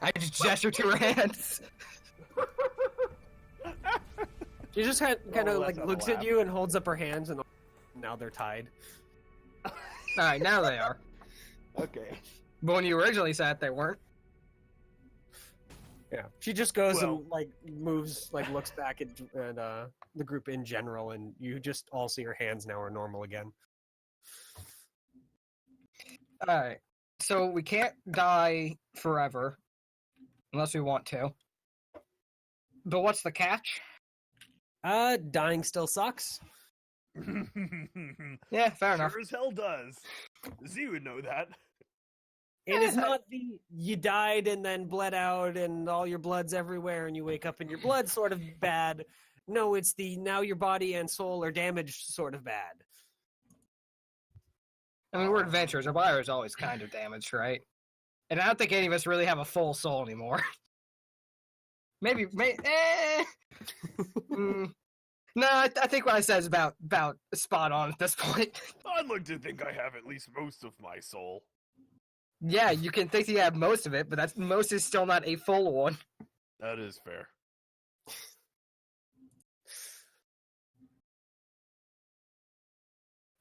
I just gesture to her hands. She just kind of let's have a looks at laugh. you and holds up her hands, and now they're tied. Alright, now they are. Okay. But when you originally sat, they weren't. Yeah. She just goes Well- and moves, looks back at the group in general, and you just all see her hands now are normal again. Alright. So we can't die forever. Unless we want to. But what's the catch? Dying still sucks. Yeah, fair enough. Sure as hell does. Z would know that. It is not the you died and then bled out and all your blood's everywhere and you wake up and your blood's sort of bad. No, it's the now your body and soul are damaged sort of bad. I mean, we're adventurers. Our body is always kind of damaged, right? And I don't think any of us really have a full soul anymore. maybe. No, I think what I said is about spot on at this point. I'd like to think I have at least most of my soul. Yeah, you can think you have most of it, but most is still not a full one. That is fair.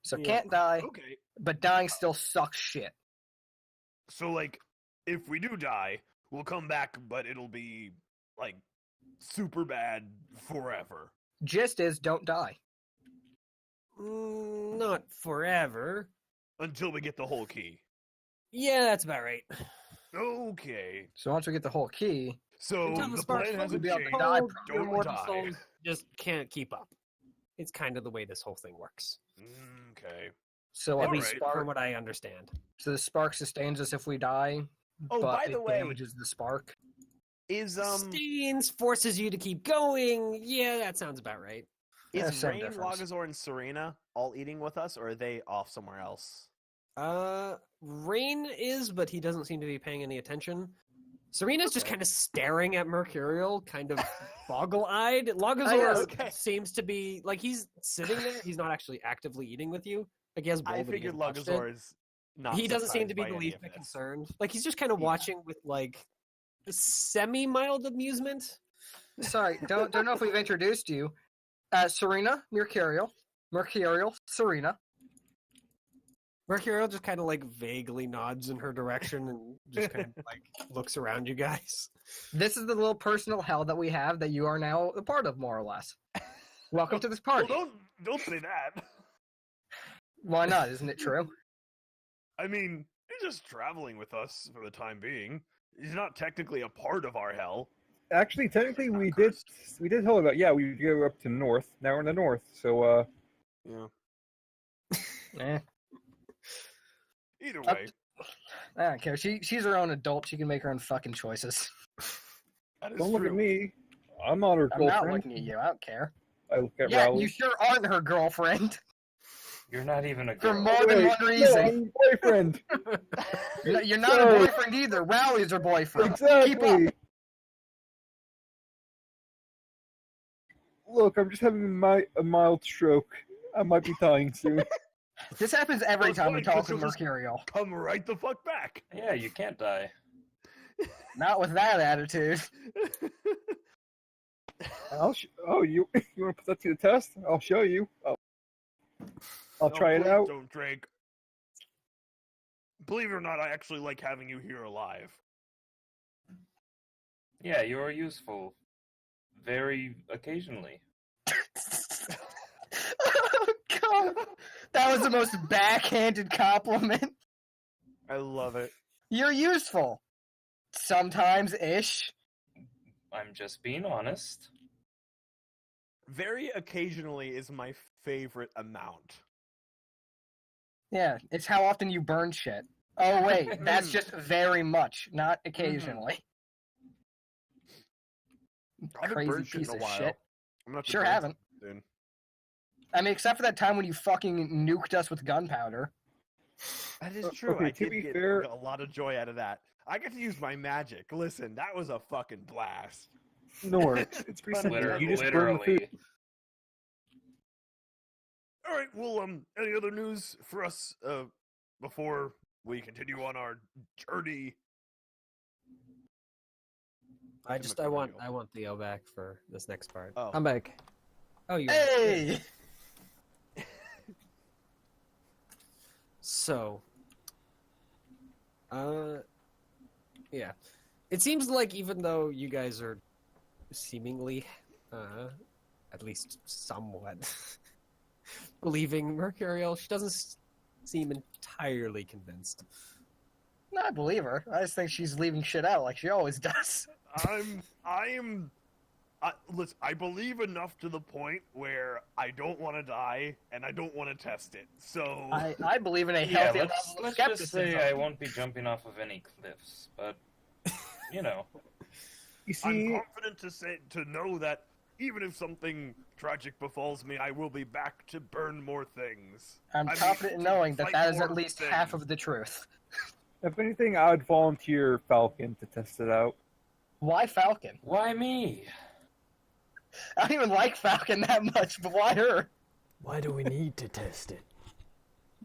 So Yeah. can't die, Okay. but dying still sucks shit. So, if we do die, we'll come back, but it'll be, super bad forever. Gist is, don't die. Not forever. Until we get the whole key. Yeah, that's about right. Okay. So once we get the whole key, So, Until the the sparks plan will hasn't be able to changed. die. Your Don't mortal die. souls just can't keep up. It's kind of the way this whole thing works. Okay. so At at least least from what I understand. so the spark sustains us if we die, Oh, but by it the way, damages the spark. is Stains forces you to keep going. Yeah, that sounds about right. Yeah, is same Rain, difference. Lagazor, and Serena all eating with us, or are they off somewhere else? Rain is, but he doesn't seem to be paying any attention. Serena's just Okay. kind of staring at Mercurial, kind of boggle-eyed. Oh, Lagazor yes. Okay. seems to be he's sitting there. He's not actually actively eating with you. He has bowl, I but he figured hasn't touched it. Lagazor is not. He doesn't seem to surprised be by the any least of bit this. concerned. He's just kind of Yeah. watching with semi-mild amusement. Sorry, don't know if we've introduced you. Serena, Mercurial, Serena. Mercurial just kind of vaguely nods in her direction and just kind of looks around you guys. This is the little personal hell that we have that you are now a part of, more or less. Welcome to this party. Well, don't say that. Why not? Isn't it true? I mean, he's just traveling with us for the time being. He's not technically a part of our hell. Actually, technically, we did tell about. Yeah, we go up to the north. Now we're in the north, so Yeah. Eh, Either Up way, I don't care. She's her own adult. She can make her own fucking choices. that is don't look true. at me. I'm not her I'm not girlfriend. looking at you. I don't care. I look at Yeah, Rowley. you sure aren't her girlfriend. You're not even a For girl. more than Wait, one no, reason. I'm boyfriend. You're not Sorry. a boyfriend either. Rowley's her boyfriend. Keep Exactly. up. Look, I'm just having a mild stroke. I might be dying soon. This happens every That's time we fine, talk 'cause with you'll just- Mercurial. Come right the fuck back. Yeah, you can't die. Not with that attitude. Oh, you want to put that to the test? I'll show you. I'll No, try it please out. Don't drink. Believe it or not, I actually like having you here alive. Yeah, you are useful. Very occasionally. Oh, God. That was the most backhanded compliment. I love it. You're useful. Sometimes-ish. I'm just being honest. Very occasionally is my favorite amount. Yeah, it's how often you burn shit. Oh, wait. That's just very much, not occasionally. I haven't Crazy burned shit piece in a of while. shit. I'm gonna have to Sure burn haven't. soon. I mean, except for that time when you fucking nuked us with gunpowder. That is true. Okay, I to did be get fair- a lot of joy out of that. I get to use my magic. Listen, that was a fucking blast. No, it's pretty simple. Literally. You just burn the food. All right. Well, any other news for us before we continue on our journey? I Immaterial. want Theo back for this next part. Oh. I'm back. Oh, you're Hey! So, yeah. It seems like even though you guys are seemingly, at least somewhat, believing Mercurial, she doesn't seem entirely convinced. No, I believe her. I just think she's leaving shit out like she always does. Listen, I believe enough to the point where I don't want to die and I don't want to test it. So I believe in a Yeah, healthy level of let's just say skepticism. I won't be jumping off of any cliffs, but you know. You I'm see, confident to know that even if something tragic befalls me, I will be back to burn more things. I'm I mean, confident in to knowing that fight that is more at least things. half of the truth. if anything, I would volunteer Falcon to test it out. Why Falcon? Why me? I don't even like Falcon that much, but why her? Why do we need to test it?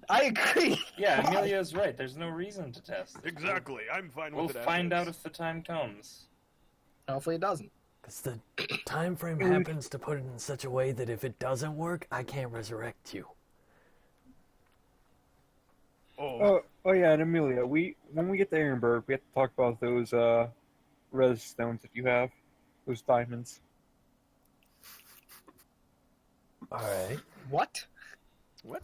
I agree. Yeah, Amelia's right. There's no reason to test it. Exactly, I'm fine We'll with it. as find is. out if the time comes. Hopefully it doesn't. Because the time frame happens to put it in such a way that if it doesn't work, I can't resurrect you. Oh, Oh yeah, and Amelia, when we get to Ehrenberg, we have to talk about those res stones that you have, those diamonds. Alright. What? what?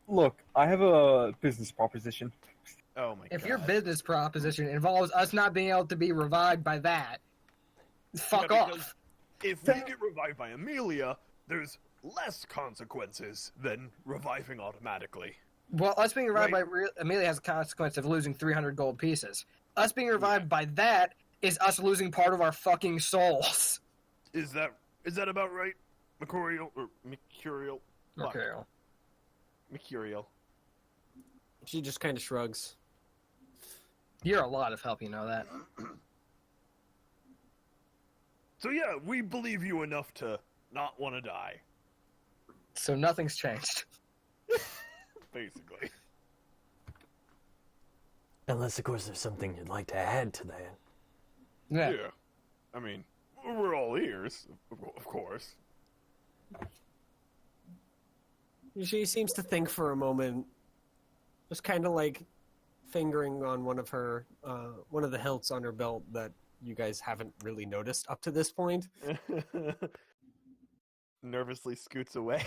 Look, I have a business proposition. Oh my god. If your business proposition involves us not being able to be revived by that, fuck Yeah, because off. If we get revived by Amelia, there's less consequences than reviving automatically. Well, us being revived Right. by Amelia has a consequence of losing 300 gold pieces. Us being revived by that is us losing part of our fucking souls. Is that about right? Mercurial or Mercurial? Fuck. Okay. Mercurial. She just kind of shrugs. You're a lot of help, you know that. So yeah, we believe you enough to not want to die, So nothing's changed. basically. Unless, of course, there's something you'd like to add to that. Yeah. I mean, we're all ears, of course. She seems to think for a moment, just kind of like fingering on one of the hilts on her belt that you guys haven't really noticed up to this point. Nervously scoots away.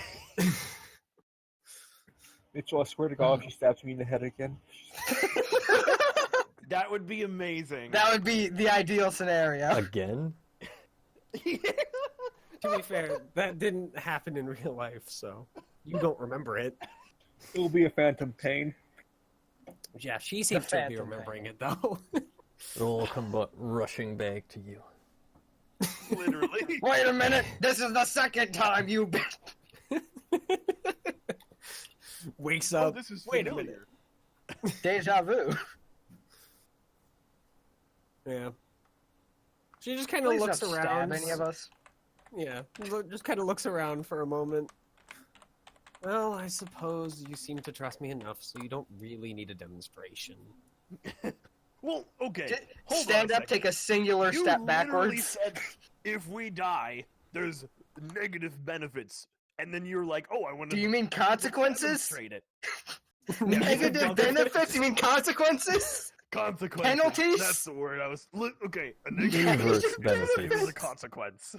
Mitchell, I swear to God, if she stabs me in the head again. That would be amazing. That would be the ideal scenario. Again? To be fair, that didn't happen in real life, so you don't remember it. It'll be a phantom pain. Yeah, she seems to be phantom remembering it though. It'll all come rushing back to you. Literally. Wait a minute! This is the second time you Wakes Oh, up. this is Wait a minute. familiar. Deja vu. Yeah. She just kind of Please looks don't around. stab any of us. Yeah, just kind of looks around for a moment. Well, I suppose you seem to trust me enough, so you don't really need a demonstration. Well, okay. Just hold on stand a up, second. take a singular You step literally backwards. said if we die, there's negative benefits, and then you're like, "Oh, I want to." Do you mean consequences? Demonstrate it. Negative benefits? You mean consequences? Consequences. Penalties? That's the word I was. Okay, a Inverse negative benefits. is a consequence.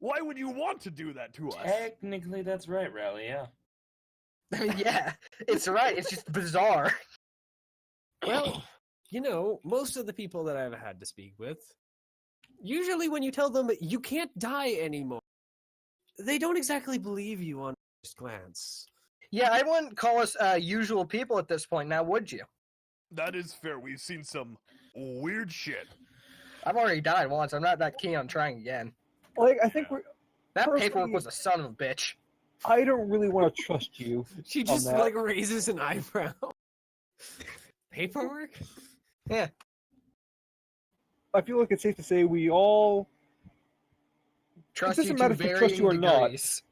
Why would you want to do that to us? Technically, that's right, Rally, yeah. Yeah, it's right. It's just bizarre. Well, most of the people that I've had to speak with, usually when you tell them you can't die anymore, they don't exactly believe you on first glance. Yeah, I wouldn't call us usual people at this point now, would you? That is fair. We've seen some weird shit. I've already died once. I'm not that keen on trying again. Like, I think That Personally- paperwork was a son of a bitch. I don't really want to trust you. She just that. like raises an eyebrow. Paperwork? Yeah. I feel like it's safe to say we all. Trust doesn't you matter to if we trust you or varying not. degrees.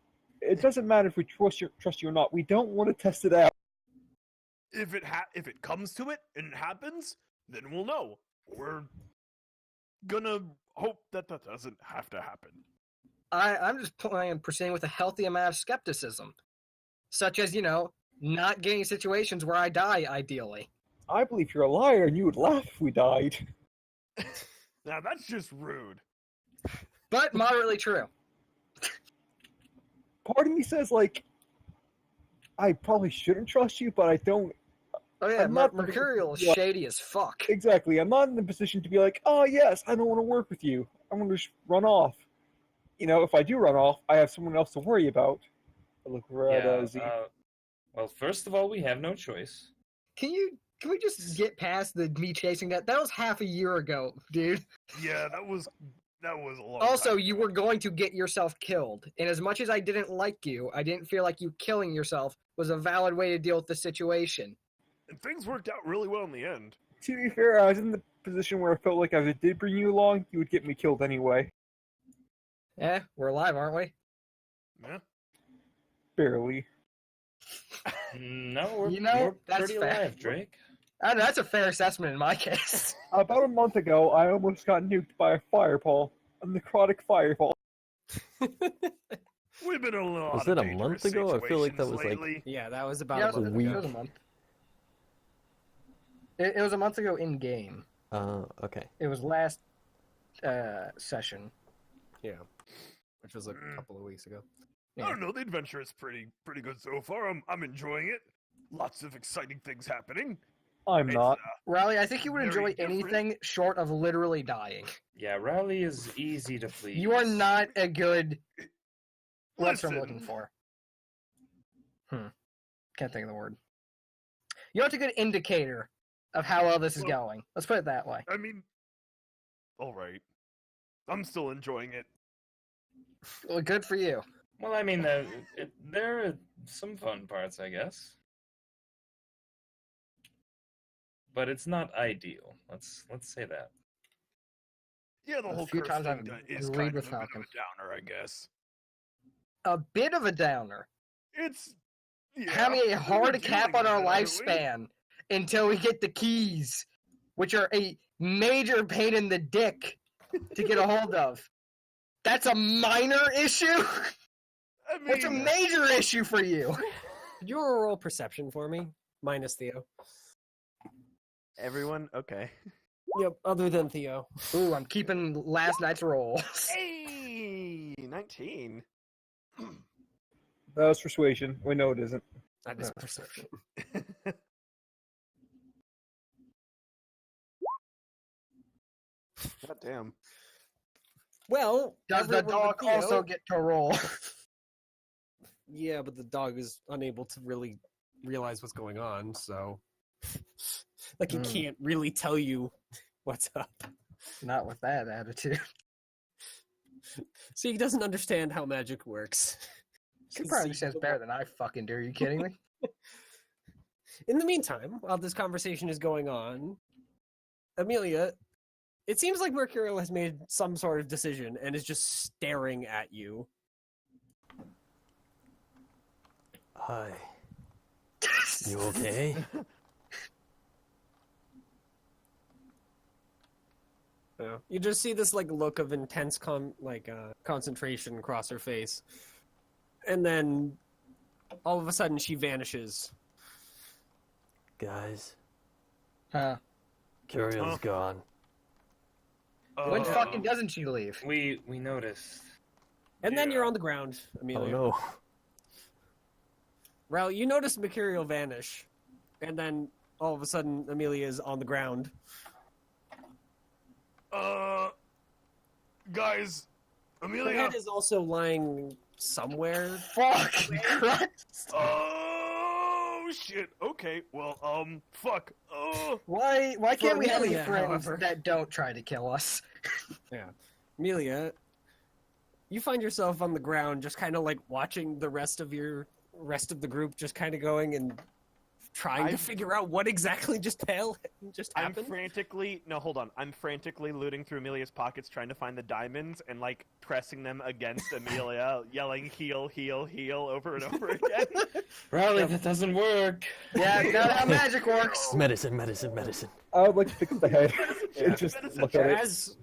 It doesn't matter if we trust you or not. We don't want to test it out. If it comes to it and it happens, then we'll know. we're gonna hope that doesn't have to happen. I'm just proceeding with a healthy amount of skepticism, such as, not getting situations where I die, ideally. I believe you're a liar and you would laugh if we died. Now that's just rude. But moderately true. Part of me says, like, I probably shouldn't trust you, but I don't. Oh yeah, I'm not- Mercurial is Yeah. shady as fuck. Exactly. I'm not in the position to be like, oh, yes, I don't want to work with you. I'm going to just run off. If I do run off, I have someone else to worry about. I look over at Z. Well, first of all, we have no choice. Can we just get past me chasing that? That was half a year ago, dude. Yeah, that was a long Also, time you ago. were going to get yourself killed. And as much as I didn't like you, I didn't feel like you killing yourself was a valid way to deal with the situation. And things worked out really well in the end. To be fair, I was in the position where I felt like if I did bring you along, you would get me killed anyway. Eh, we're alive, aren't we? Yeah. Barely. No, we're, That's we're pretty fair. alive, Drake. That's a fair assessment in my case. About a month ago, I almost got nuked by a fireball. A necrotic fireball. We've been in a lot Was of it a month dangerous ago? I feel like that situations was, like- lately. Yeah, that was about Yeah, a month it ago. was a month. It was a month ago in game. Okay. It was last session. Yeah, which was a couple of weeks ago. I don't know. The adventure is pretty good so far. I'm enjoying it. Lots of exciting things happening. I'm It's, not. Riley, I think you would Very enjoy different. anything short of literally dying. Yeah, Rowley is easy to please. You are not a good. What's what I'm Listen. looking for? Can't think of the word. You're not a good indicator of how well this is Well- going. Let's put it that way. I mean, all right. I'm still enjoying it. Well, good for you. Well, I mean, there are some fun parts, I guess. But it's not ideal. Let's say that. Yeah, the A whole few curse times thing I've is agreed kind with of a bit of Falcon. a downer, I guess. A bit of a downer. It's Having a we're hard dealing cap on with our it, aren't we? lifespan until we get the keys, which are a major pain in the dick to get a hold of. That's a minor issue? I What's a mean, major issue for you? Could you roll perception for me? Minus Theo. Everyone, okay. Yep, other than Theo. Ooh, I'm keeping last night's roll. Hey, 19. That was persuasion. Wait, no, it isn't. That is perception. God damn. Well, Does the everyone dog but Theo- also get to roll? Yeah, but the dog is unable to really realize what's going on, so like he Mm. can't really tell you what's up. Not with that attitude. So he doesn't understand how magic works. He probably understands better than I fucking do. Are you kidding me? In the meantime, while this conversation is going on, Amelia, it seems like Mercurial has made some sort of decision and is just staring at you. Hi. You okay? You just see this like look of intense concentration across her face, and then all of a sudden she vanishes. Guys, Huh. Curiel's gone. When fucking doesn't she leave? We noticed. And then Yeah. you're on the ground, Oh Amelia. no. Raul, you notice Mercurial vanish, and then all of a sudden Amelia is on the ground. Guys, Her Amelia. head is also lying somewhere. Fuck! Christ. Oh shit. Okay. Well, fuck. Why can't we have any Amelia, friends however. that don't try to kill us? Amelia, you find yourself on the ground, just kind of like watching the rest of the group, just kind of going and trying to I'm- figure out what exactly just I'm happened. hold on. I'm frantically looting through Amelia's pockets trying to find the diamonds and like pressing them against Amelia, yelling heal, heal, heal over and over again. Riley, that doesn't work. Yeah, that's how magic works. Medicine, medicine, medicine. I would like to pick up the head Yeah. and just look at it. As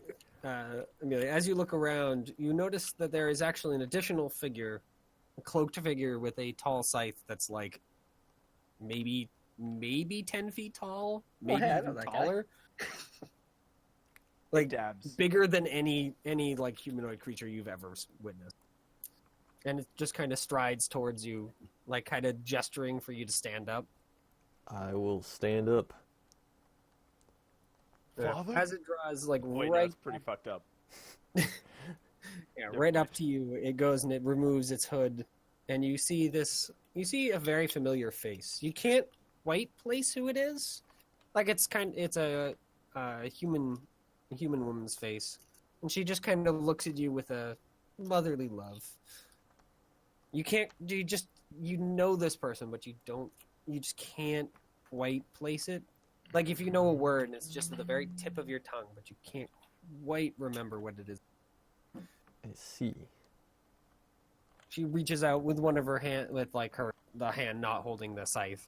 Amelia, as you look around, you notice that there is actually an additional figure, a cloaked figure with a tall scythe that's like maybe 10 feet tall, maybe hey, I know even that guy. taller. Like Dabs. bigger than any like humanoid creature you've ever witnessed. And it just kind of strides towards you, like kind of gesturing for you to stand up. I will stand up. Father? As it draws like Wait, right that's pretty fucked up. Yeah, right up to you. It goes and it removes its hood, and you see this. You see a very familiar face. You can't quite place who it is. Like it's a human woman's face, and she just kind of looks at you with a motherly love. You know this person, but you just can't quite place it. Like if you know a word and it's just at the very tip of your tongue, but you can't quite remember what it is. I see. She reaches out with one of her hand, with like the hand not holding the scythe,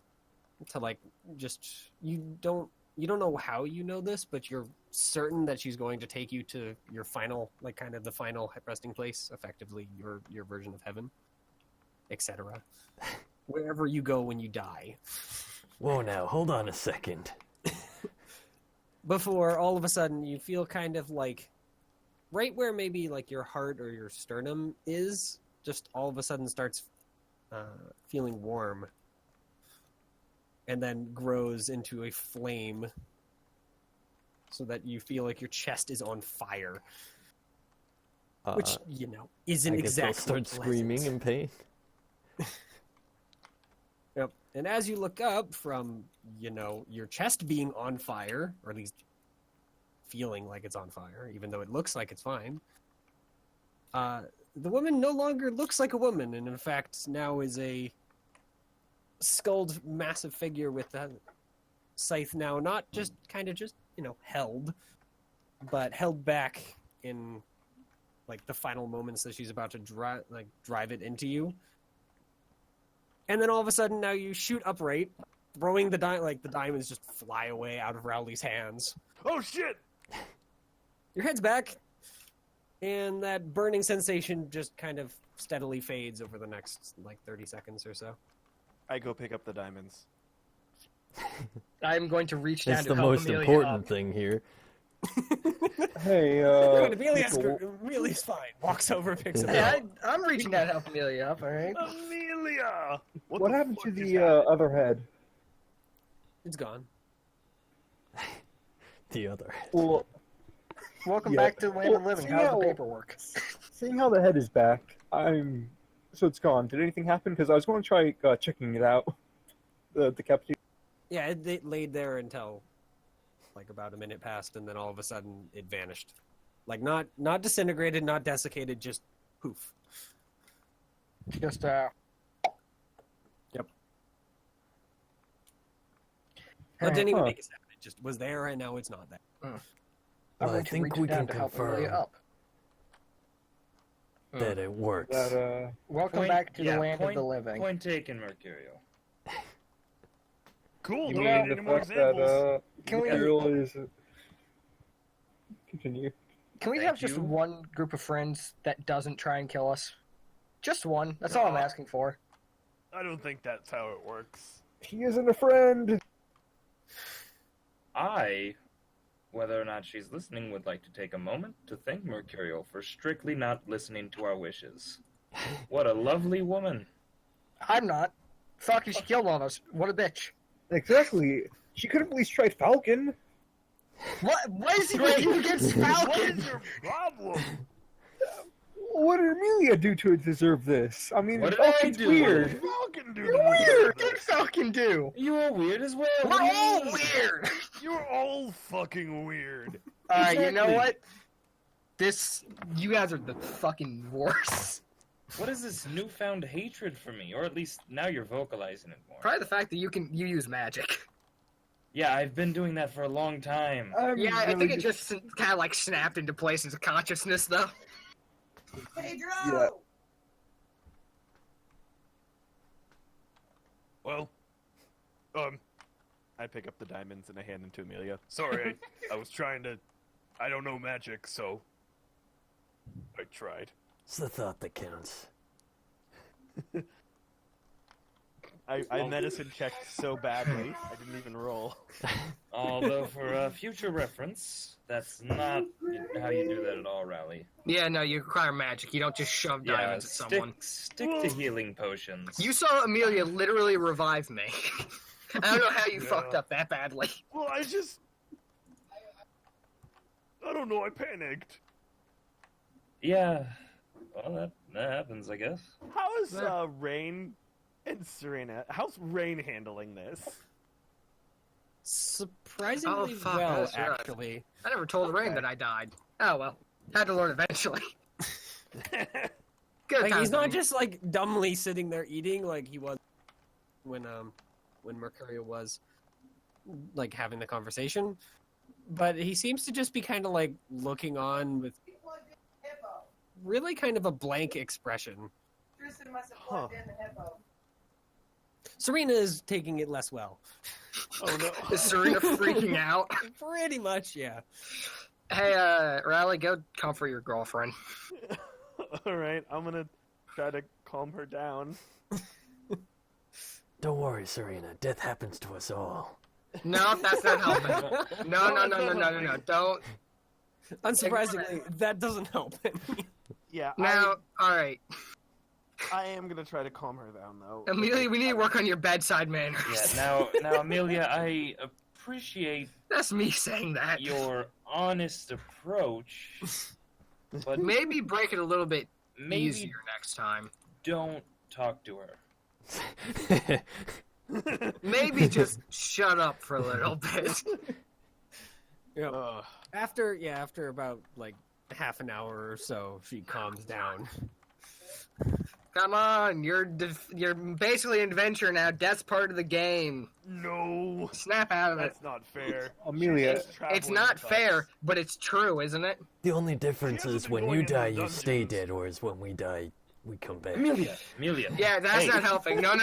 to like just you don't know how you know this, but you're certain that she's going to take you to your final, like kind of the final resting place, effectively your version of heaven, etc. Wherever you go when you die. Whoa, now hold on a second. Before all of a sudden you feel kind of like right where maybe like your heart or your sternum is, just all of a sudden starts feeling warm and then grows into a flame so that you feel like your chest is on fire, which isn't I guess exactly I'll start screaming in pain. Yep. And as you look up from, your chest being on fire, or at least feeling like it's on fire, even though it looks like it's fine, the woman no longer looks like a woman, and in fact now is a skulled massive figure with a scythe now not just held, but held back in like the final moments that she's about to drive it into you. And then all of a sudden, now you shoot upright, throwing the diamonds just fly away out of Rowley's hands. Oh shit! Your head's back, and that burning sensation just kind of steadily fades over the next 30 seconds or so. I go pick up the diamonds. I'm going to reach down That's to the help most Amelia important up. thing here. Hey, Amelia's fine. Walks over, picks it Hey, up. I'm reaching down to help Amelia up, alright? Amelia! what the happened to fuck just the happened? other head? It's gone. The other. Well, Welcome Yeah. back to the land of Well, living. see How's the how- paperwork? seeing how the head is back, so it's gone. Did anything happen? Because I was going to try checking it out. The decapitation. Yeah, it laid there until about a minute passed, and then all of a sudden it vanished. Not disintegrated, not desiccated, just poof. Just, Yep. That didn't even Huh. make a sound. It just was there, and now it's not there. I'm Well, I going to think reach we down can to help Amelia confirm up. that it works. That Welcome Point- back to yeah, the land point- of the living. Point taken, Mercurial. Cool. you Do we mean need the any more fact examples? that Can we- material is. Continue. Can we Thank have just you. one group of friends that doesn't try and kill us? Just one. That's all I'm Aw. asking for. I don't think that's how it works. He isn't a friend. I, whether or not she's listening, would like to take a moment to thank Mercurial for strictly not listening to our wishes. What a lovely woman. I'm not. Fuck, she killed all of us. What a bitch. Exactly. She could have at least tried Falcon. What is he with you against What Falcon? is your problem? What did Amelia do to deserve this? I mean, What did I Falcon's do? weird. Falcon do You're to weird. deserve What did this? Falcon do? You are weird as well. We're What do you all mean? weird. You're all fucking weird. Alright, you know Exactly. what? You guys are the fucking worst. What is this newfound hatred for me? Or at least now you're vocalizing it more. Probably the fact that you use magic. Yeah, I've been doing that for a long time. Yeah, I think it just kind of like snapped into place as a consciousness, though. Pedro! Yeah. Well, I pick up the diamonds and I hand them to Amelia. Sorry, I was trying to. I don't know magic, so I tried. It's the thought that counts. I medicine checked so badly, I didn't even roll. Although, for future reference, that's not how you do that at all, Rally. Yeah, no, you require magic. You don't just shove diamonds at someone. Stick to healing potions. You saw Amelia literally revive me. I don't know how you fucked up that badly. Well, I don't know, I panicked. Yeah. Well, that happens, I guess. How is Rain and Serena, how's Rain handling this? Surprisingly fuck, well, that's right. actually. I never told Rain that I died. Oh well. Had to learn eventually. Good Like, times, he's not man. just like dumbly sitting there eating like he was when Mercurio was like having the conversation, but he seems to just be kind of like looking on with really kind of a blank expression. Tristan must have plugged in the hippo. Serena is taking it less well. Oh no. Is Serena freaking out? Pretty much, yeah. Hey, Riley, go comfort your girlfriend. Alright, I'm gonna try to calm her down. Don't worry, Serena. Death happens to us all. No, that's not helping. No. Don't. Unsurprisingly, that doesn't help him. Yeah, Now, alright. I am gonna try to calm her down, though. Amelia, we need to work on your bedside manners. Yeah, now, Amelia, I appreciate That's me saying that. your honest approach, but Maybe break it a little bit maybe easier next time. don't talk to her. Maybe just shut up for a little bit. Yeah. After about like half an hour or so, she calms down. Come on, you're basically an adventurer now. Death's part of the game. No, Snap out of it. that's not fair. Amelia, She's traveling It's not with us. fair, but it's true, isn't it? The only difference hasn't is been when going you into die, you dungeons. stay dead, whereas when we die, we come back. Amelia. Yeah, that's Hey. not helping. No.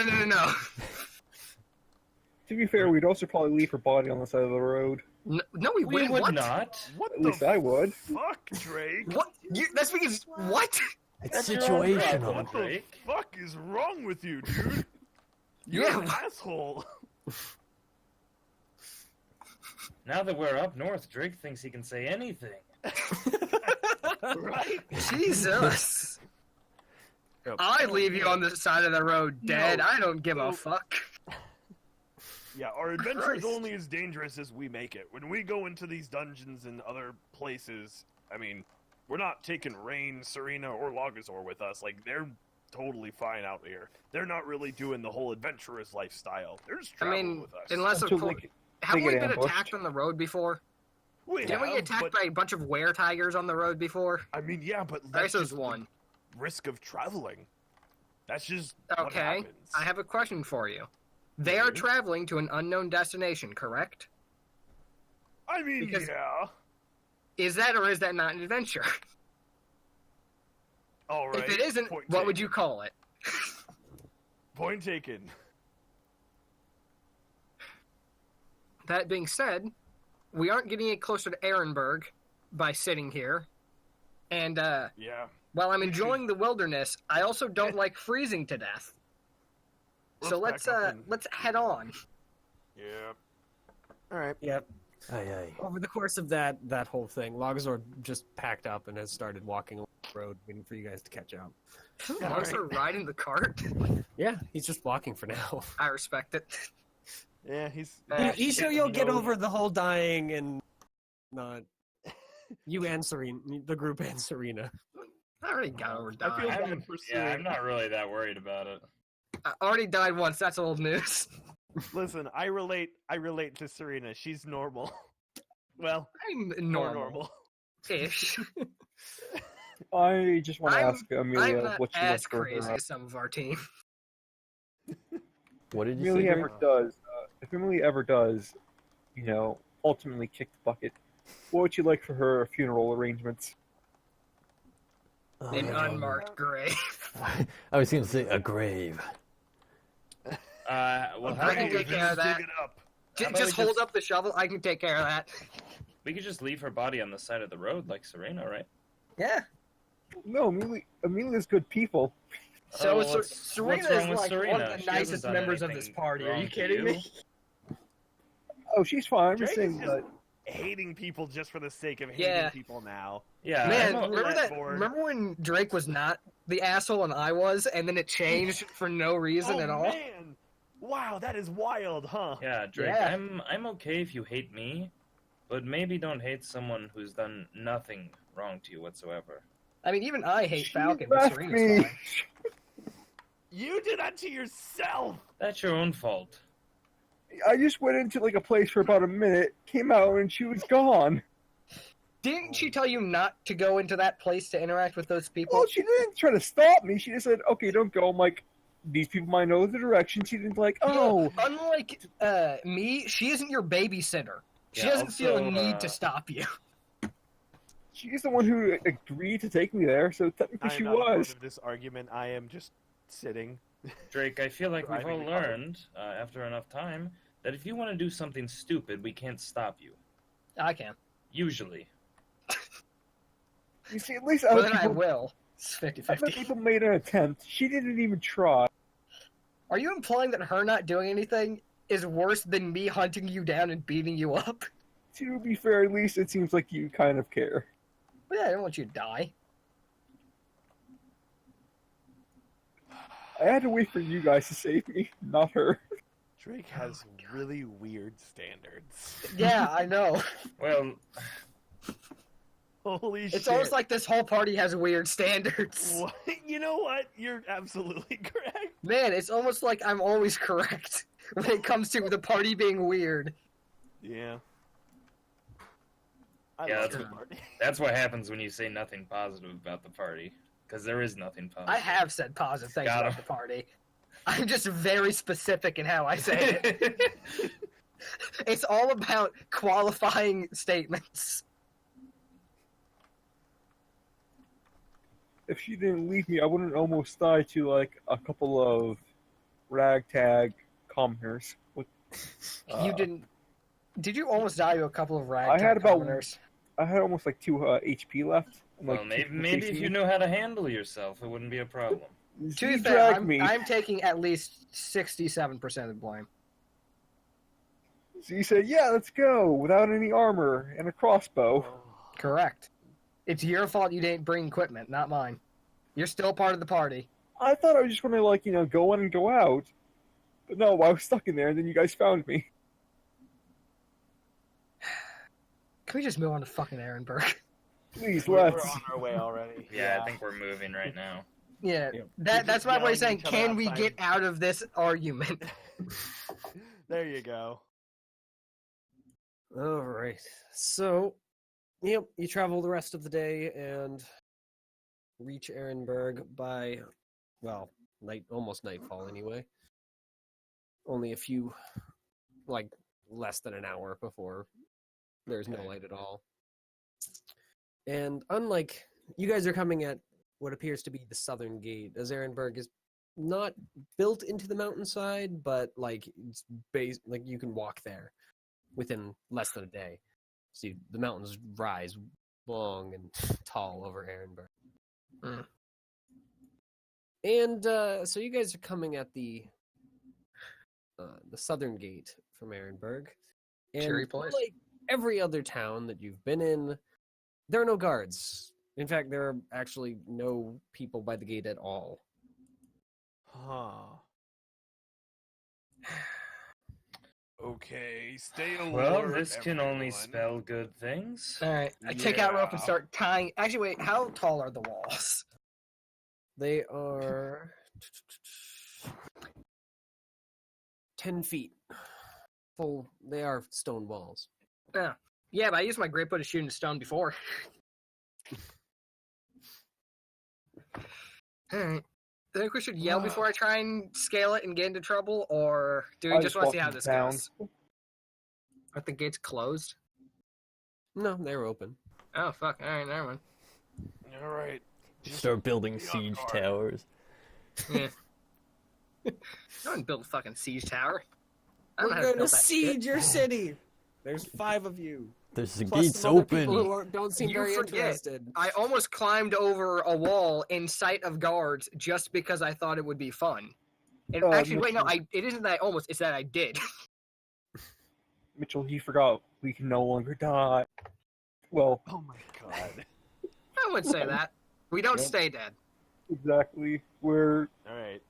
to be fair, we'd also probably leave her body on the side of the road. No, we We wouldn't. would What? not. What At the least I would. fuck, Drake? What? That's because what? It's That's your own situational. problem. What the Drake. fuck is wrong with you, dude? You're Yeah. an asshole. Now that we're up north, Drake thinks he can say anything. Right? Jesus. I leave you on the side of the road dead. No. I don't give No. a fuck. Yeah, our adventure Christ. is only as dangerous as we make it. When we go into these dungeons and other places, I mean, we're not taking Rain, Serena, or Logazor with us. Like, they're totally fine out here. They're not really doing the whole adventurous lifestyle. They're just I traveling mean, with us. unless of Until course, they have they we get been ambushed. attacked on the road before? we Didn't we have, get attacked but, by a bunch of were-tigers on the road before? I mean, yeah, but I that's guess it was just one. the risk of traveling. That's just what Okay, happens. I have a question for you. They are Mhm. traveling to an unknown destination, correct? I mean, because- yeah. Is that or is that not an adventure? All right. If it isn't, point what would taken. you call it? Point taken. That being said, we aren't getting any closer to Ehrenberg by sitting here. And Yeah. while I'm enjoying the wilderness, I also don't like freezing to death. So Let's let's back up and- let's head on. Yeah. All right. Yep. Aye, aye. Over the course of that whole thing, Logazor just packed up and has started walking along the road, waiting for you guys to catch up. Also riding the cart. Yeah, he's just walking for now. I respect it. Yeah, he's. He's sure you'll get No. over the whole dying and not you and Serena, the group and Serena. I already got over I feel dying. bad for Serena. I'm not really that worried about it. I already died once. That's old news. Listen, I relate to Serena. She's normal. Well, I'm more normal-ish. normal. I just want to I'm- ask I'm Amelia not what she as looks for crazy her. as some of our team. What did If you say, Amelia Greg? ever does, ultimately kick the bucket, what would you like for her funeral arrangements? An unmarked grave. I was going to say a grave. Well, I how can about take we care of just, that. Dig it up. How about Just we hold just- up the shovel. I can take care of that. we could just leave her body on the side of the road like Serena, right? Yeah. No, Amelia's good people. So Oh, Serena what's wrong is with like Serena? one of the She hasn't nicest done members of this anything party. Are wrong you to kidding me? Oh, she's fine. I'm Drake just saying is just that. hating people just for the sake of hating Yeah. people now. Yeah, Man, I'm a- remember that? bored. Remember when Drake was not the asshole and I was, and then it changed for no reason Oh at all? man! Wow, that is wild, huh? yeah, Drake. Yeah. I'm okay if you hate me, but maybe don't hate someone who's done nothing wrong to you whatsoever. I mean, even I hate She Falcon, but left Serena's me. fine. You did that to yourself. That's your own fault. I just went into like a place for about a minute, came out, and she was gone. Didn't she tell you not to go into that place to interact with those people? Well, she didn't try to stop me. She just said, "Okay, don't go." I'm like, these people might know the direction. She didn't like, oh, Yeah, unlike me, she isn't your babysitter. She Yeah, doesn't feel a also, need to stop you. she's the one who agreed to take me there, so technically I am she not a part was. of this argument. I am just sitting. Drake, I feel like we've all Driving the car. learned, after enough time, that if you want to do something stupid, we can't stop you. I can. Usually. You see, at least But other then I people, will. It's other 50-50. people made an attempt. She didn't even try. Are you implying that her not doing anything is worse than me hunting you down and beating you up? To be fair, at least it seems like you kind of care. But yeah, I don't want you to die. I had to wait for you guys to save me, not her. Drake has really weird standards. Yeah, I know. Well, Holy shit. It's almost like this whole party has weird standards. What? You know what? You're absolutely correct. Man, it's almost like I'm always correct when it comes to the party being weird. Yeah. I Yeah, love that's the what- party. that's what happens when you say nothing positive about the party. Because there is nothing positive. I have said positive things Got about him. the party. I'm just very specific in how I say it. It's all about qualifying statements. If she didn't leave me, I wouldn't almost die to like a couple of ragtag commoners. With, You didn't. Did you almost die to a couple of I ragtag had about- commoners? I had almost like 2 HP left. And, Well, like, maybe, two people maybe chasing if you me. knew how to handle yourself, it wouldn't be a problem. To be She fair, dragged me. I'm taking at least 67% of the blame. So you said, "Yeah, let's go," without any armor and a crossbow. Correct. It's your fault you didn't bring equipment, not mine. You're still part of the party. I thought I was just gonna like go in and go out, but no, I was stuck in there, and then you guys found me. Can we just move on to fucking Ehrenberg? Please, We're let's. on our way already. Yeah, I think we're moving right now. Yeah, Yeah. that's my way of saying, yelling at each other can we outside. get out of this argument? There you go. All right. So, yep, you travel the rest of the day and reach Ehrenberg by, well, almost nightfall anyway. Only a few, like, less than an hour before there's no Okay. light at all. And unlike, you guys are coming at what appears to be the southern gate, as Ehrenberg is not built into the mountainside, but, like, it's like, you can walk there within less than a day. See, the mountains rise long and tall over Ehrenberg. Mm. And so you guys are coming at the southern gate from Ehrenberg. And Cheery place. like every other town that you've been in, there are no guards. In fact, there are actually no people by the gate at all. Huh. Okay, stay alert. Well, this can only everyone. spell good things. All right, I take out rope and Yeah. start tying. Actually, wait, how tall are the walls? They are 10 feet. Full. They are stone walls. Yeah, but I used my great bow to shoot into stone before. Alright. Think we should yell before I try and scale it and get into trouble, or do we I just want to see how walked this down. goes? Are the gates closed? No, they're open. Oh, fuck. Alright, never mind. All right. Start building be on siege guard. towers. Yeah. I wouldn't build a fucking siege tower. I don't We're know how to going to build that siege shit. your city. There's 5 of you. There's the Plus gates some other people who open. don't seem You very forget. interested. I almost climbed over a wall in sight of guards just because I thought it would be fun. And actually, wait, no, it isn't that I almost, it's that I did. Mitchell, you forgot we can no longer die. Well, Oh my god. I wouldn't say that. We don't Yep. stay dead. exactly. We're All right.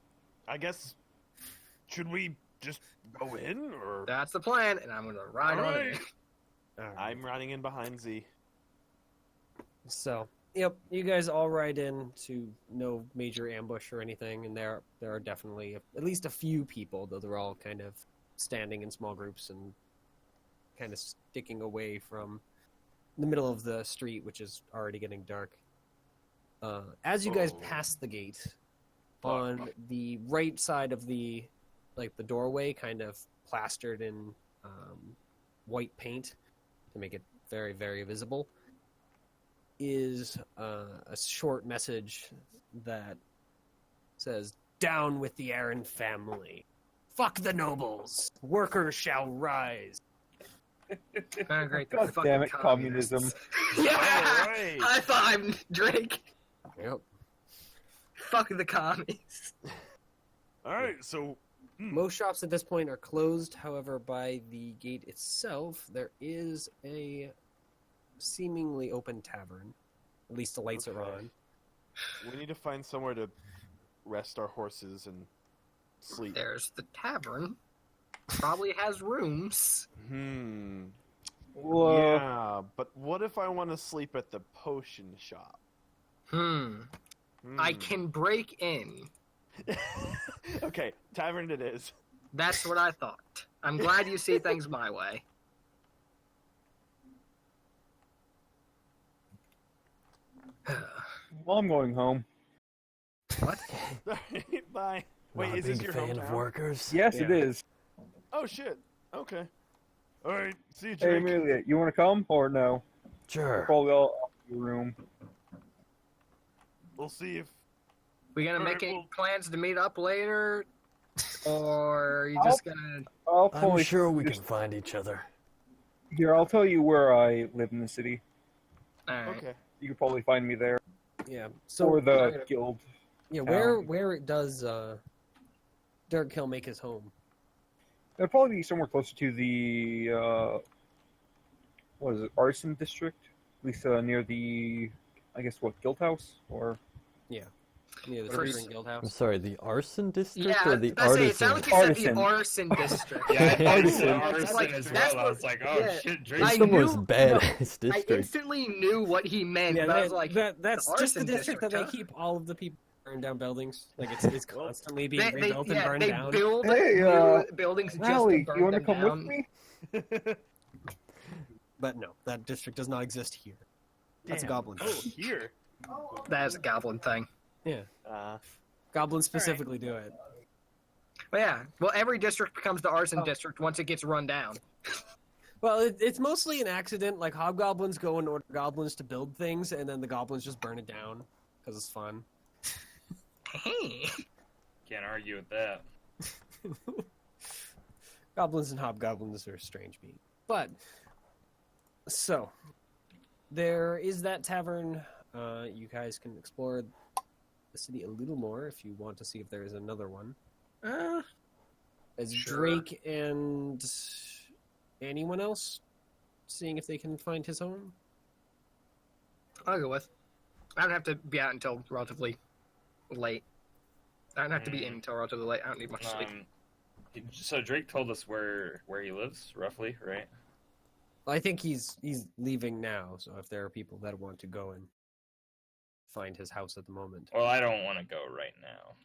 I guess should we just go in or That's the plan, and I'm gonna ride on Alright. it. I'm riding in behind Z. So, yep, you guys all ride in to no major ambush or anything, and there are definitely at least a few people, though they're all kind of standing in small groups and kind of sticking away from the middle of the street, which is already getting dark. As you guys Oh. pass the gate, on the right side of the doorway, kind of plastered in white paint to make it very, very visible, is a short message that says, "Down with the Aaron family. Fuck the nobles. Workers shall rise." Kind of great. God damn it, communism. Yeah! Alright. High five, Drake. Yep. Fuck the commies. All right. So Most shops at this point are closed. However, by the gate itself, there is a seemingly open tavern. At least the lights are Okay. on. we need to find somewhere to rest our horses and sleep. There's the tavern. Probably has rooms. well, Yeah, but what if I want to sleep at the potion shop? I can break in. Okay, tavern it is. That's what I thought. I'm glad you see things my way. well, I'm going home. What? Bye. Wait, Not a is this big your fan of hometown? workers. Yes, it Yeah. is. Oh shit. Okay. All right. See you, Hey, Drake. Amelia, you want to come or no? Sure. Probably all off your room. We'll see if We gonna Alright, make any well- plans to meet up later, or are you just gonna? I'll I'm probably sure we just- can find each other. Here, I'll tell you where I live in the city. All right. okay. You can probably find me there. Yeah. So or the guild. yeah, town. where does Dirk Hill make his home? It'll probably be somewhere closer to the what is it, arson district? At least near the, I guess, what, guild house or Near the First- Spring Guild I'm House. sorry, the arson district Yeah, or the that's it. It artisan? sounded like you said the Artisan. arson district. Yeah, I thought you said Arson. arson Like, as that's well. I what- was like, oh yeah. shit, Drake. I It's the most knew- badass I district. instantly knew what he meant, Yeah, but I was like, that's the just the arson district that they district, keep all of the people burn down buildings. Like it's constantly being they rebuilt and burned they down. build Hey, new buildings just Rally, to burn you want to them come down. with me? But no, that district does not exist here. That's a Damn. goblin. Oh, here. That is a goblin thing. Yeah, Uh, goblins specifically do it. But yeah, well, every district becomes the arson district once it gets run down. Well, it's mostly an accident. Like hobgoblins go and order goblins to build things, and then the goblins just burn it down because it's fun. Hey, Can't argue with that. Goblins and hobgoblins are a strange being. But so there is that tavern. You guys can explore the city a little more if you want to see if there is another one. As Sure. Drake and anyone else seeing if they can find his home. I'll go with. I don't have to be out until relatively late. I don't have to be in until relatively late. I don't need much sleep. So Drake told us where he lives, roughly, right? I think he's leaving now. So if there are people that want to go and find his house at the moment, Well, I don't want to go right now.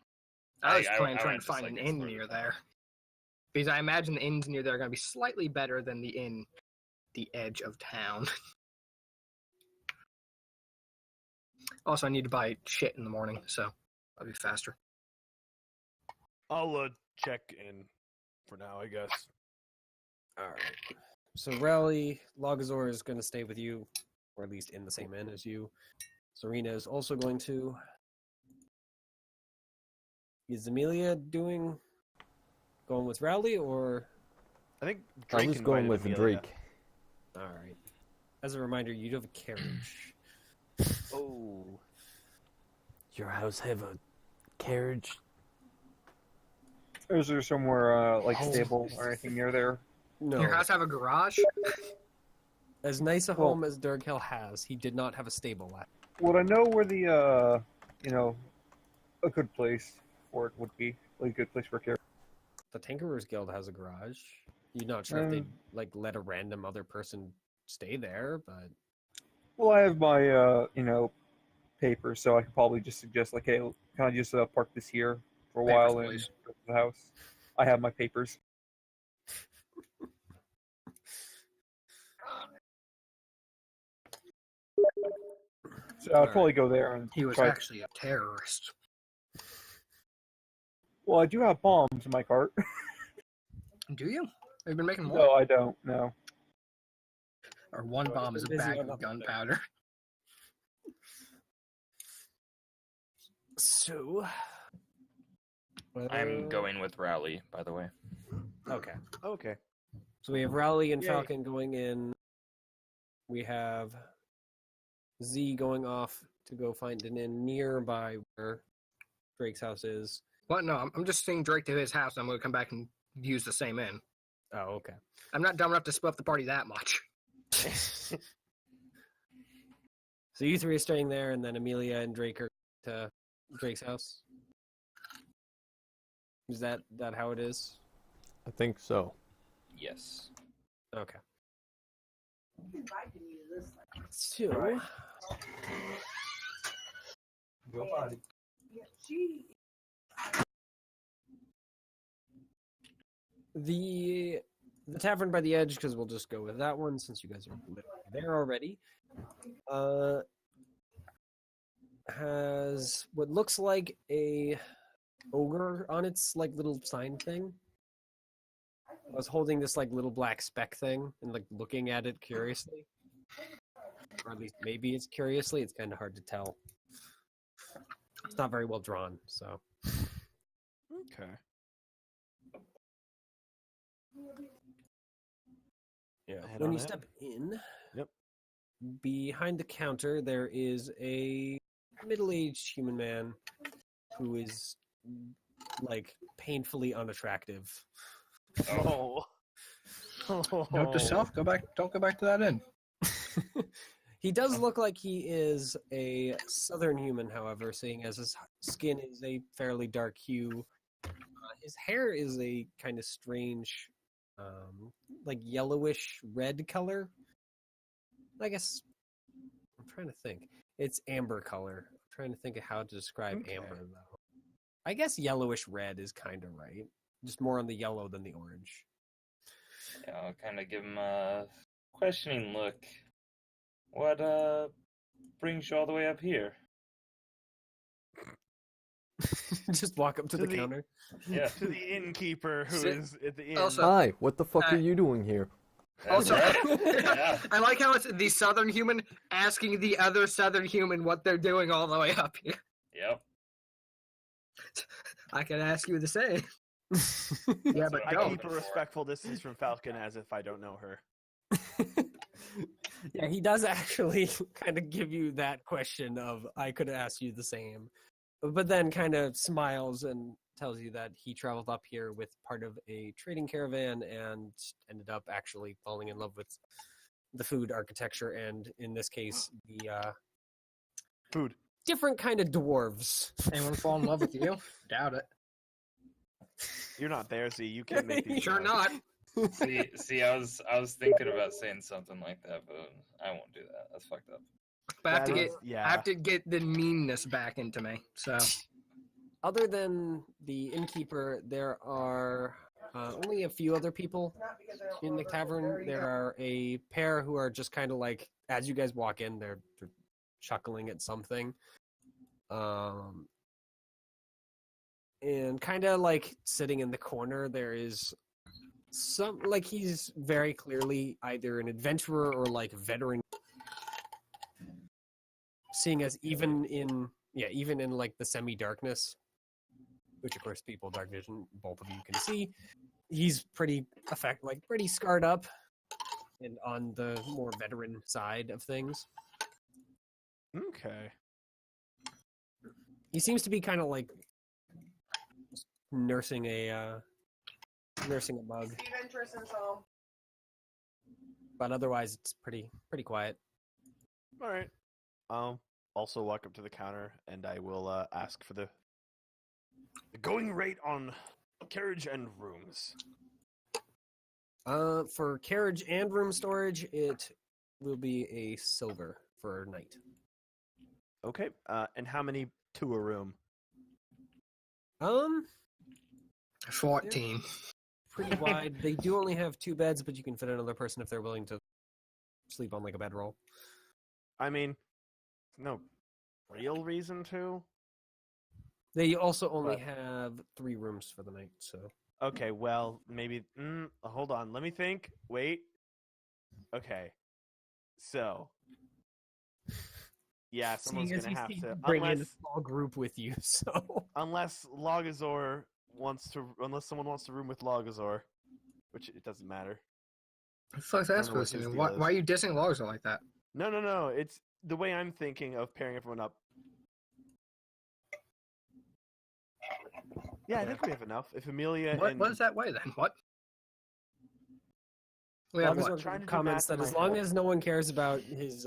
I was I trying wanna to just, find like, an inn explore near the there. Because I imagine the inns near there are going to be slightly better than the inn the edge of town. Also, I need to buy shit in the morning, so That'd be faster. I'll check in for now, I guess. All right. So Rally, Logazor is going to stay with you, or at least in the same inn as you. Serena is also going to. Is Amelia going with Rowley, or? I think I Drake was going invited with Amelia. Drake. All right. As a reminder, you do have a carriage. Oh. Your house have a carriage? Is there somewhere like Oh. stable or anything near there? No. Your house have a garage? As nice a Well- home as Durghill has, he did not have a stable left. Would I know where the a good place for it would be? Like a good place for a carriage? The Tinkerers Guild has a garage. You're not sure if they'd Um, let a random other person stay there, but Well, I have my papers, so I could probably just suggest like, hey, can I just park this here for a Papers, while and please. go to the house? I have my papers. So I'd probably go there and He was try. actually a terrorist. Well, I do have bombs in my cart. Do you? Have you been making more? No, I don't. No. Or one Oh, bomb is a busy bag on of the Monday. gunpowder. so. I'm going with Rowley, by the way. Okay. Okay. So we have Rowley and Yay. Falcon going in. We have Z going off to go find an inn nearby where Drake's house is. What? No, I'm just seeing Drake to his house. I'm going to come back and use the same inn. Oh, okay. I'm not dumb enough to split up the party that much. So you three are staying there, and then Amelia and Drake are to Drake's house. Is that how it is? I think so. Yes. Okay. Who invited me to this? So Right. Yeah, she. the tavern by the edge, because we'll just go with that one since you guys are literally there already. Has what looks like a ogre on its like little sign thing. I was holding this like little black speck thing and like looking at it curiously, or at least maybe it's curiously. It's kind of hard to tell. It's not very well drawn, so. Okay. Yeah. Head When on you in. step in, Yep. behind the counter there is a middle-aged human man who is like painfully unattractive. Oh. Note to self: don't go back to that inn. He does look like he is a southern human, however, seeing as his skin is a fairly dark hue. His hair is a kind of strange, like yellowish red color. I guess I'm trying to think. It's amber color. I'm trying to think of how to describe Okay. amber, though. I guess yellowish red is kind of right. Just more on the yellow than the orange. Yeah, I'll kind of give him a questioning look. What brings you all the way up here? Just walk up to To the the- counter. Yeah. To the innkeeper who Sit- is at the inn. Also- Hi, what the fuck Uh, are you doing here? That's Also, right. Yeah. I like how it's the southern human asking the other southern human what they're doing all the way up here. Yep. I can ask you the same. Yeah, but I don't. keep a respectful distance from Falcon as if I don't know her. Yeah, he does actually kind of give you that question of, I could ask you the same. But then kind of smiles and tells you that he traveled up here with part of a trading caravan and ended up actually falling in love with the food architecture and, in this case, the Food. different kind of dwarves. Anyone fall in love with you? Doubt it. You're not there, Z. You can't make these. Sure jokes. not. See, I was thinking about saying something like that, but I won't do that. That's fucked up. But I have to That get is- yeah. I have to get the meanness back into me. So Other than the innkeeper, there are only a few other people Not because I don't in the know her, but tavern. there you There go. are a pair who are just kind of like, as you guys walk in, they're chuckling at something. And kind of like sitting in the corner, there is some like he's very clearly either an adventurer or like veteran. Seeing as even in like the semi-darkness, which of course people with dark vision, both of you can see, he's pretty pretty scarred up and on the more veteran side of things. Okay. He seems to be kind of like nursing a bug, Steven, Tristan's home. but otherwise it's pretty quiet. All right. Also walk up to the counter and I will ask for the going rate on carriage and rooms. For carriage and room storage, it will be a silver for a night. Okay. And how many to a room? 14. Pretty wide. They do only have 2 beds, but you can fit another person if they're willing to sleep on like a bedroll. I mean, no real reason to. They also only But- have 3 rooms for the night, so Okay, well, maybe. Hold on, let me think. Wait. Okay. So. Yeah, someone's seeing as gonna you have see, to. bring in a small group with you. So Unless Logazor unless someone wants to room with Logazor, which it doesn't matter. What the fuck's that Wonder what supposed to his mean? deal Why is. are you dissing Logs like that? No. It's the way I'm thinking of pairing everyone up. Yeah, I think we have enough. If Amelia and What is that way then? What? We have Logazor what? trying to do comments math in that as my long head. as no one cares about his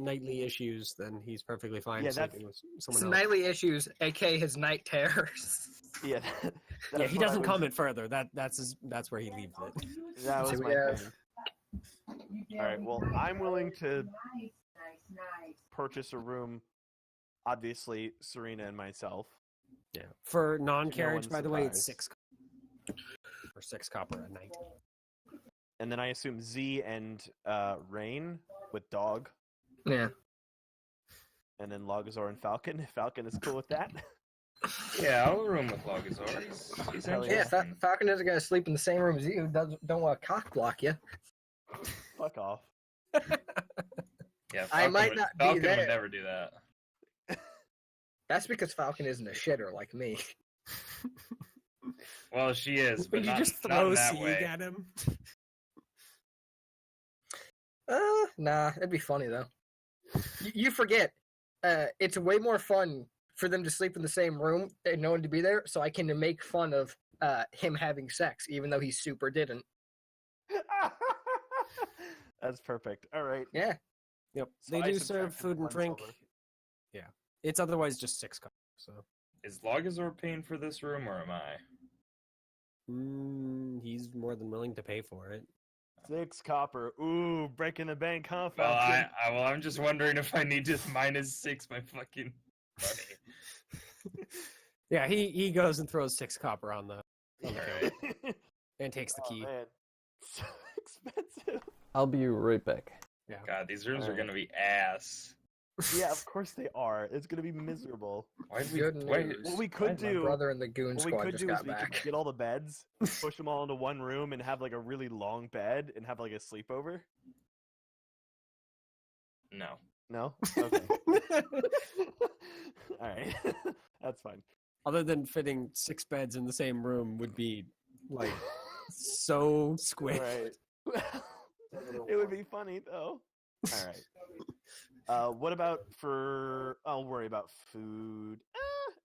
nightly issues, then he's perfectly fine Yeah, sleeping with His someone else. nightly issues, aka his night terrors. Yeah, Yeah, that's he what I doesn't was- comment further. That's where he leaves it. That So was we my have- thing. All right, well, I'm willing to purchase a room. Obviously, Serena and myself. Yeah. For non-carriage, one's by the way, it's surprised. 6 copper a night. And then I assume Z and Rain with dog. Yeah. And then Logazor and Falcon. Falcon is cool with that. Yeah, I'll room with Logazor. He's Hell Yeah, interesting. Falcon isn't gonna sleep in the same room as you. Don't want to cock block you. Fuck off. Yeah, I Falcon might would, not be Falcon there. would never do that. That's because Falcon isn't a shitter like me. Well, she is, but Would you not, just not throw in that Sieg way. at him? Nah, it'd be funny though. You forget, it's way more fun for them to sleep in the same room and no one to be there, so I can make fun of him having sex, even though he super didn't. That's perfect. All right. Yeah. Yep. So They I do subtract serve food and one drink. silver. Yeah. It's otherwise just 6 copper. So Is Logazor paying for this room, or am I? he's more than willing to pay for it. 6 copper. Ooh, breaking the bank, huh, Well, Falcon? I'm just wondering if I need to -6 my fucking money. Yeah, he goes and throws 6 copper on the counter Alright. and takes the Oh, key. man. So expensive. I'll be right back. God, these rooms are Alright. gonna be ass. Yeah, of course they are. It's gonna be miserable. Why did we? Good why- news. What we could My do, brother and the goon what we squad could just do is got we back. could get all the beds, push them all into one room, and have like a really long bed, and have like a sleepover. No. No. Okay. All right. That's fine. Other than fitting 6 beds in the same room would be like so squished. Right. It would be funny though. All right. What about for? I'll worry about food.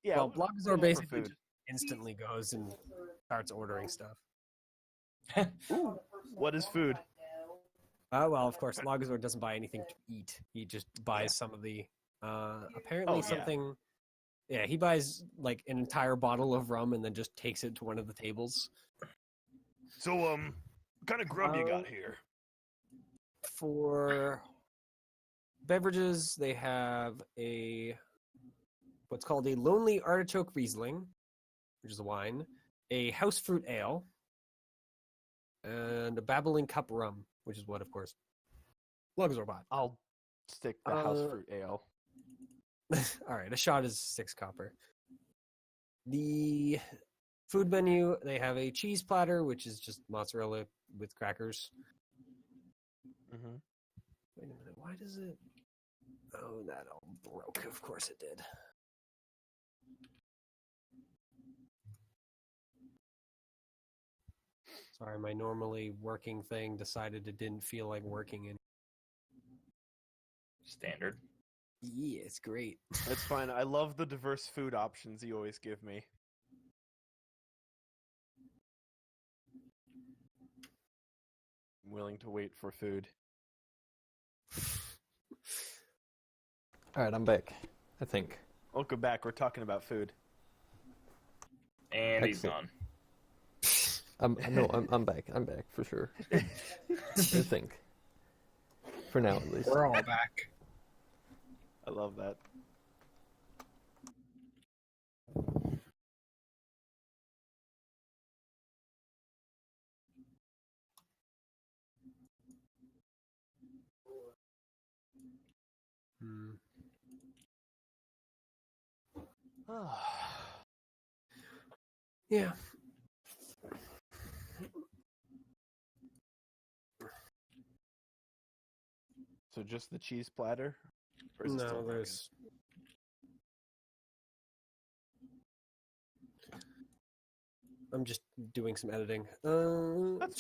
Yeah. Well, what Blogzor about basically for food? just instantly goes and starts ordering stuff. What is food? Well, of course, Logazor doesn't buy anything to eat. He just buys some of the apparently Oh, yeah. something. Yeah, he buys like an entire bottle of rum and then just takes it to one of the tables. So what kind of grub you got Uh, here? For beverages, they have what's called a Lonely Artichoke Riesling, which is a wine, a House Fruit Ale, and a Babbling Cup Rum, which is what, of course, Logazor bought. I'll stick the house Uh, fruit ale. All right, a shot is 6 copper. The food menu, they have a cheese platter, which is just mozzarella with crackers. Mm-hmm. Wait a minute, why does it... Oh, that all broke. Of course it did. Sorry, my normally working thing decided it didn't feel like working. And Standard. yeah, it's great. That's fine. I love the diverse food options you always give me. I'm willing to wait for food. All right, I'm back. I think. Welcome back. We're talking about food. And he's Excellent. gone. I'm back. I'm back for sure. I think. For now, at least. We're all back. I love that. Hmm. Yeah. So just the cheese platter? Or is it still No, broken? there's... I'm just doing some editing. That's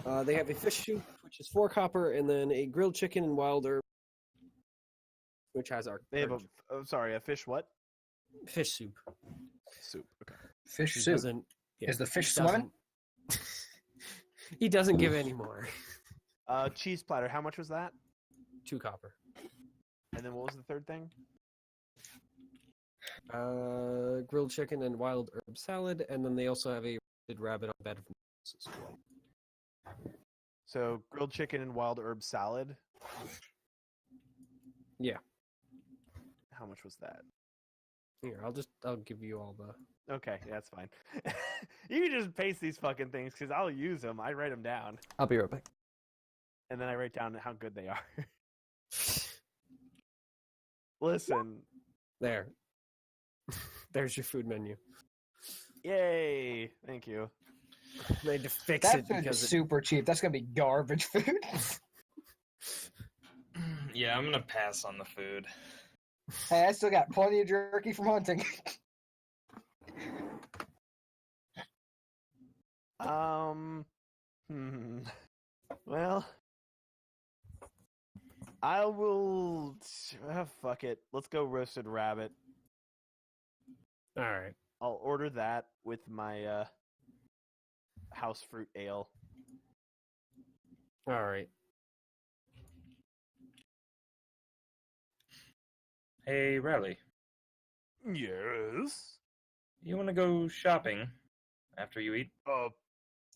fine. They have a fish soup, which is 4 copper, and then a grilled chicken and wild herb, which has our They have a fish what? fish soup. Soup. Okay. Fish He soup. doesn't- yeah, Is the fish he doesn't- swimming? He doesn't give any more. Cheese platter. How much was that? 2 copper. And then what was the third thing? Grilled chicken and wild herb salad, and then they also have a roasted rabbit on bed of noodles as well. So grilled chicken and wild herb salad. Yeah. How much was that? Here, I'll give you all the... Okay, yeah, that's fine. You can just paste these fucking things because I'll use them. I write them down, I'll be right back. and then I write down how good they are. Listen, There. There's your food menu. yay! Thank you. They had to fix That it food is because super cheap. That's gonna be garbage food. Yeah, I'm gonna pass on the food. Hey, I still got plenty of jerky from hunting. Well, I will. Fuck it. Let's go roasted rabbit. All right. I'll order that with my house fruit ale. All right. Hey, Riley, Yes. you want to go shopping after you eat?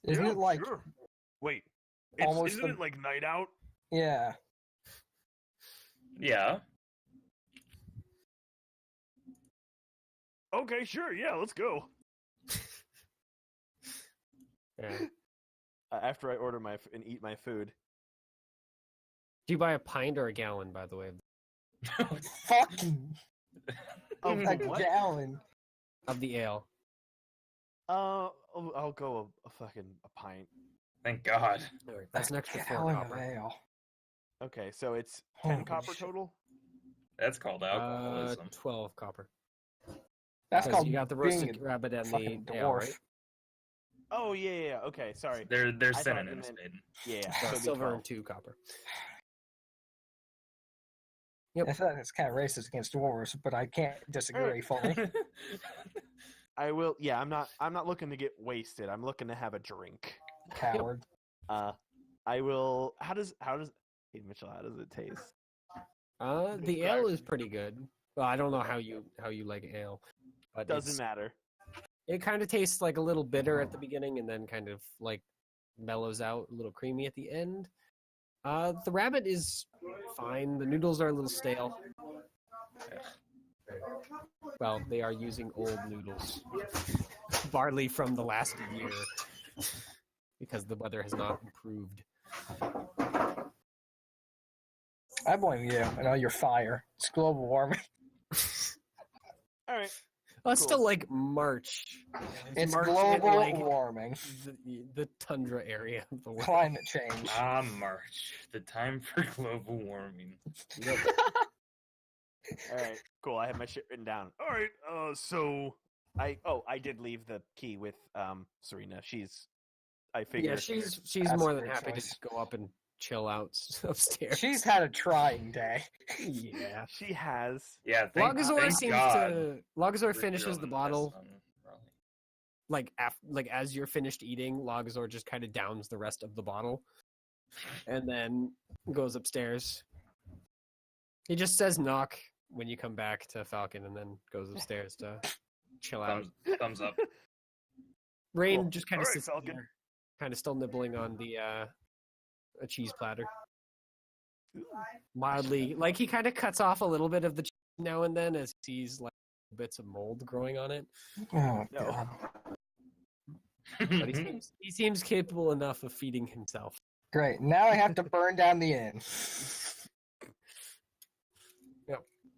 Isn't Yeah, it like sure. Wait, almost isn't the- it like night out? yeah? Yeah. Okay, sure. Yeah, let's go. Yeah. After I order and eat my food. Do you buy a pint or a gallon, by the way, Fucking Oh, a what? gallon. of the ale? I'll go a fucking pint. Thank God. All right, that's an extra 4 Gallon of copper. ale. Okay, so it's 10 Holy copper shit. total. That's called alcoholism. 12 copper. That's Because called you got the being roasted rabbit a and the fucking ale, dwarf. right? Oh yeah. Okay, sorry. They're I thought synonyms, you meant- Maiden. Yeah, So so it'd be silver 12. and 2 copper. I feel like it's kind of racist against dwarves, but I can't disagree fully. I will. Yeah, I'm not looking to get wasted. I'm looking to have a drink. Coward. I will. How does? Hey Mitchell, how does it taste? The ale is pretty good. Well, I don't know how you like ale, but Doesn't matter. it kind of tastes like a little bitter at the beginning and then kind of like mellows out, a little creamy at the end. The rabbit is fine. The noodles are a little stale. Well, they are using old noodles. Barley from the last year. Because the weather has not improved. I blame you and all your fire. It's global warming. All right. Well, it's Cool. still like March. It's March in, global like, warming, the tundra area of the world. climate change. March, the time for global warming. All right, cool. I have my shit written down. All right. So I did leave the key with Serena. I figure. Yeah, she's That's more a than great happy choice. to go up and chill out upstairs. She's had a trying day. yeah. She has. Yeah, Logazor thank seems God. to. Logazor we're finishes the drilling bottle tests on Raleigh. like as you're finished eating. Logazor just kind of downs the rest of the bottle, and then goes upstairs. He just says knock when you come back to Falcon, and then goes upstairs to chill out. Thumbs up. Rain Cool. just kind of All right, sits Falcon. there, kind of still nibbling on the a cheese platter. Mildly, like he kind of cuts off a little bit of the cheese now and then as he sees like bits of mold growing on it. Oh, No. God. But he seems capable enough of feeding himself. Great. Now I have to burn down the inn.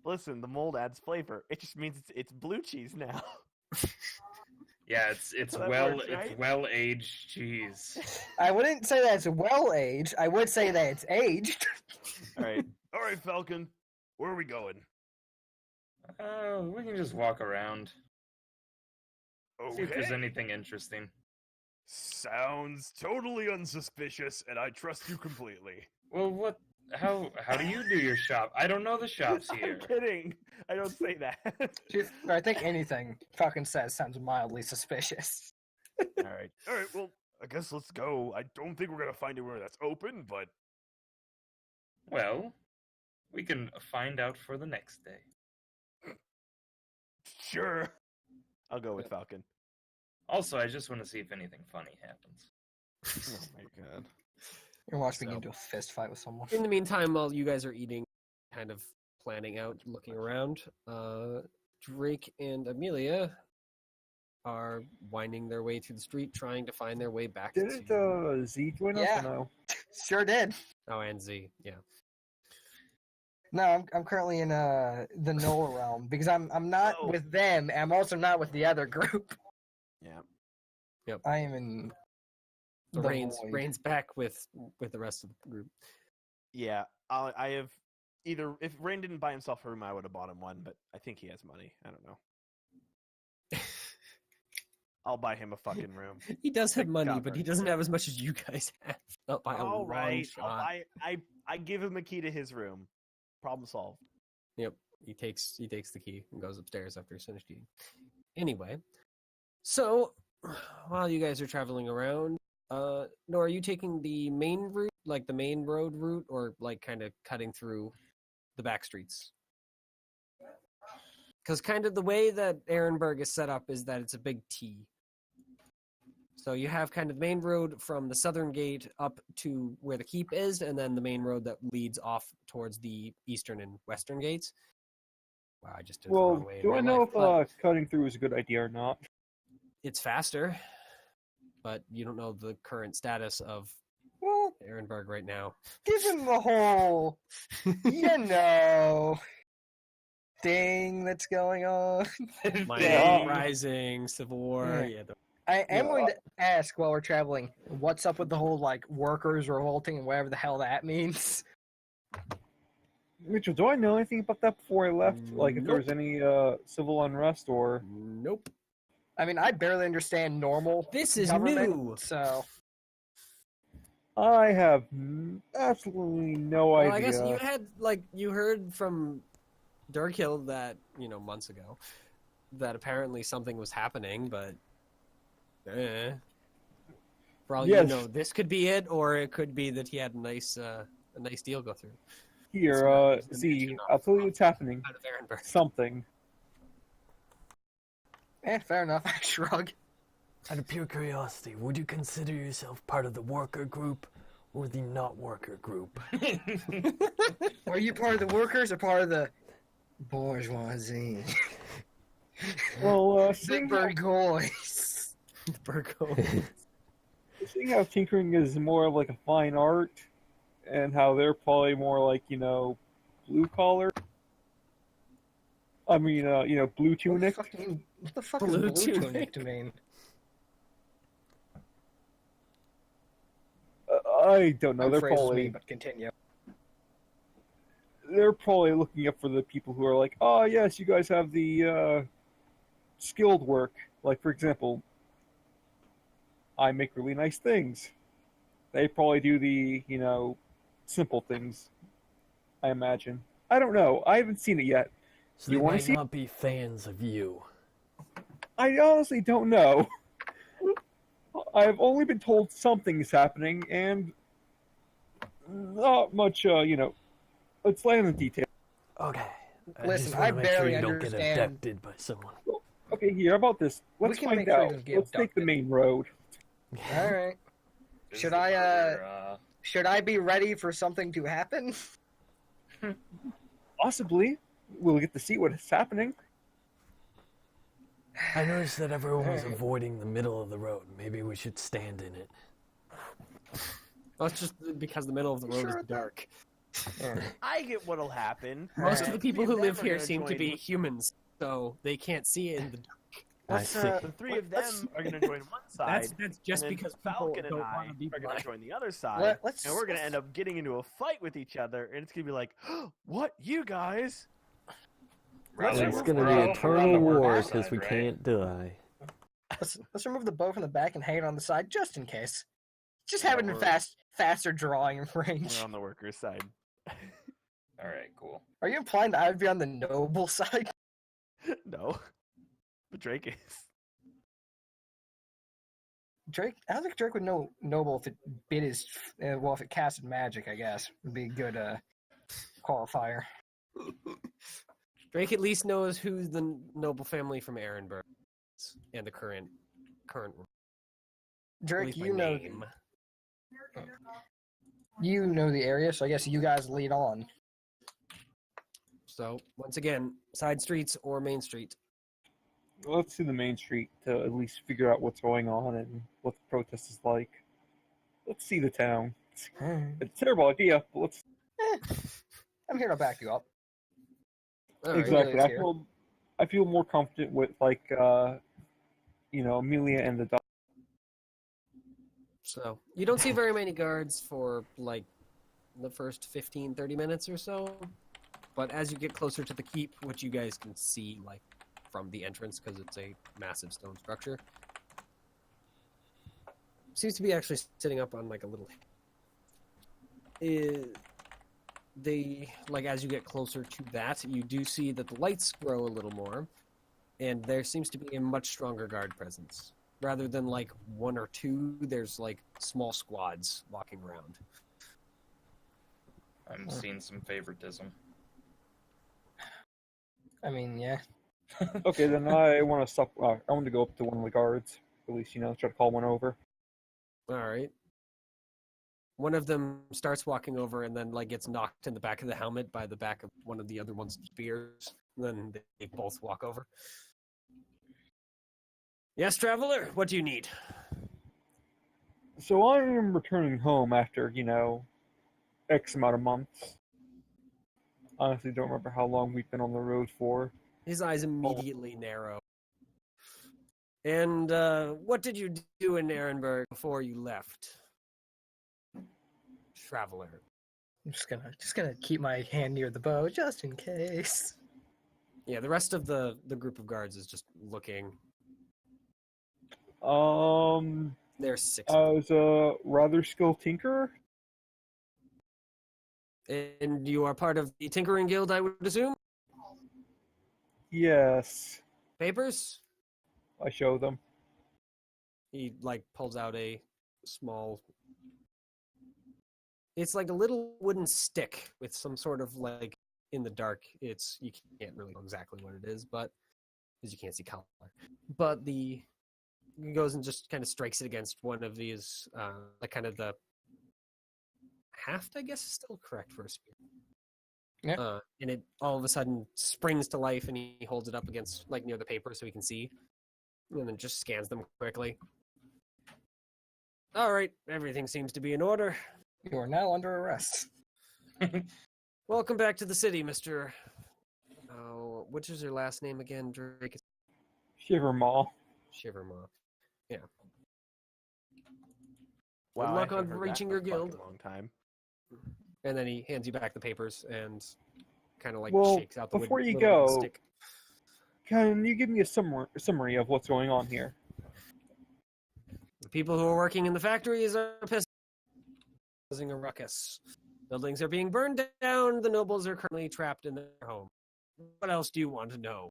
Listen, the mold adds flavor. It just means it's blue cheese now. Yeah, it's That well works, right? it's well aged cheese. I wouldn't say that it's well aged. I would say that it's aged. All right. all right, Falcon. Where are we going? We can just walk around. See if there's Okay. anything interesting. Sounds totally unsuspicious, and I trust you completely. Well, what? How do you do your shop? I don't know the shops here. I'm kidding. I don't say that. I think anything fucking says sounds mildly suspicious. All right. All right. Well, I guess let's go. I don't think we're gonna find anywhere that's open, but Well, we can find out for the next day. sure. I'll go with Falcon. Also, I just want to see if anything funny happens. Oh my god. You're watching me So- get into a fist fight with someone. In the meantime, while you guys are eating, kind of planning out, looking around, Drake and Amelia are winding their way through the street, trying to find their way back Didn't to. Z join us? Yeah. Or no? Sure did. Oh, and Z, yeah. No, I'm currently in the Noah realm because I'm not Oh. with them. And I'm also not with the other group. Yeah. I am in So the Rain's void. Rain's back with the rest of the group. Yeah. I have either if Rain didn't buy himself a room, I would have bought him one, but I think he has money. I don't know. I'll buy him a fucking room. He does have Like money, copper. but he doesn't have as much as you guys have. Not by a All long right. shot. I give him a key to his room. Problem solved. Yep. He takes the key and goes upstairs after he's finished eating. Anyway, so while you guys are traveling around, Nora, are you taking the main route, like the main road route, or like kind of cutting through the back streets? Because kind of the way that Ehrenberg is set up is that it's a big T. So you have kind of the main road from the southern gate up to where the keep is, and then the main road that leads off towards the eastern and western gates. Wow, I just did it the Well, wrong way in do I real know life, if but cutting through is a good idea or not? it's faster, but you don't know the current status of Well, Ehrenberg right now. give him the whole, you know, thing that's going on. Mining, Yeah. Rising, Civil War, Yeah. yeah. I am Yeah. going to ask while we're traveling, what's up with the whole like workers revolting and whatever the hell that means? Mitchell, do I know anything about that before I left? Like, if there was Nope. any civil unrest or... Nope. I mean, I barely understand normal This is government, new. so I have absolutely no Well, idea. I guess you had you heard from Durkill that months ago that apparently something was happening, but for all Yes. you know, this could be it, or it could be that he had a nice deal go through Here, It's Z, mentioned I'll tell you what's happening. out of Ehrenberg. Something. fair enough. I shrug. Out of pure curiosity, would you consider yourself part of the worker group or the not worker group? Are you part of the workers or part of the bourgeoisie? Well, The seeing how, burgoys. Virgo. seeing how tinkering is more of like a fine art, and how they're probably more like, blue collar, I mean, blue tunic. What the fuck Blue is blue tunic? tunic to mean? I don't know. That They're phrases me, probably but continue. looking up for the people who are like, oh yes, you guys have the skilled work. Like for example, I make really nice things. They probably do the simple things. I imagine. I don't know. I haven't seen it yet. So You they wanna might see- not be fans of you. I honestly don't know. I've only been told something is happening, and not much. Let's lay in the detail. Okay. Listen, just wanna I make sure barely you don't get understand- abducted by someone. Okay, here. How about this? We Let's can find make sure he out. doesn't get Let's take the abducted. main road. All right. This Should is the I, part where, Should I be ready for something to happen? Possibly. We'll get to see what's happening. I noticed that everyone was Alright. avoiding the middle of the road. Maybe we should stand in it. Well, it's just because the middle of the road Sure. is dark. I get what'll happen. Most of Alright. the people Three who of live them are here gonna seem to join- be humans, so they can't see it in the dark. I see. The three of them are going to join one side. That's just and then because people Falcon and don't I want to be are going blind. to join the other side, Let's- and we're going to end up getting into a fight with each other, and it's going to be like, "What, you guys?" Let's It's remove gonna the be bow a from eternal the war back. because we right? can't die. Let's remove the bow from the back and hang it on the side just in case. Just Yeah, having a we're- faster drawing range. We're on the workers' side. All right, cool. Are you implying that I would be on the noble side? No, but Drake is. Drake, I don't think Drake would know noble if it bit his. If it casted magic, I guess would be a good qualifier. Drake at least knows who's the noble family from Ehrenberg and the current. At Drake, least by you know name. the area, so I guess you guys lead on. So once again, side streets or main street. Let's see the main street to at least figure out what's going on and what the protest is like. Let's see the town. It's a terrible idea, but let's I'm here to back you up. All right. exactly. Amelia's I here. feel more confident with Amelia and the dog. So you don't see very many guards for like the first 15, 30 minutes or so. But as you get closer to the keep, which you guys can see like from the entrance because it's a massive stone structure, seems to be actually sitting up on like a little. They like as you get closer to that, you do see that the lights grow a little more, and there seems to be a much stronger guard presence. Rather than like one or two, there's like small squads walking around. I'm seeing some favoritism. I mean, yeah. Okay, then I want to stop. I want to go up to one of the guards. At least try to call one over. All right. One of them starts walking over and then like gets knocked in the back of the helmet by the back of one of the other one's spears. And then they both walk over. Yes, traveler, what do you need? So I'm returning home after X amount of months. Honestly, don't remember how long we've been on the road for. His eyes immediately narrow. And what did you do in Ehrenberg before you left? Traveler. I'm just gonna keep my hand near the bow just in case. Yeah, the rest of the group of guards is just looking. There's 6. I was a rather skilled tinkerer. And you are part of the Tinkering Guild, I would assume? Yes, Papers? I show them. He like pulls out a small. It's like a little wooden stick with some sort of like in the dark. It's you can't really know exactly what it is, but because you can't see color. But he goes and just kind of strikes it against one of these, like kind of the haft, I guess, is still correct for a spear. Yeah. And it all of a sudden springs to life, and he holds it up against like near the paper so he can see, and then just scans them quickly. All right, everything seems to be in order. You are now under arrest. Welcome back to the city, Mr. Oh, which is your last name again, Drake? Shivermaw. Shivermaw. Wow, Good I luck haven't on heard that reaching in a your guild. fucking long time. And then he hands you back the papers and kind of like Well, shakes out the before you little wooden go, stick. can you give me a summary of what's going on here? The people who are working in the factories are pissed, causing a ruckus. Buildings are being burned down. The nobles are currently trapped in their home. What else do you want to know?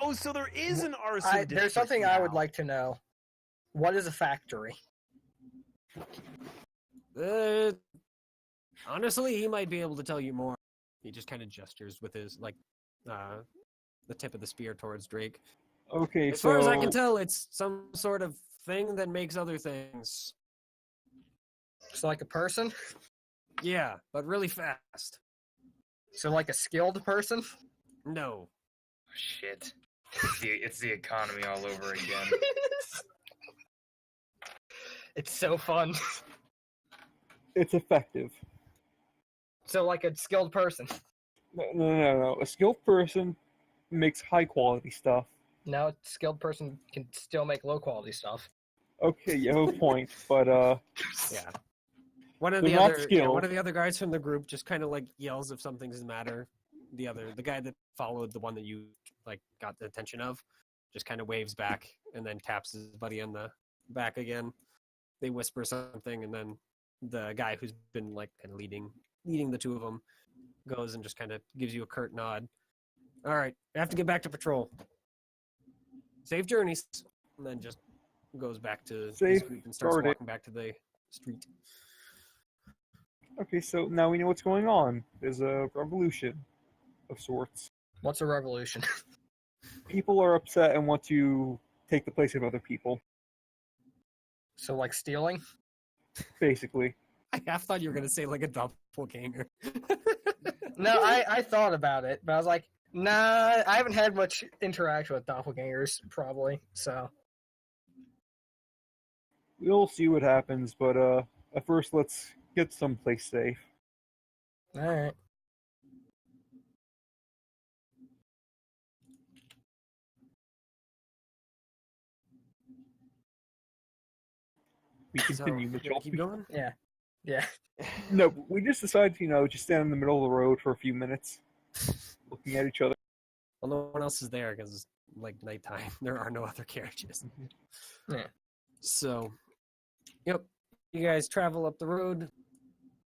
Oh, so there is an arson district There's something I would now. like to know. What is a factory? Honestly, he might be able to tell you more. He just kind of gestures with his the tip of the spear towards Drake. Okay, As so far as I can tell, it's some sort of thing that makes other things. So like a person? Yeah, but really fast. So like a skilled person? No. Shit. It's the economy all over again. It's so fun. it's effective. So like a skilled person. No. A skilled person makes high quality stuff. Now a skilled person can still make low quality stuff. Okay, you have a point, but Yeah. One of They're the not other skilled. one of the other guys from the group just kind of like yells if something's the matter. The guy that followed the one that you like got the attention of just kind of waves back and then taps his buddy on the back again. They whisper something and then the guy who's been like kind of leading the two of them goes and just kind of gives you a curt nod. All right, I have to get back to patrol. Safe journeys, and then just goes back to his Safe group and starts guarded. walking back to the street. okay, so now we know what's going on. There's a revolution of sorts. What's a revolution? People are upset and want to take the place of other people, So like stealing? basically. I half thought you were gonna say like a doppelganger. No, I thought about it, but I was like, nah, I haven't had much interaction with doppelgangers, probably, so. We'll see what happens, but at first let's get someplace safe. Alright. We So, continue, you Mitchell. gonna keep going? Yeah. Yeah. No, we just decided to, just stand in the middle of the road for a few minutes, looking at each other. Well, no one else is there because it's like nighttime. There are no other carriages. Yeah. So, yep, you guys travel up the road,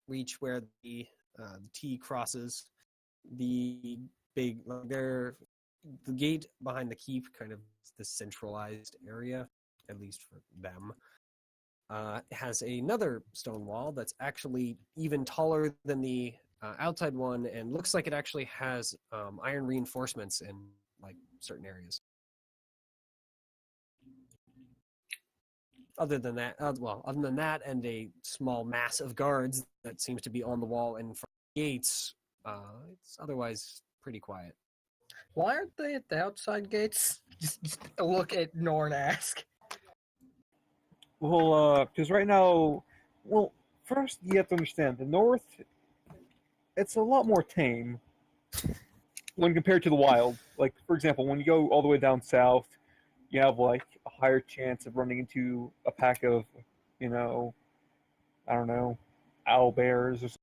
reach where the T crosses the big. The gate behind the keep, kind of the centralized area, at least for them. Has another stone wall that's actually even taller than the outside one, and looks like it actually has iron reinforcements in like certain areas. Other than that, and a small mass of guards that seems to be on the wall in front of the gates, it's otherwise pretty quiet. Why aren't they at the outside gates? Just look at Nor and ask. Well, because right now, well, first you have to understand the North. It's a lot more tame when compared to the wild. Like, for example, when you go all the way down south, you have like a higher chance of running into a pack of, I don't know, owl bears or something.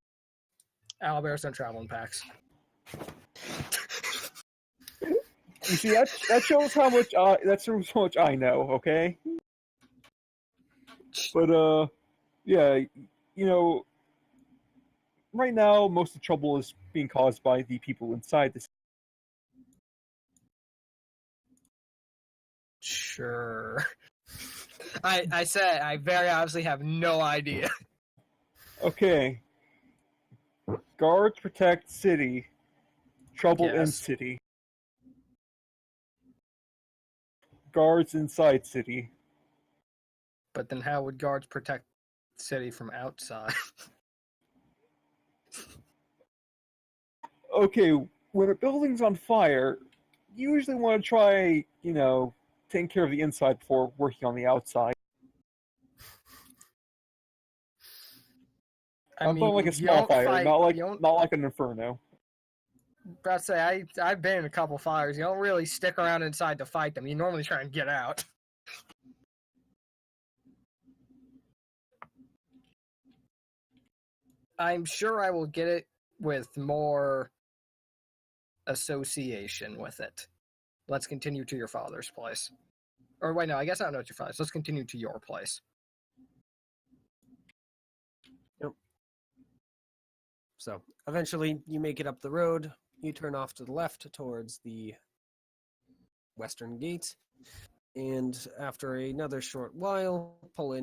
Owlbears don't travel in packs. You see, that shows how much I know. Okay, but yeah, right now most of the trouble is being caused by the people inside the. Sure. I said I very obviously have no idea. Okay. Guards protect city. Trouble in Yes. city. Guards inside city. But then how would guards protect the city from outside? Okay, when a building's on fire, you usually want to try, taking care of the inside before working on the outside. I'm talking like a small fire, not like an inferno. about to say, I've been in a couple fires. You don't really stick around inside to fight them. You normally try and get out. I'm sure I will get it with more association with it. Let's continue to your father's place. Or wait, no, I guess I don't know what your father's. Let's continue to your place. Yep. So eventually you make it up the road. You turn off to the left towards the western gate. And after another short while, pull a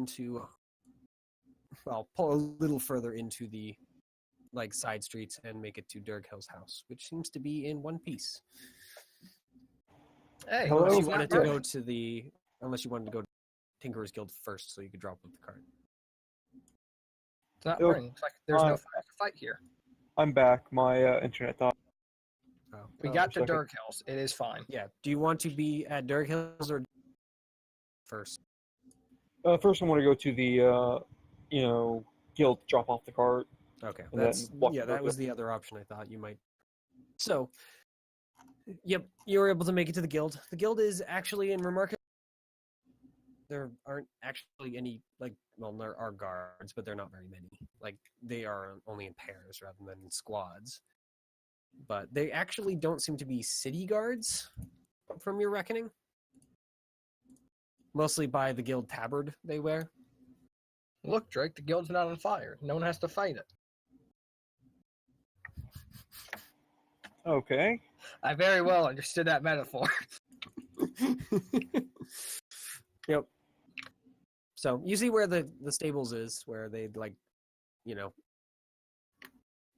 little further into the side streets and make it to Durghill's house, which seems to be in one piece. Hey, Hello? Unless it's you not wanted to burning. go to Tinkerer's Guild first, so you could drop off the cart. It's not Oh, burning. It's like there's no fire to fight here. I'm back. My internet died. We Oh, got to second. Durghill's. It is fine. yeah. Do you want to be at Durghill's or first? First, I want to go to the, guild, drop off the cart. Okay, And that's then walk to that Durgill. was the other option I thought you might. So, yep, you were able to make it to the guild. The guild is actually in remarkable. There aren't actually any there are guards, but they're not very many. They are only in pairs rather than in squads. But they actually don't seem to be city guards, from your reckoning. Mostly by the guild tabard they wear. Look, Drake, the guild's not on fire. No one has to fight it. Okay. I very well understood that metaphor. Yep. So you see where the stables is, where they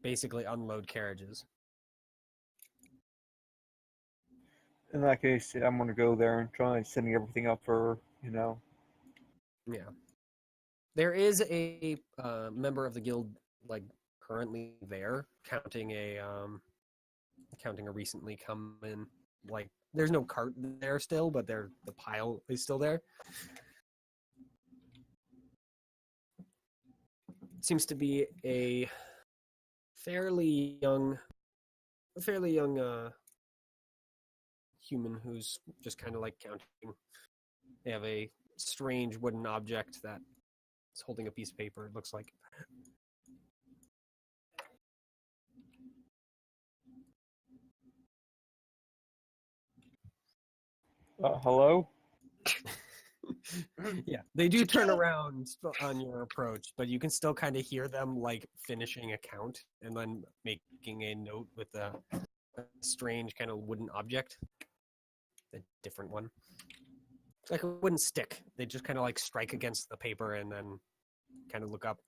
basically unload carriages. In that case, I'm going to go there and try setting everything up for, Yeah. There is a member of the guild currently there, counting a recently come in. There's no cart there still, but the pile is still there. Seems to be a fairly young human who's just kind of counting. They have a strange wooden object that is holding a piece of paper, it looks like. hello? Yeah, they do turn around on your approach, but you can still kind of hear them finishing a count and then making a note with a strange kind of wooden object. A different one. It's like a wooden stick. They just kind of strike against the paper and then kind of look up.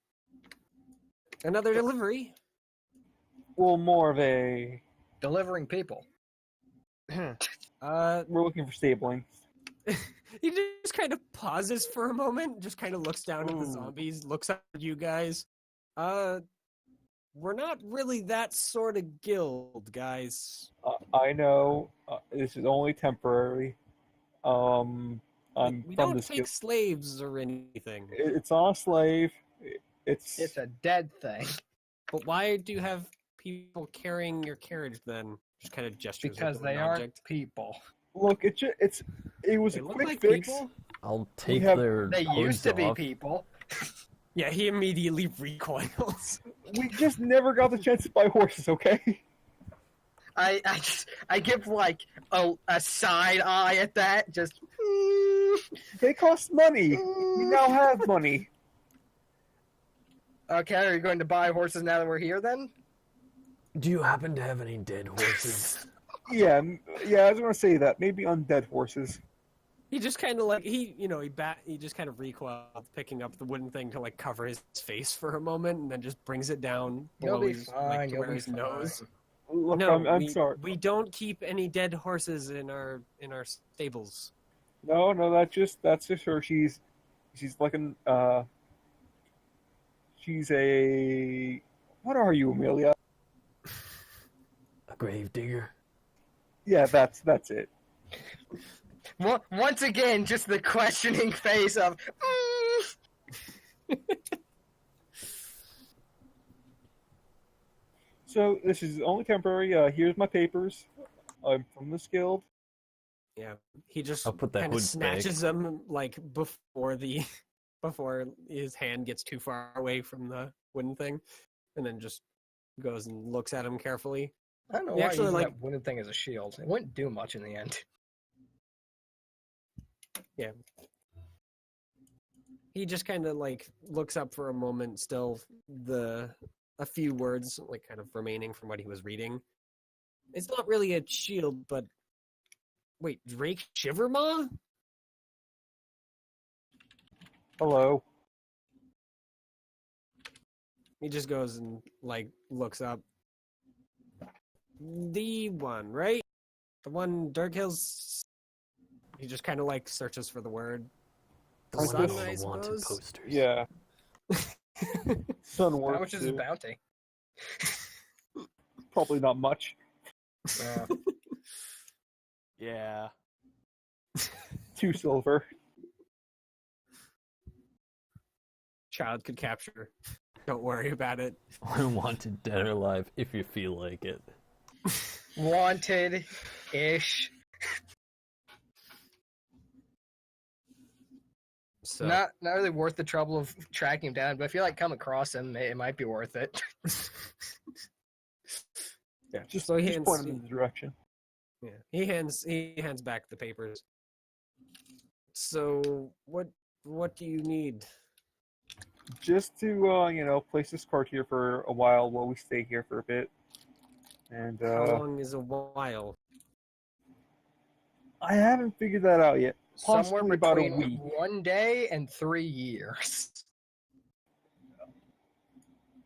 Another delivery. Well, more of a... Delivering people. We're looking for stabling. He just kind of pauses for a moment, just kind of looks down at the zombies, looks at you guys. We're not really that sort of guild, guys. I know. This is only temporary. I'm We from don't this take guild. slaves or anything. It's not a slave. It's It's a dead thing. But why do you have people carrying your carriage then? Just kind of gestures Because with they an aren't object. people. Look. It was They a look quick like fix. people. I'll take have- their They hoods used to be off. people. Yeah, he immediately recoils. We just never got the chance to buy horses. Okay. I give a side eye at that. Just They cost money. We now have money. okay. Are you going to buy horses now that we're here? Then Do you happen to have any dead horses? Yeah. I was gonna say that. Maybe undead horses. He just kind of he just kind of recoils, picking up the wooden thing to cover his face for a moment, and then just brings it down You'll below be his, fine. to You'll where be his nose. Look, No, I'm sorry. We don't keep any dead horses in our stables. No, that's just her. She's like she's a. What are you, Amelia? A grave digger? Yeah, that's it. once again, just the questioning face of. So this is only temporary. Here's my papers. I'm from this guild. Yeah, he just I'll put that kind of hood snatches them like before his hand gets too far away from the wooden thing, and then just goes and looks at him carefully. I don't know He why actually, you like- that wooden thing as a shield. It wouldn't do much in the end. Yeah. He just kind of like looks up for a moment, still a few words like kind of remaining from what he was reading. It's not really a shield, but wait, Drake Shivermaw? Hello. He just goes and like looks up. The one, right? The one Dirk Hills. He just kind of like searches for the word. The one Sun, on I the wanted suppose? posters. Yeah. Sun How works. much is his too. bounty? Probably not much. Yeah. 2 silver. Child could capture. Don't worry about it. Unwanted dead or alive if you feel like it. Wanted-ish. So Not really worth the trouble of tracking him down, but if you like come across him, it might be worth it. Yeah, just, So he just hands- point him in the direction. yeah, he hands back the papers. So what do you need? Just to, place this cart here for a while we stay here for a bit. And How long is a while? I haven't figured that out yet. Somewhere Possibly about a between week. 1 day and 3 years.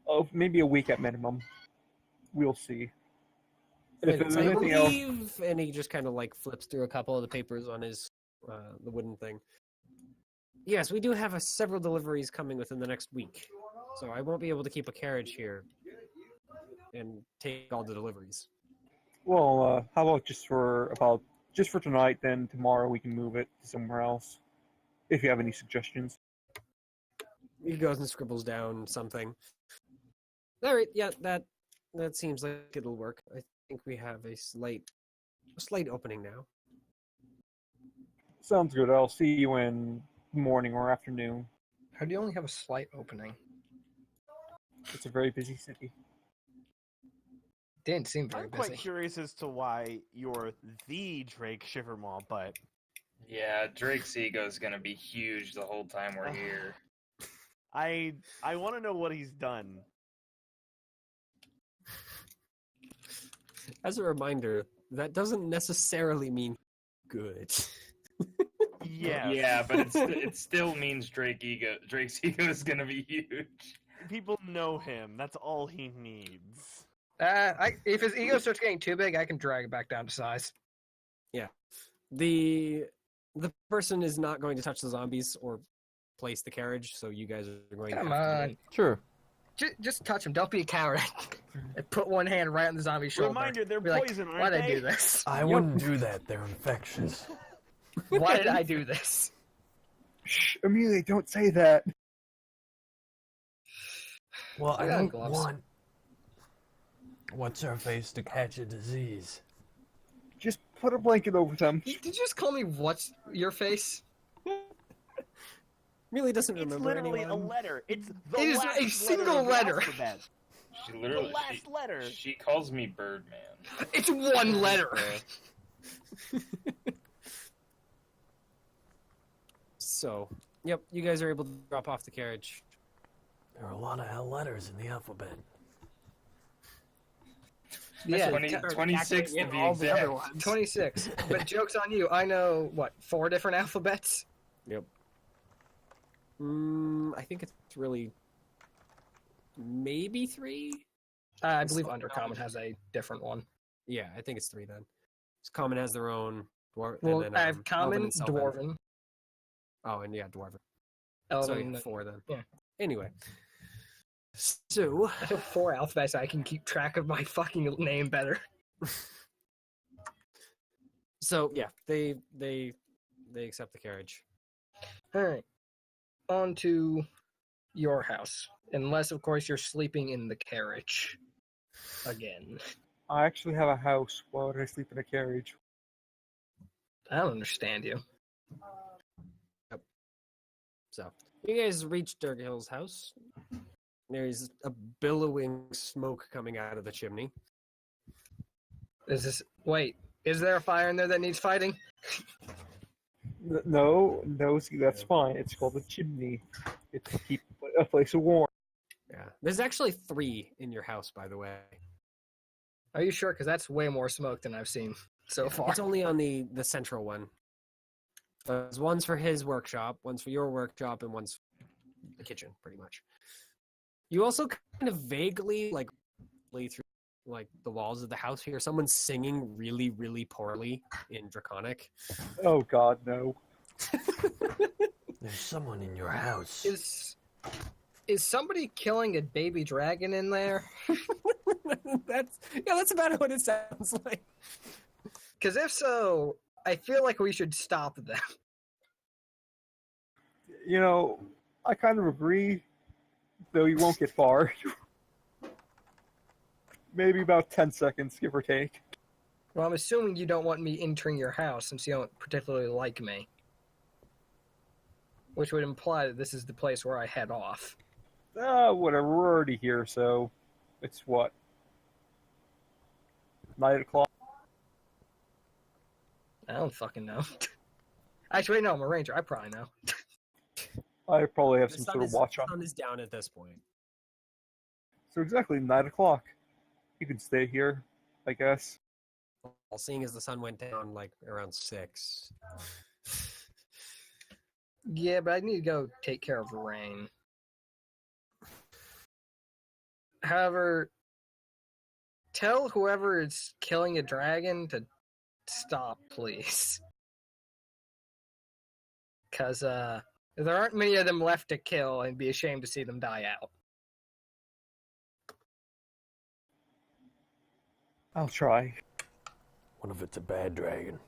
Oh, maybe a week at minimum. We'll see. If there's I anything else, believe, and he just kind of like flips through a couple of the papers on his the wooden thing. Yes, we do have several deliveries coming within the next week, so I won't be able to keep a carriage here and take all the deliveries. well, how about just for tonight? Then tomorrow we can move it to somewhere else. If you have any suggestions. He goes and scribbles down something. All right, yeah, that seems like it'll work. I think we have a slight opening now. Sounds good. I'll see you in the morning or afternoon. How do you only have a slight opening? It's a very busy city. Didn't seem very I'm quite busy. curious as to why you're the Drake Shivermaw, but Yeah, Drake's ego is gonna be huge the whole time we're here. I want to know what he's done. As a reminder, that doesn't necessarily mean good. Yes. Yeah, but it still means Drake's ego is gonna be huge. People know him. That's all he needs. If his ego starts getting too big, I can drag it back down to size. The person is not going to touch the zombies or place the carriage, so you guys are going Come to have to on. wait. Sure. Just touch him. Don't be a coward. And put one hand right on the zombie's shoulder. Reminder, they're Be like, poison, aren't why'd I they? do this? I wouldn't do that. They're infectious. Why did I do this? Shh, Amelia, don't say that. Well, I Put on don't gloves. want what's her face to catch a disease. Just put a blanket over them. Did you just call me what's your face? Really doesn't It's remember literally anyone. a letter. It's the It is last a single of the letter. alphabet. She The literally last letter. she calls me Birdman. It's one letter. So, yep, you guys are able to drop off the carriage. There are a lot of L letters in the alphabet. Yeah, 26 to in be all the other exact. ones. 26. But joke's on you. I know, what, 4 different alphabets? Yep. I think it's really maybe 3. I believe Undercommon has a different one. Yeah, I think it's 3 then. Common has their own. Well, and then, I have Common, Elven and Sylvan. Dwarven, Oh, and yeah, Dwarven. So Elven. yeah, 4 then. yeah. Anyway. So, I have 4 alphabets. I can keep track of my fucking name better. yeah, they accept the carriage. All right. On to your house. Unless, of course, you're sleeping in the carriage. Again. I actually have a house. Why would I sleep in a carriage? I don't understand you. So you guys reach Durgill's house. There's a billowing smoke coming out of the chimney. Wait, is there a fire in there that needs fighting? No, see, that's fine. It's called a chimney. It's to keep a place warm. Yeah. There's actually 3 in your house, by the way. Are you sure? Because that's way more smoke than I've seen so far. It's only on the central one. There's one's for his workshop, one's for your workshop, and one's for the kitchen, pretty much. You also kind of vaguely, like, through like the walls of the house hear someone singing really, really poorly in Draconic. Oh God, no! There's someone in your house. Is somebody killing a baby dragon in there? That's about what it sounds like. Because if so, I feel like we should stop them. You know, I kind of agree, though you won't get far. Maybe about 10 seconds, give or take. Well, I'm assuming you don't want me entering your house since you don't particularly like me. Which would imply that this is the place where I head off. Whatever, we're already here, so it's what? 9 o'clock? I don't fucking know. Actually, no, I'm a ranger. I probably know. I probably have The some sun sort of watch on. The sun is down at this point. So exactly 9 o'clock. You can stay here, I guess. Well, seeing as the sun went down like around 6. Yeah, but I need to go take care of Rain. However, tell whoever is killing a dragon to stop, please. Because there aren't many of them left to kill, and it'd be a shame to see them die out. I'll try. What if it's a bad dragon?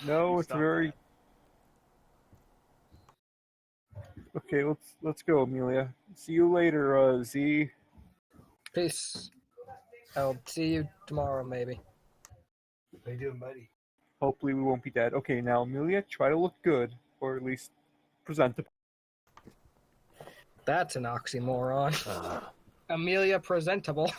No, it's Stop very... Okay, let's go, Amelia. See you later, Z. Peace. I'll see you tomorrow, maybe. How you doing, buddy? Hopefully we won't be dead. Okay, now, Amelia, try to look good, or at least presentable. That's an oxymoron. Amelia presentable.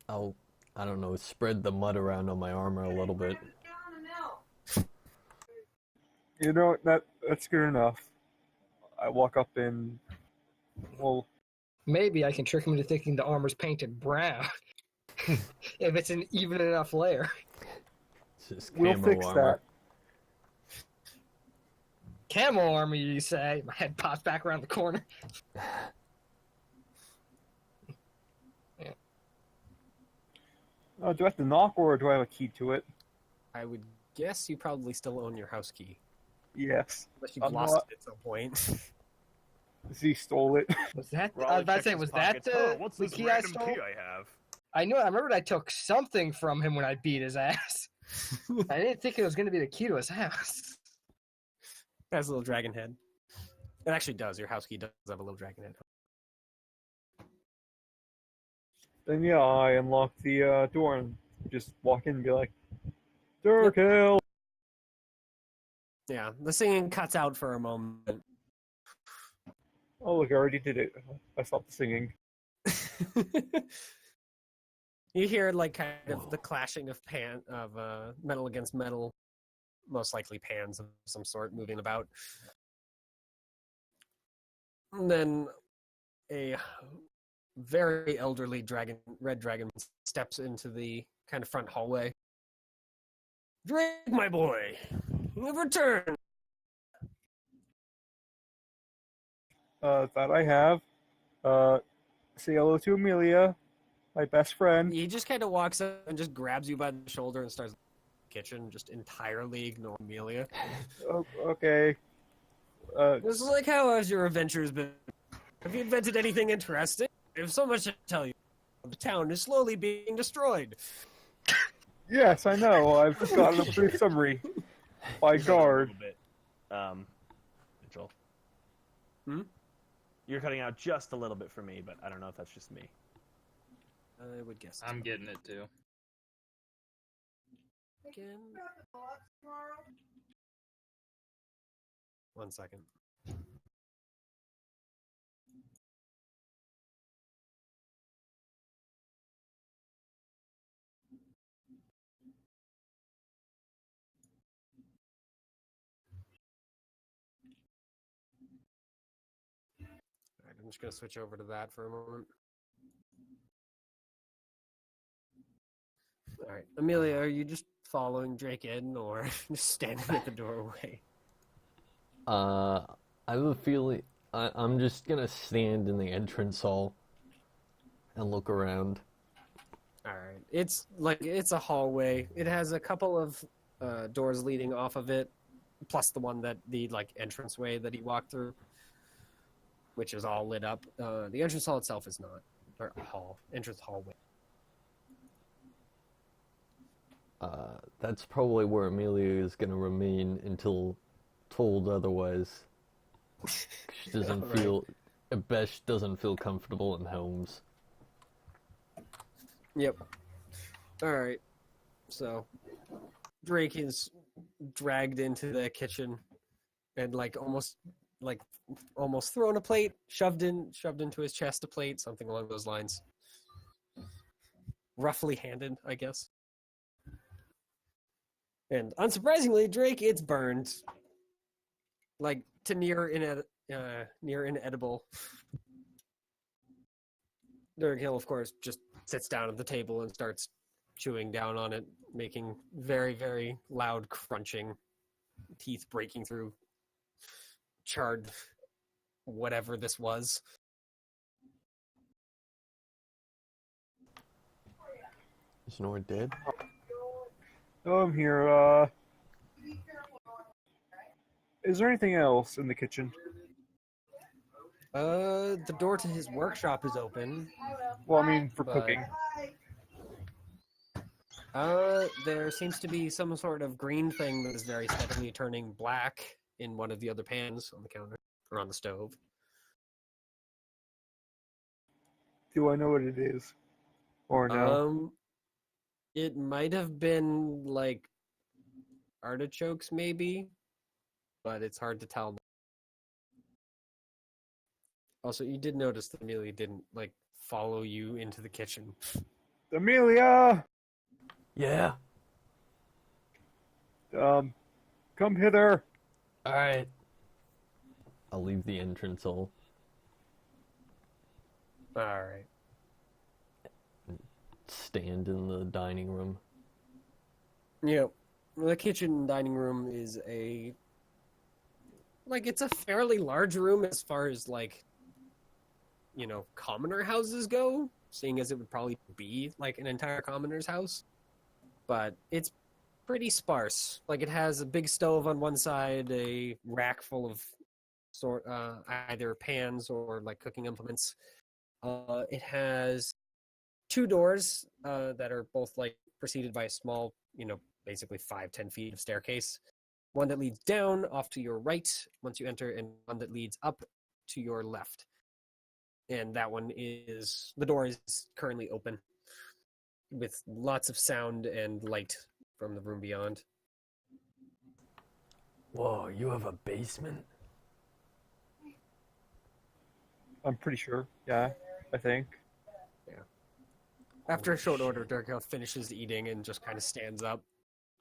I don't know, spread the mud around on my armor a little bit. You know, that's good enough. I walk up and... Well, Maybe I can trick him into thinking the armor's painted brown. If it's an even enough layer. It's just we'll camo fix armor. that. Camo armor, you say? My head pops back around the corner. do I have to knock, or do I have a key to it? I would guess you probably still own your house key. Yes. Unless you've I'm lost not- it at some point. Z stole it. Was that? I was Raleigh about to checks say, his was that pockets. Oh, what's the this key I random stole? key I have? I remembered I took something from him when I beat his ass. I didn't think it was going to be the key to his house. It has a little dragon head. It actually does. Your house key does have a little dragon head. Then yeah, I unlock the door and just walk in and be like, Durkill! Yeah, the singing cuts out for a moment. Oh look, I already did it. I stopped the singing. You hear like kind of the clashing of metal against metal, most likely pans of some sort moving about. And then a very elderly red dragon steps into the kind of front hallway. Drake, my boy, you've returned. That I have. Say hello to Amelia, my best friend. He just kind of walks up and just grabs you by the shoulder and starts kitchen, just entirely ignore Amelia. Oh, okay. This is like, how has your adventures been? Have you invented anything interesting? I have so much to tell you. The town is slowly being destroyed. Yes, I know. I've gotten a brief summary by A guard. little bit. Mitchell. You're cutting out just a little bit for me, but I don't know if that's just me. I would guess. I'm getting it too. Again. 1 second. All right, I'm just going to switch over to that for a moment. All right, Amelia, are you just following Drake in or just standing at the doorway? I have a feeling I'm just gonna stand in the entrance hall and look around. All right, it's a hallway. It has a couple of doors leading off of it, plus the one that the entranceway that he walked through, which is all lit up. The entrance hall itself is not, or entrance hallway. That's probably where Amelia is gonna remain until told otherwise. She doesn't Right. feel, at best, doesn't feel comfortable in homes. Yep. All right. So Drake is dragged into the kitchen and almost thrown a plate, shoved into his chest a plate, something along those lines. Roughly handed, I guess. And unsurprisingly, Drake, it's burned. To near inedible. Derek Hill, of course, just sits down at the table and starts chewing down on it, making very, very loud crunching, teeth breaking through charred whatever this was. Is Nord dead? Oh, I'm here. Is there anything else in the kitchen? The door to his workshop is open. Well, I mean, for But- cooking. There seems to be some sort of green thing that is very steadily turning black in one of the other pans on the counter or on the stove. Do I know what it is? Or no? It might have been artichokes, maybe, but it's hard to tell. Also, you did notice that Amelia didn't follow you into the kitchen. Amelia! Yeah. Come hither. All right. I'll leave the entrance hall. All right. Stand in the dining room. Yeah, the kitchen dining room is it's a fairly large room as far as commoner houses go, seeing as it would probably be an entire commoner's house. But it's pretty sparse. It has a big stove on one side, a rack full of either pans or cooking implements. It has 2 doors that are both preceded by a small, basically 5-10 feet of staircase. One that leads down off to your right once you enter, and one that leads up to your left. And that one the door is currently open with lots of sound and light from the room beyond. Whoa, you have a basement? I'm pretty sure. Yeah, I think. After a short order, Dirkhill finishes eating and just kind of stands up,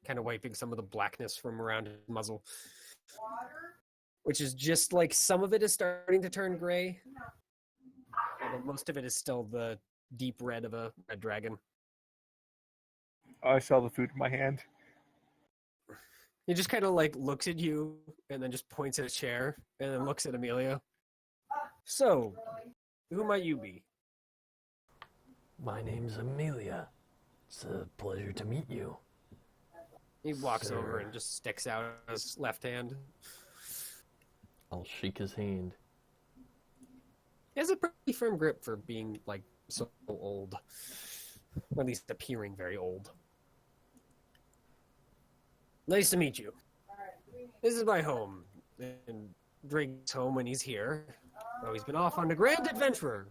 kind of wiping some of the blackness from around his muzzle. Which is just some of it is starting to turn gray. Although most of it is still the deep red of a red dragon. I saw the food in my hand. He just kind of looks at you and then just points at a chair and then looks at Amelia. So, who might you be? My name's Amelia. It's a pleasure to meet you. He walks Sir. over and just sticks out his left hand. I'll shake his hand. He has a pretty firm grip for being so old. Or at least appearing very old. Nice to meet you. This is my home. And Drake's home when he's here. So he's been off on a grand adventure,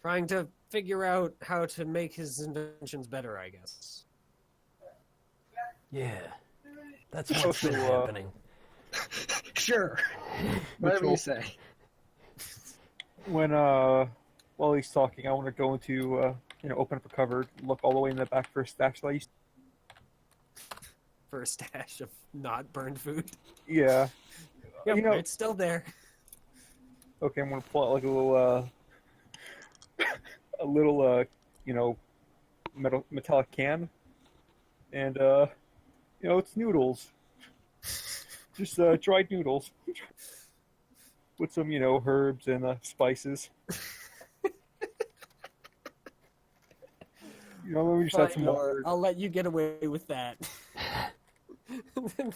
trying to figure out how to make his inventions better, I guess. Yeah, that's what's been happening. Sure. Whatever you say. When while he's talking, I want to go into open up a cupboard, look all the way in the back for a stash that I used. For a stash of not burned food. Yeah. Yep, You know- it's still there. Okay, I'm gonna pull out like a little metallic can, and it's noodles, just dried noodles with some herbs and spices. Let me just add Fine, some water. I'll let you get away with that.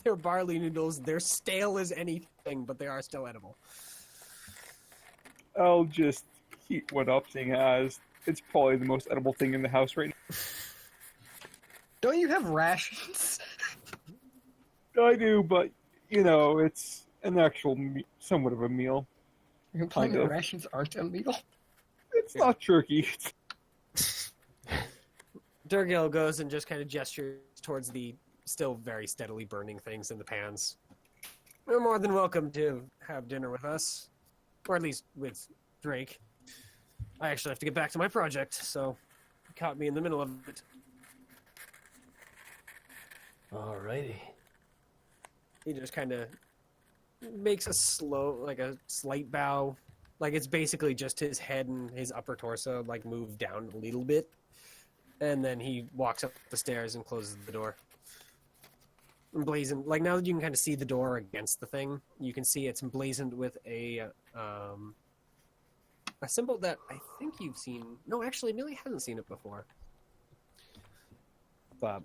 They're barley noodles. They're stale as anything, but they are still edible. I'll just heat one up, seeing as it's probably the most edible thing in the house right now. Don't you have rations? I do, but it's an actual somewhat of a meal. You're telling me rations aren't a meal? It's not turkey. Durgil goes and just kind of gestures towards the still very steadily burning things in the pans. You're more than welcome to have dinner with us, or at least with Drake. I actually have to get back to my project, so you caught me in the middle of it. Alrighty. He just kind of makes a slight bow. Like, it's basically just his head and his upper torso, move down a little bit. And then he walks up the stairs and closes the door. Emblazoned, now that you can kind of see the door against the thing, you can see it's emblazoned with a symbol that I think you've seen. No, actually, Amelia hasn't seen it before. But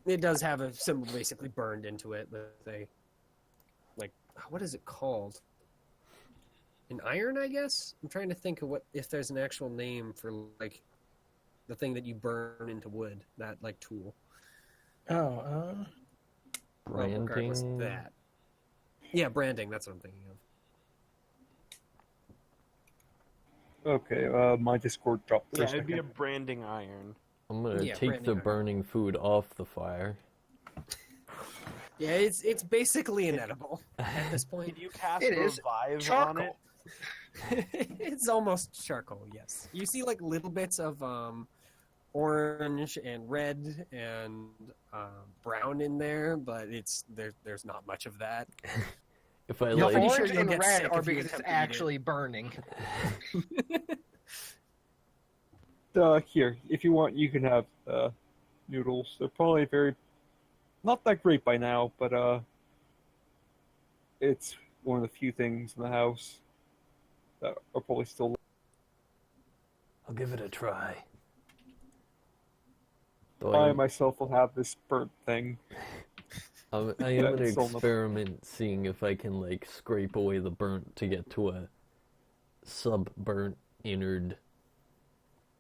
it does have a symbol basically burned into it with a, what is it called? An iron, I guess? I'm trying to think of if there's an actual name for, the thing that you burn into wood, that, tool. Regardless of Branding. that. Yeah, branding, that's what I'm thinking of. Okay, my Discord dropped for Yeah, a it'd second. be a branding iron. I'm gonna Yeah, take the branding iron. burning food off the fire. Yeah, it's basically inedible at this point. Did you cast It is revive on charcoal. it? It's almost charcoal, yes. You see little bits of orange and red and brown in there, but there's not much of that. If I The like, pretty sure orange you'll and get red sick are if you because it's attempt to eat it. actually burning. Here, if you want, you can have noodles. They're probably not that great by now, but it's one of the few things in the house that are probably still. I'll give it a try. Though I myself will have this burnt thing. I am Yeah, gonna it's all the- experiment seeing if I can scrape away the burnt to get to a sub-burnt innard.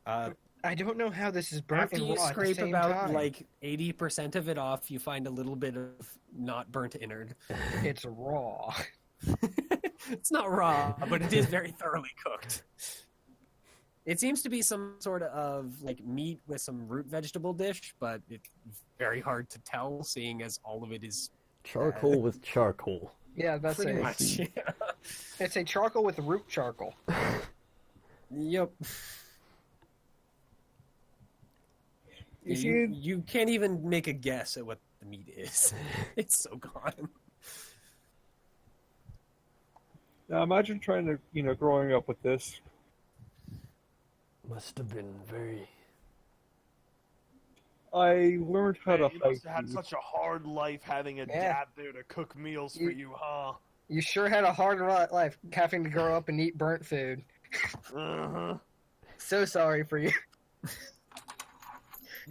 I don't know how this is burnt After and you raw at the scrape same about time. 80% of it off, you find a little bit of not burnt innard. It's raw. It's not raw, but it is very thoroughly cooked. It seems to be some sort of meat with some root vegetable dish, but it's very hard to tell, seeing as all of it is Charcoal with charcoal. Yeah, that's pretty it. much. Yeah. It's a charcoal with root charcoal. Yep. You You can't even make a guess at what the meat is. It's so gone. Now imagine trying to, growing up with this. Must have been very. I learned how to Man, you must have hike. had such a hard life having a Yeah. dad there to cook meals for you, huh? You sure had a hard life having to grow up and eat burnt food. Uh-huh. So sorry for you.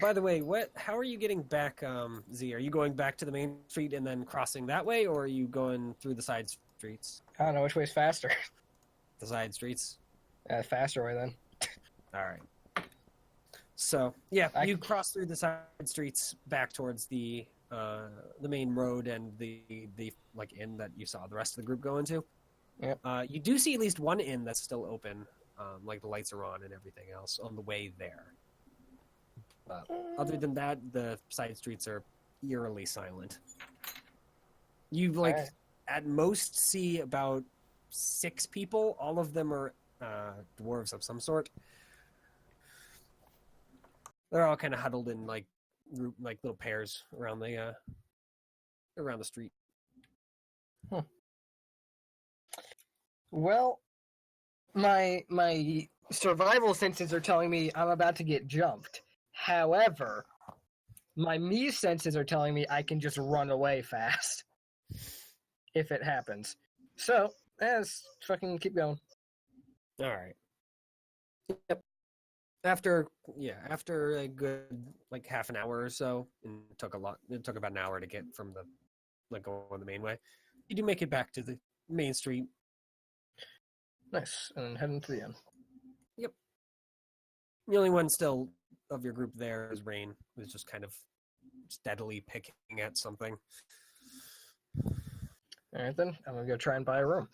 By the way, how are you getting back, Z? Are you going back to the main street and then crossing that way, or are you going through the side streets? I don't know which way's faster. The side streets? Faster way then. All right. So, yeah, I- you cross through the side streets back towards the the main road and the like inn that you saw the rest of the group go into. Yep. You do see at least one inn that's still open, like the lights are on and everything else on the way there. Other than that, the side streets are eerily silent. You Alright. at most see about 6 people. All of them are dwarves of some sort. They're all kind of huddled in like little pairs around the street. Well, my survival senses are telling me I'm about to get jumped. However, my me senses are telling me I can just run away fast if it happens. So, let's fucking keep going. All right. Yep. After a good like half an hour or so, and it took about an hour to get from the going the main way. You do make it back to the main street. Nice, and heading to the end. Yep. The only one still of your group there is Rain, who's just kind of steadily picking at something. All right, then I'm gonna go try and buy a room,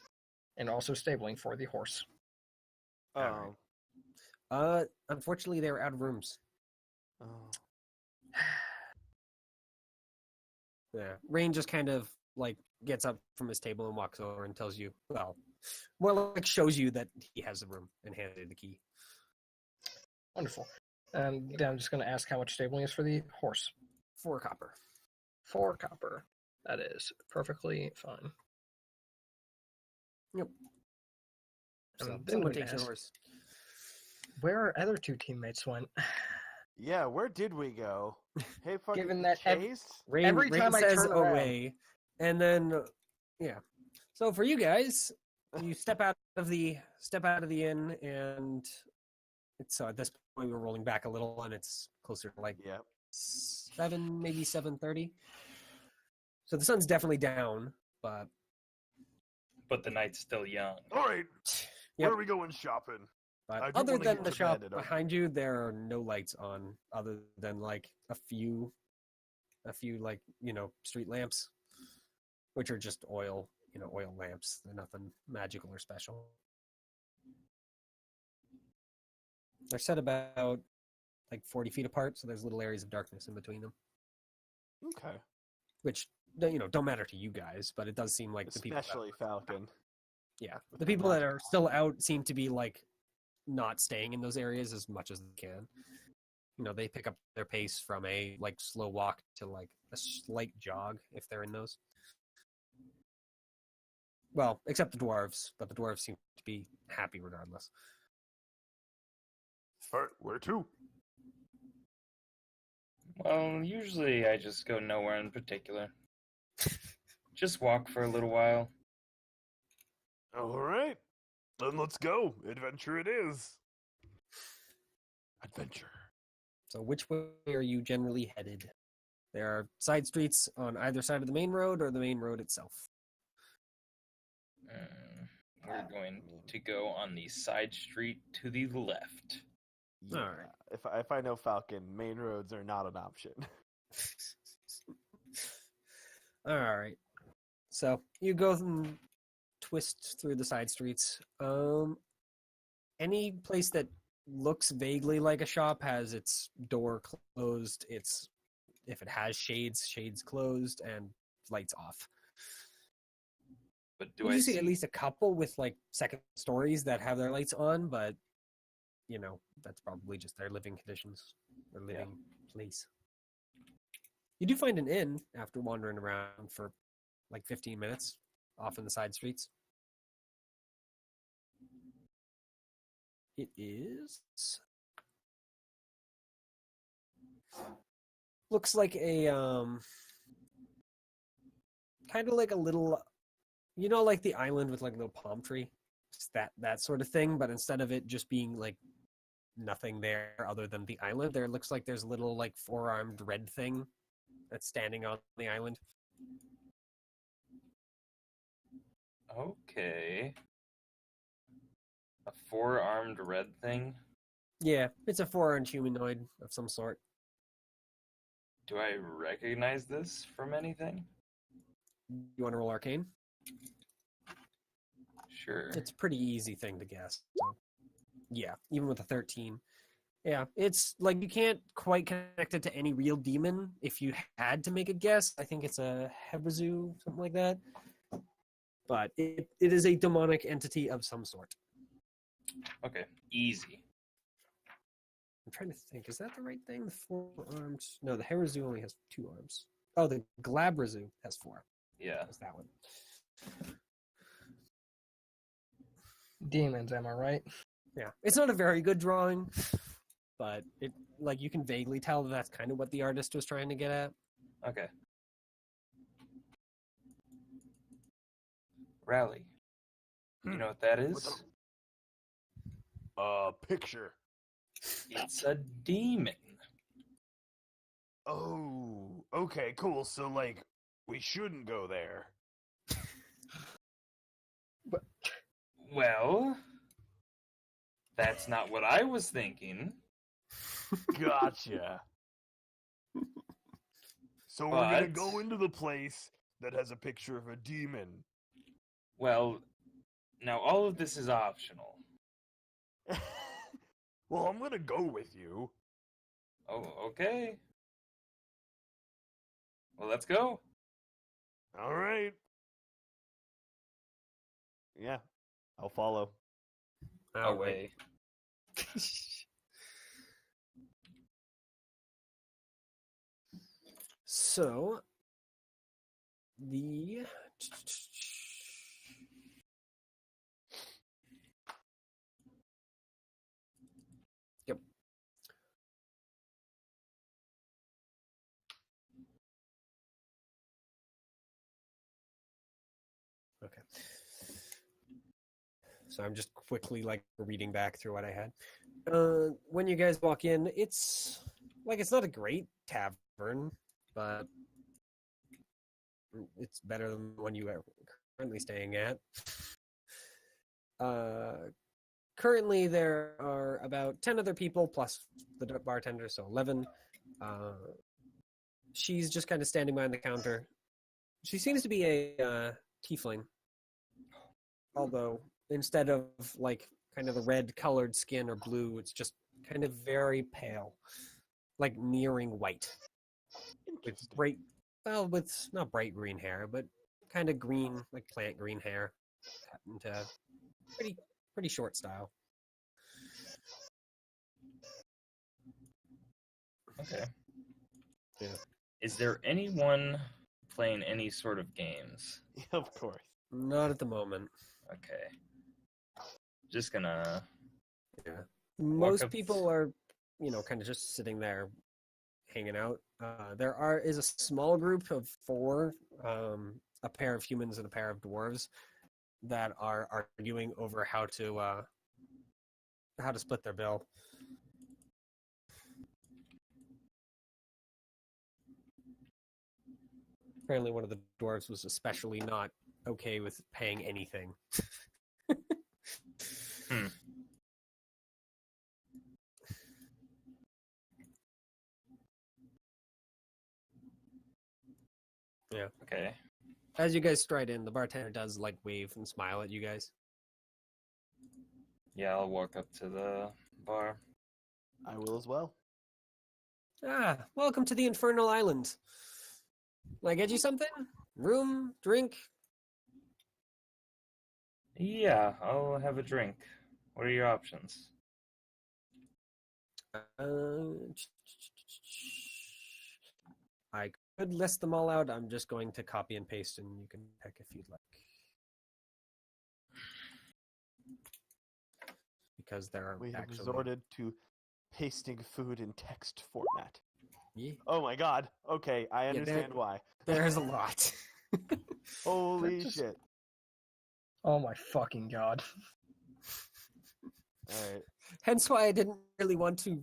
and also stabling for the horse. Oh. Unfortunately, they were out of rooms. Oh. Yeah. Rain just kind of like gets up from his table and walks over and tells you, well, more like shows you that he has the room and handed you the key. Wonderful. Then I'm just gonna ask how much stabling is for the horse. 4 copper. 4 copper. That is perfectly fine. Yep. And So then someone we takes your ask, horse. where our other 2 teammates went. Yeah, where did we go? Hey, fucking Given that Chase? Rain, Every Rain time I says turn around- away, and then yeah. So for you guys, you step out of the inn, and it's at this point we're rolling back a little, and it's closer to like Yeah. 7, maybe 7:30. So the sun's definitely down, but But the night's still young. All right, Yep. where are we going shopping? I do other wanna than get the to shop bed at a- behind you, there are no lights on, other than like a few like street lamps, which are just oil lamps. They're nothing magical or special. They're set about like 40 feet apart, so there's little areas of darkness in between them, Okay. which don't matter to you guys, but it does seem like the people Especially Falcon. the people that are still out seem to be like not staying in those areas as much as they can. They pick up their pace from a like slow walk to like a slight jog if they're in those. Well, except the dwarves, but the dwarves seem to be happy regardless. All right, where to? Well, usually I just go nowhere in particular. Just walk for a little while. All right, then let's go. Adventure it is. Adventure. So which way are you generally headed? There are side streets on either side of the main road or the main road itself. We're going to go on the side street to the left. Yeah. All right. If I know Falcon, main roads are not an option. All right. So you go and twist through the side streets. Any place that looks vaguely like a shop has its door closed. If it has shades closed and lights off. But You see at least a couple with like second stories that have their lights on, but that's probably just their living conditions, their living place. You do find an inn after wandering around for like 15 minutes off in the side streets. It is looks like a kind of like a little, like the island with like a little palm tree. It's that sort of thing, but instead of it just being like nothing there other than the island, there looks like there's a little like 4-armed red thing that's standing on the island. Okay. A 4-armed red thing? Yeah, it's a 4-armed humanoid of some sort. Do I recognize this from anything? You want to roll arcane? Sure. It's a pretty easy thing to guess. So, yeah, even with a 13. Yeah, it's like you can't quite connect it to any real demon. If you had to make a guess, I think it's a Hebrazu, something like that. But it is a demonic entity of some sort. Okay, easy. I'm trying to think. Is that the right thing? The 4 arms? No, the Herazu only has 2 arms. Oh, the Glabrazu has 4. Yeah. That's that one. Demons, am I right? Yeah, it's not a very good drawing, but it like you can vaguely tell that that's kind of what the artist was trying to get at. Okay. Rally. You know what that is? Picture. It's a demon. Oh, okay, cool. So, like, we shouldn't go there. Well, that's not what I was thinking. Gotcha. So we're gonna go into the place that has a picture of a demon. Well, now all of this is optional. Well, I'm gonna go with you. Oh, okay. Well, let's go. All right. Yeah, I'll follow. Away. So, the yep. Okay. So I'm just quickly like reading back through what I had. When you guys walk in, it's not a great tavern, but it's better than the one you are currently staying at. Currently, there are about 10 other people plus the bartender, so 11. She's just kind of standing behind the counter. She seems to be a tiefling, although instead of like kind of the red colored skin or blue, it's just kind of very pale, like nearing white, with with not bright green hair, but kind of green, like plant green hair, and pretty short style. Okay. Yeah. Is there anyone playing any sort of games? Of course. Not at the moment. Okay. Just gonna... Yeah. Most up- people are, kind of just sitting there hanging out. There is a small group of 4, a pair of humans and a pair of dwarves, that are arguing over how to split their bill. Apparently, one of the dwarves was especially not okay with paying anything. Yeah. Okay. As you guys stride in, the bartender does like wave and smile at you guys. Yeah, I'll walk up to the bar. I will as well. Welcome to the Infernal Island. Will I get you something? Room, drink? Yeah, I'll have a drink. What are your options? I could list them all out. I'm just going to copy and paste, and you can pick if you'd like. Because there are We have actually... resorted to pasting food in text format. Yeah. Oh my god. Okay, I understand why. There's a lot. Holy shit. Oh my fucking god. Alright. Hence why I didn't really want to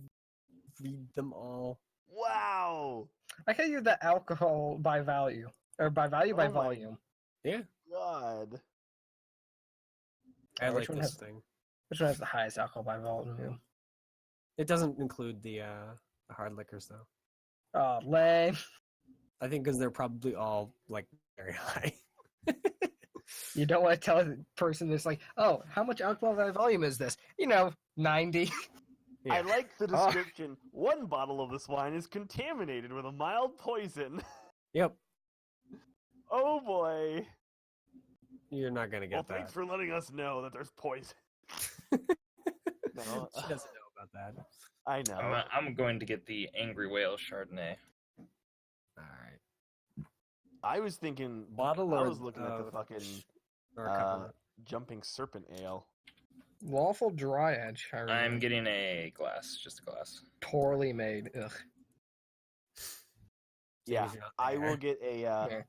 read them all. Wow! I can use the alcohol by value. Or by value by Oh my volume. Yeah. God. I Which like one this has- thing. Which one has the highest alcohol by volume? It doesn't include the hard liquors, though. Oh, lame. I think because they're probably all like very high. You don't want to tell the person that's like, oh, how much alcohol by volume is this? 90. Yeah. I like the Oh. description. One bottle of this wine is contaminated with a mild poison. Yep. Oh boy. You're not gonna Well, get that. thanks for letting us know that there's poison. No, She doesn't know about that. I know. I'm going to get the Angry Whale Chardonnay. All right. I was thinking. Bottle I or was looking at the fucking or a couple. jumping serpent ale. Waffle dry edge. I remember. I'm getting a glass, just a glass. Poorly made. Ugh. Yeah, if you're not I will there. get a. Yeah.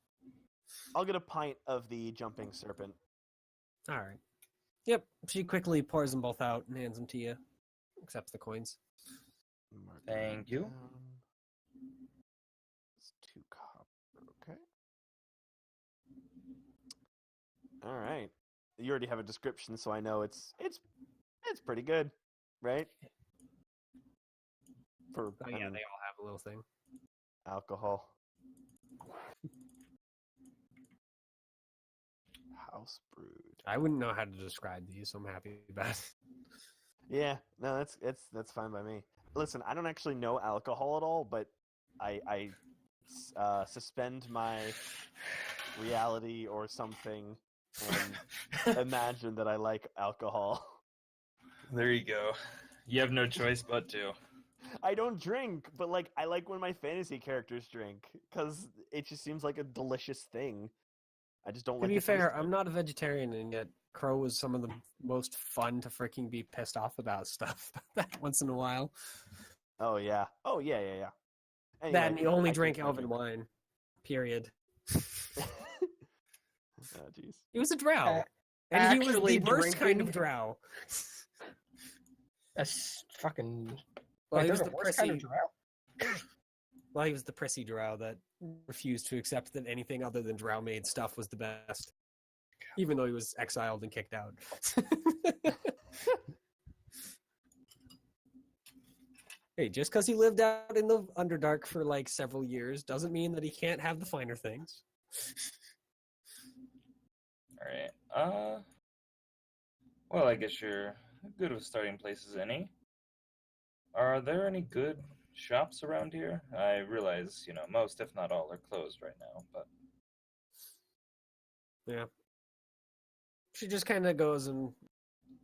I'll get a pint of the jumping serpent. All right. Yep. She quickly pours them both out and hands them to you. Accepts the coins. Mark Thank that you. down. It's 2 copper. Okay. All right. You already have a description, so I know it's pretty good, right? For Oh I yeah, mean, they all have a little thing. alcohol. House brewed. I wouldn't know how to describe these, so I'm happy about it. Yeah, no, that's fine by me. Listen, I don't actually know alcohol at all, but I suspend my reality or something and imagine that I like alcohol. There you go. You have no choice but to. I don't drink, but like I like when my fantasy characters drink because it just seems like a delicious thing. I just don't To like. be the taste fair, of it. I'm not a vegetarian, and yet Crow was some of the most fun to freaking be pissed off about stuff once in a while. Oh yeah. Yeah. Anyway, That and he only I drank can't elven wine. Period. Oh jeez. He was a drow. And he was Actually the worst kind of drinking- drow. That's fucking. Well, Wait, he was there's the a worse kind of prissy. drow? Well, he was the prissy drow that refused to accept that anything other than drow made stuff was the best, even though he was exiled and kicked out. Hey, just because he lived out in the Underdark for like several years doesn't mean that he can't have the finer things. All right. Well, I guess you're good with starting places, any. Are there any good shops around here? I realize, most, if not all, are closed right now, but Yeah. She just kind of goes and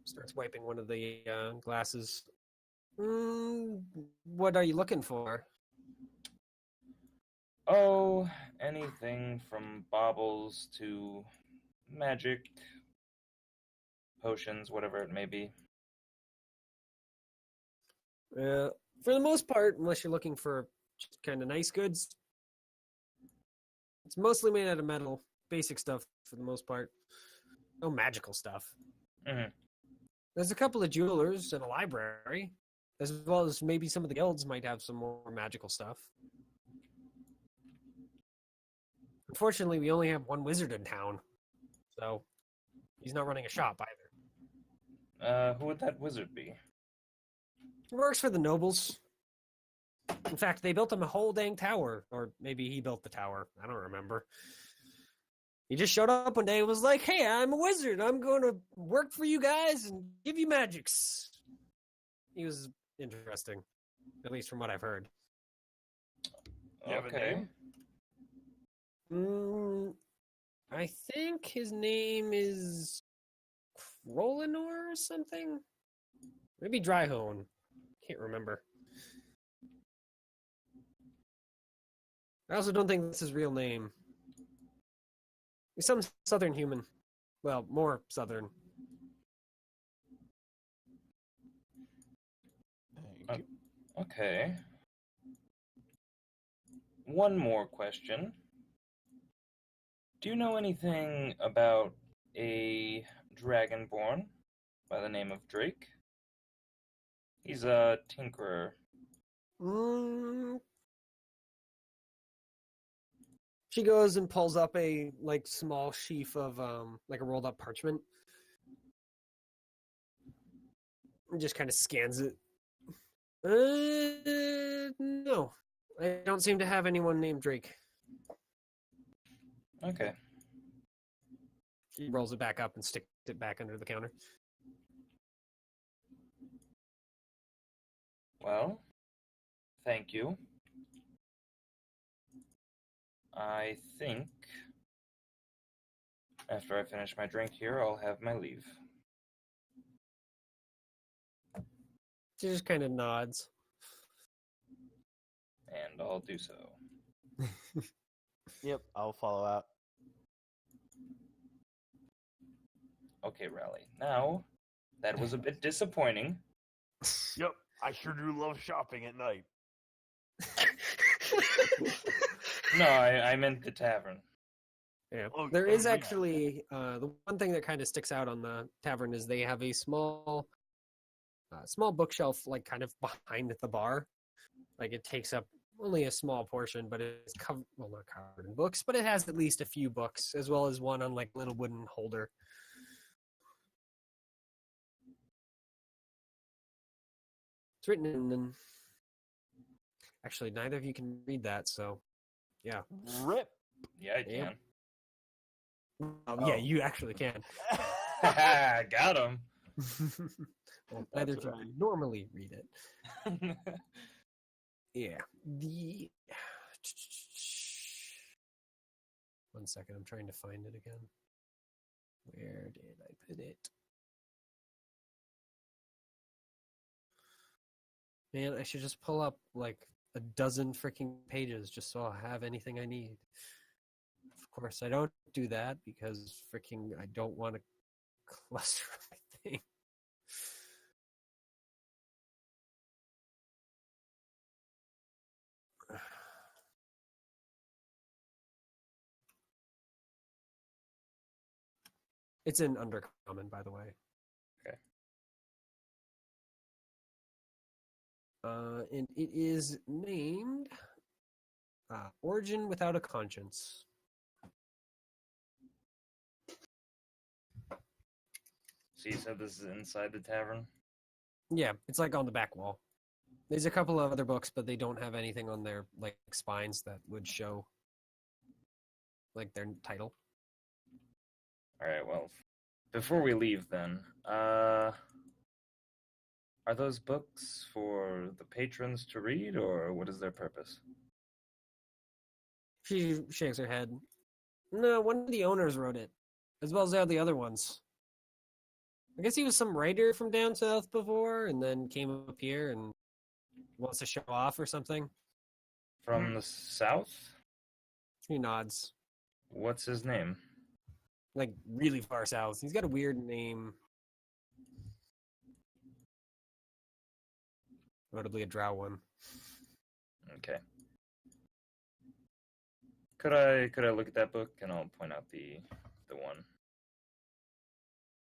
starts wiping one of the glasses. What are you looking for? oh, anything from baubles to magic, potions, whatever it may be. For the most part, unless you're looking for just kind of nice goods, it's mostly made out of metal. Basic stuff for the most part. No magical stuff. Mhm. There's a couple of jewelers and a library, as well as maybe some of the guilds might have some more magical stuff. Unfortunately, we only have one wizard in town, so he's not running a shop either. Who would that wizard be? He works for the nobles. In fact, they built him a whole dang tower, or maybe he built the tower. I don't remember. He just showed up one day and was like, "Hey, I'm a wizard. I'm going to work for you guys and give you magics." He was interesting, at least from what I've heard. You have a Okay. name? I think his name is Rolinor or something. Maybe Dryhone. Can't remember. I also don't think that's his real name. He's some southern human. Well, more southern. Thank you. Okay. One more question. Do you know anything about a dragonborn by the name of Drake? He's a tinkerer. She goes and pulls up a small sheaf of a rolled up parchment. And just kind of scans it. No. I don't seem to have anyone named Drake. Okay. He rolls it back up and sticks it back under the counter. Well, thank you. I think after I finish my drink here, I'll have my leave. She just kind of nods. And I'll do so. Yep, I'll follow out. Okay, Rally. Now, that was a bit disappointing. Yep, I sure do love shopping at night. No, I meant the tavern. Yeah. Oh, There is yeah. actually the one thing that kind of sticks out on the tavern is they have a small bookshelf, like kind of behind the bar. Like it takes up only a small portion, but it's covered, well, not covered in books, but it has at least a few books, as well as one on like a little wooden holder. It's written in. Actually, neither of you can read that, so yeah. Rip. Yeah, I Yep. can. Yeah, you actually can. Got him. Well, neither of That's you right. can normally read it. Yeah. The 1 second, I'm trying to find it again. Where did I put it? Man, I should just pull up like a dozen freaking pages just so I'll have anything I need. Of course, I don't do that because freaking I don't want to cluster everything. It's in Undercommon, by the way. Okay. And it is named Origin Without a Conscience. So you said this is inside the tavern? Yeah, it's like on the back wall. There's a couple of other books, but they don't have anything on their like spines that would show like their title. All right, well, before we leave then, are those books for the patrons to read, or what is their purpose? She shakes her head. No, one of the owners wrote it, as well as all the other ones. I guess he was some writer from down south before, and then came up here and wants to show off or something. From the south? He nods. What's his name? Like really far south. He's got a weird name. Notably a drow one. Okay. Could I look at that book and I'll point out the one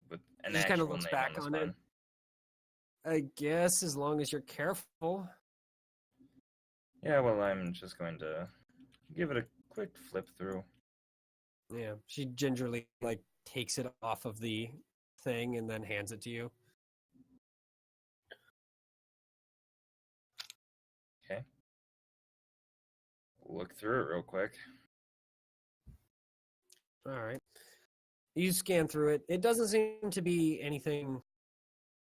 with an Just actual kinda looks name back on on the it. spine? I guess as long as you're careful. Yeah, well, I'm just going to give it a quick flip through. Yeah. She gingerly like takes it off of the thing and then hands it to you. Okay. Look through it real quick. All right. You scan through it. It doesn't seem to be anything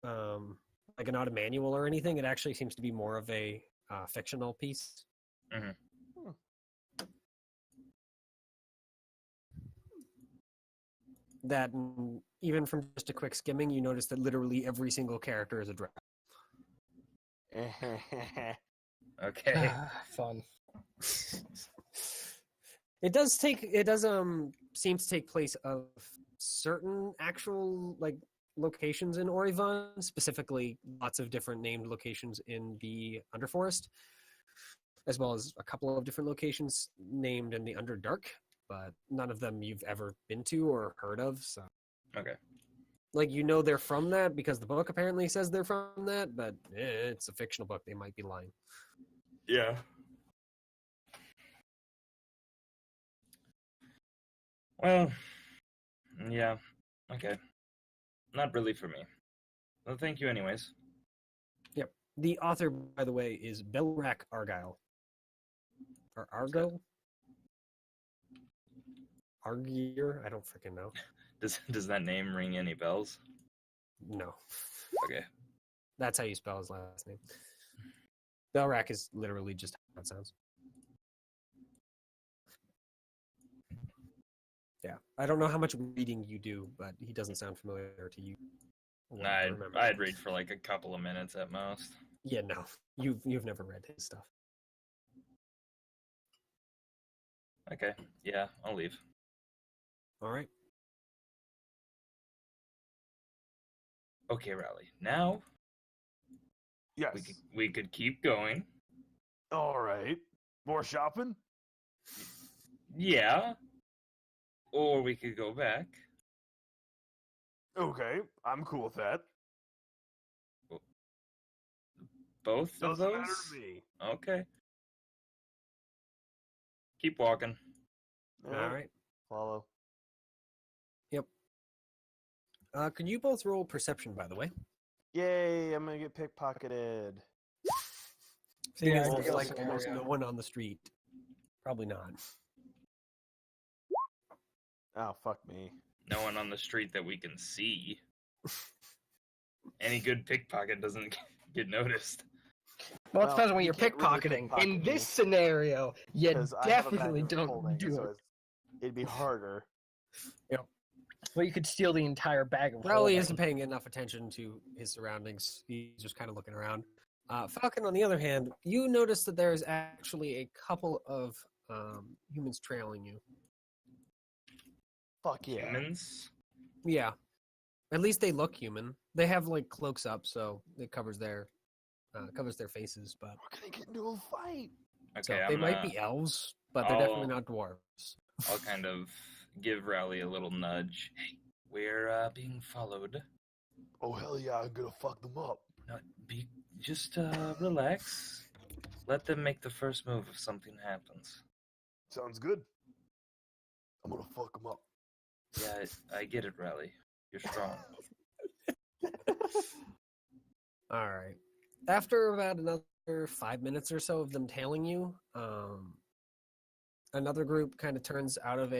like not a manual or anything. It actually seems to be more of a fictional piece. Mm-hmm. That even from just a quick skimming, you notice that literally every single character is a drow. Okay. Fun. It does seem to take place of certain actual like locations in Oregon, specifically lots of different named locations in the Underforest, as well as a couple of different locations named in the Underdark, but none of them you've ever been to or heard of. So, Okay. like, you know they're from that because the book apparently says they're from that, but it's a fictional book. They might be lying. Yeah. Well, yeah. Okay. Not really for me. Well, thank you anyways. Yep. The author, by the way, is Belrac Argyle. Or Argo? Argier? I don't freaking know. Does that name ring any bells? No. Okay. That's how you spell his last name. Belrak is literally just how it sounds. Yeah. I don't know how much reading you do, but he doesn't sound familiar to you. Well, I remember. I'd read for like a couple of minutes at most. Yeah, no. You've never read his stuff. Okay. Yeah, I'll leave. All right. Okay, Rally. Now Yes. we could keep going. All right. More shopping? Yeah. Or we could go back. Okay, I'm cool with that. Both of Doesn't matter those? to me. Okay. Keep walking. All right. Follow. Yep. Could you both roll perception, by the way? Yay! I'm gonna get pickpocketed. Seeing Yeah, as I there's feel like so, almost yeah. no one on the street. Probably not. Oh fuck me. No one on the street that we can see. Any good pickpocket doesn't get noticed. Well, it Well, depends on when you you're can't really pickpocketing. In pickpocket this me, scenario, you 'cause I have a bag definitely of don't holding, do so it. it'd be harder. Well, you could steal the entire bag of Rowley holding. isn't paying enough attention to his surroundings. He's just kind of looking around. Falcon, on the other hand, you notice that there's actually a couple of humans trailing you. Fuck yeah. Humans? Yeah. At least they look human. They have like cloaks up, so it covers their faces, but We're gonna get into a fight. so Okay, they I'm might be elves, but they're definitely not dwarves. I'll kind of give Rowley a little nudge. Hey, we're being followed. Oh hell yeah, I'm gonna fuck them up. No, just relax. Let them make the first move if something happens. Sounds good. I'm gonna fuck them up. Yeah, I get it, Rowley. You're strong. All right. After about another 5 minutes or so of them tailing you, another group kind of turns out of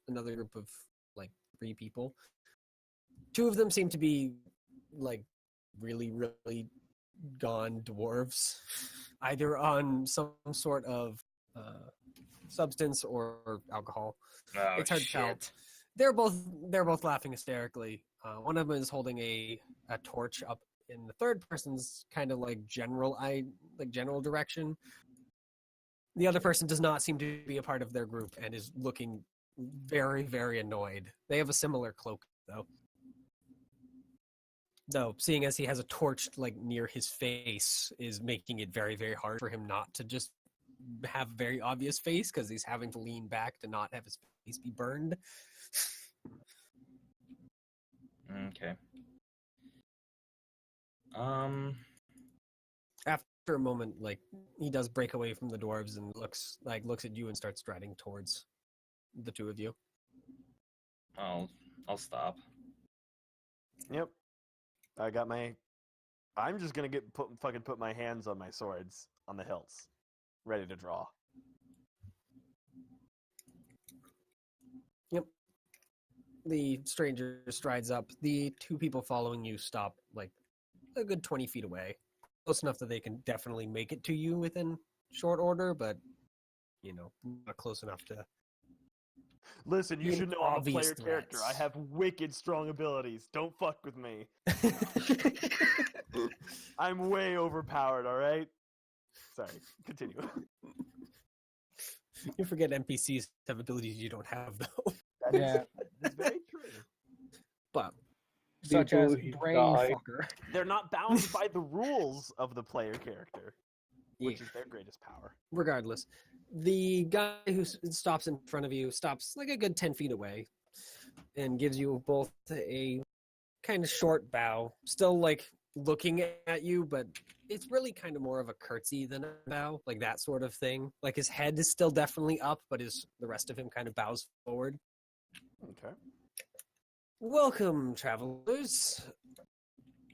another group of like 3 people. 2 of them seem to be like really, really gone dwarves, either on some sort of substance or alcohol. Oh, It's hard to tell. shit. They're both laughing hysterically. One of them is holding a torch up in the third person's kind of like general direction. The other person does not seem to be a part of their group and is looking very, very annoyed. They have a similar cloak though. Though, seeing as he has a torch like near his face is making it very, very hard for him not to just have a very obvious face because he's having to lean back to not have his face be burned. Okay. After a moment, like he does break away from the dwarves and looks at you and starts striding towards the 2 of you. I'll stop. Yep. I'm just gonna put my hands on my swords on the hilts, ready to draw. Yep. The stranger strides up. The 2 people following you stop like a good 20 feet away. Close enough that they can definitely make it to you within short order, but, not close enough to... Listen, you An should know I'm a obvious player character. I threats. have wicked strong abilities. Don't fuck with me. I'm way overpowered, alright? Sorry, continue. You forget NPCs have abilities you don't have, though. That's very true. But Such The as ability to brain die. fucker. They're not bound by the rules of the player character, which yeah, is their greatest power. regardless, the guy who stops in front of you stops like a good 10 feet away and gives you both a kind of short bow, still like looking at you, but it's really kind of more of a curtsy than a bow, like that sort of thing. Like his head is still definitely up, but the rest of him kind of bows forward. Okay. Welcome, travelers.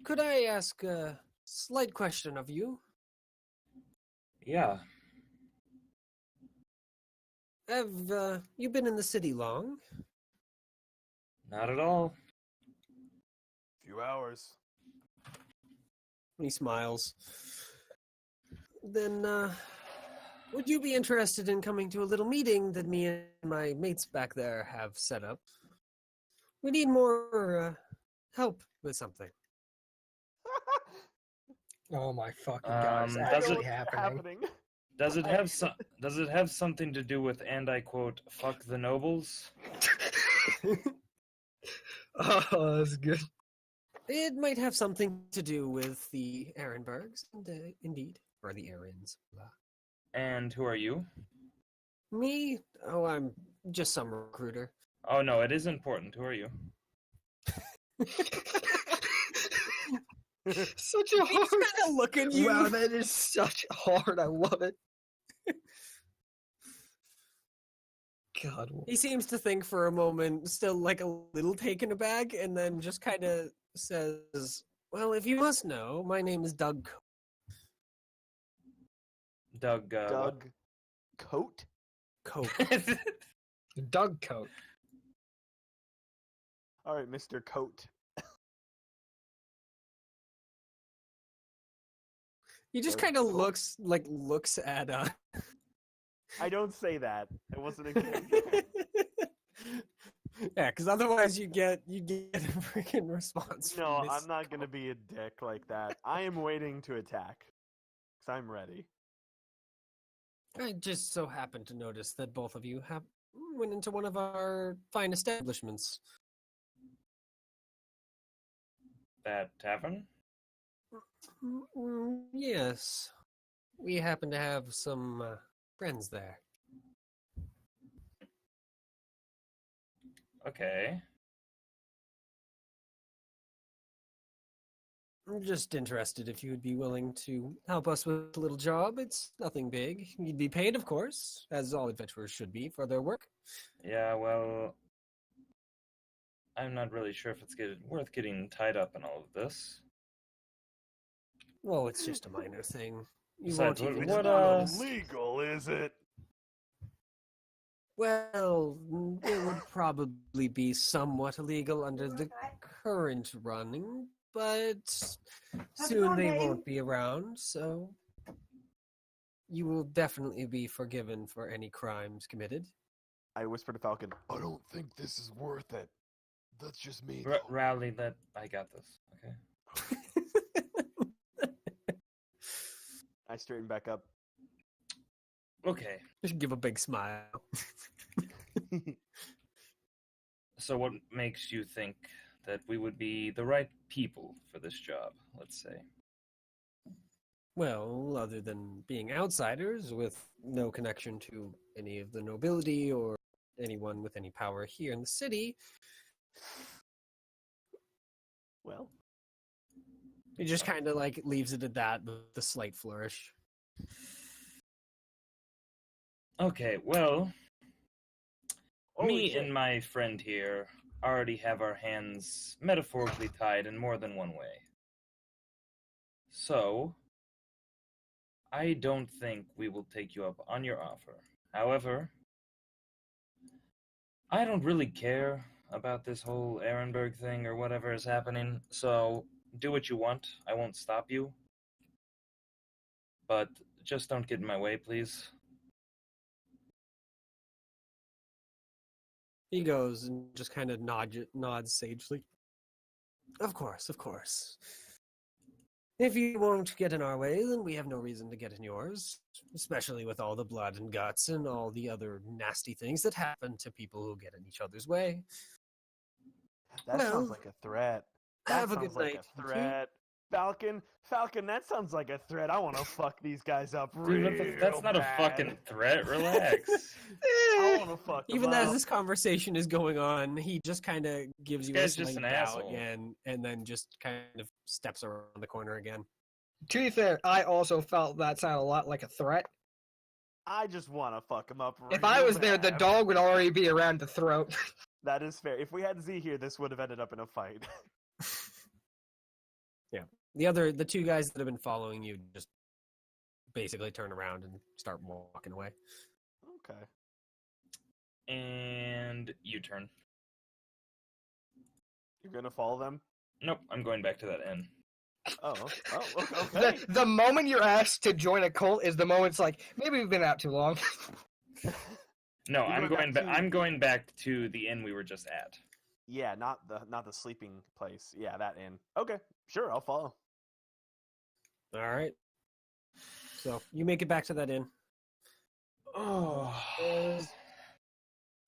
Could I ask a slight question of you? Yeah. Have you been in the city long? Not at all. Few hours. He smiles. Then, would you be interested in coming to a little meeting that me and my mates back there have set up? We need more help with something. Oh my fucking god, it's Does actually it- happening. Does it have Does it have something to do with, and I quote, "fuck the nobles"? Oh, that's good. It might have something to do with the Ehrenbergs, indeed, or the Aryans. And who are you? Me? Oh, I'm just some recruiter. Oh no, it is important. Who are you? Such a hard. kind of look at you. Wow, that is such hard. I love it. God. He seems to think for a moment, still like a little taken aback, and then just kind of says, "Well, if you must know, my name is Doug." Doug. Doug Coat? Coke. Doug coat. All right, Mr. Coat. He just Doug kind of Coke. looks at I don't say that. It wasn't a good. Yeah, because otherwise you get a freaking response. from No, Miss I'm not gonna be a dick like that. I am waiting to attack. Cause I'm ready. I just so happened to notice that both of you have went into one of our fine establishments. That tavern? Yes, we happen to have some friends there. Okay. I'm just interested if you would be willing to help us with a little job. It's nothing big. You'd be paid, of course, as all adventurers should be for their work. Yeah, well, I'm not really sure if it's worth getting tied up in all of this. Well, it's just a minor thing. You Besides, won't even what, notice. Legal, is it? Well, it would probably be somewhat illegal under the current running, but soon they won't be around, so you will definitely be forgiven for any crimes committed. I whispered to Falcon. I don't think this is worth it. That's just me. Rowley, I got this. Okay. I straightened back up. Okay. Just give a big smile. So, what makes you think that we would be the right people for this job? Let's say. Well, other than being outsiders with no connection to any of the nobility or anyone with any power here in the city, Well, he just kind of like leaves it at that with a slight flourish. Okay, well, holy me shit. and my friend here already have our hands metaphorically tied in more than one way. So, I don't think we will take you up on your offer. However, I don't really care about this whole Ehrenberg thing or whatever is happening, so do what you want. I won't stop you. But just don't get in my way, please. He goes and just kind of nods sagely. Of course, of course. If you won't get in our way, then we have no reason to get in yours, especially with all the blood and guts and all the other nasty things that happen to people who get in each other's way. That Well, sounds like a threat. That Have a sounds good like night. a threat. Falcon, that sounds like a threat. I want to fuck these guys up Dude, real that's not a bad. fucking threat. Relax. I want to fuck them Even as up. this conversation is going on, he just kind of gives you a guy's just slight an bow asshole. again, and then just kind of steps around the corner again. To be fair, I also felt that sounded a lot like a threat. I just want to fuck them up. If I real was there, the bad. dog would already be around the throat. That is fair. If we had Z here, this would have ended up in a fight. The two guys that have been following you just basically turn around and start walking away. Okay. And U-turn. You're gonna follow them? Nope, I'm going back to that inn. Oh, okay. The moment you're asked to join a cult is the moment it's like, maybe we've been out too long. No, You're I'm going going back back. to- I'm going back to the inn we were just at. Yeah, not the sleeping place. Yeah, that inn. Okay, sure, I'll follow. All right. So you make it back to that inn. Oh, There's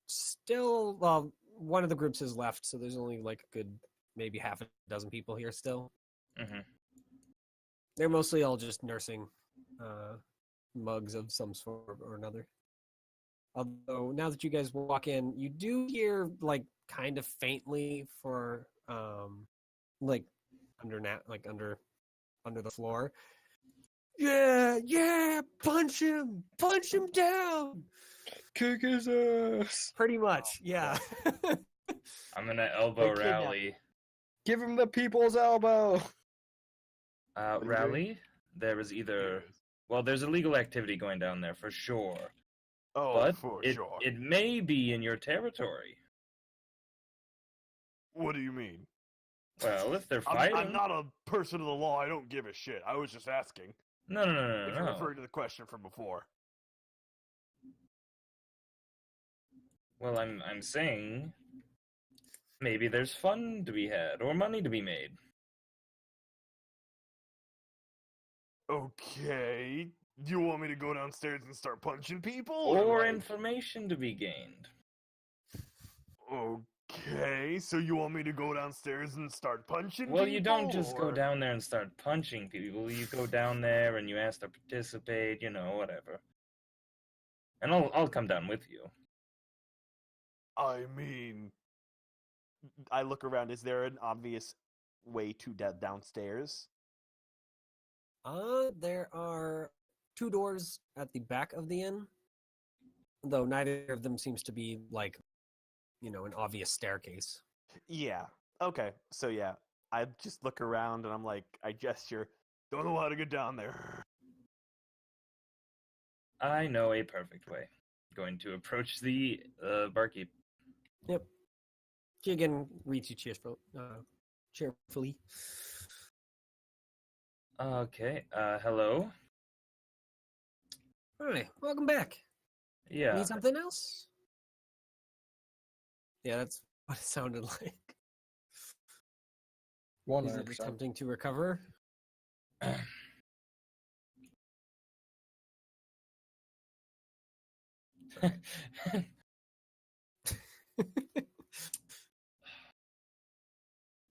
still, well, one of the groups is left, so there's only like a good maybe half a dozen people here still. hmm They're mostly all just nursing mugs of some sort or another. Although now that you guys walk in, you do hear like kind of faintly for like under the floor. Yeah, punch him down. Kick his ass. Pretty much, yeah. I'm gonna elbow They kidnap- Rally. Give him the people's elbow. are you doing? Rally. There is either there's illegal activity going down there for sure, Oh, but for it sure. it may be in your territory. What do you mean? Well, if they're fighting, I'm not a person of the law. I don't give a shit. I was just asking. no, If you're referring to the question from before. Well, I'm saying maybe there's fun to be had or money to be made. Okay. Do you want me to go downstairs and start punching people? Or like- information to be gained. Okay, so you want me to go downstairs and start punching Well, people? you don't just go or- down there and start punching people. You go down there and you ask to participate, whatever. And I'll come down with you. I mean, I look around. Is there an obvious way to downstairs? There are 2 doors at the back of the inn, though neither of them seems to be like, an obvious staircase. Yeah. Okay. So yeah, I just look around and I'm like, I gesture. don't know how to get down there. I know a perfect way. Going to approach the barkeep. Yep. Keegan reads you cheerfully. Okay. Hello. Hi, welcome back. Yeah. Need something else? Yeah, that's what it sounded like. Is it 100%. attempting to recover?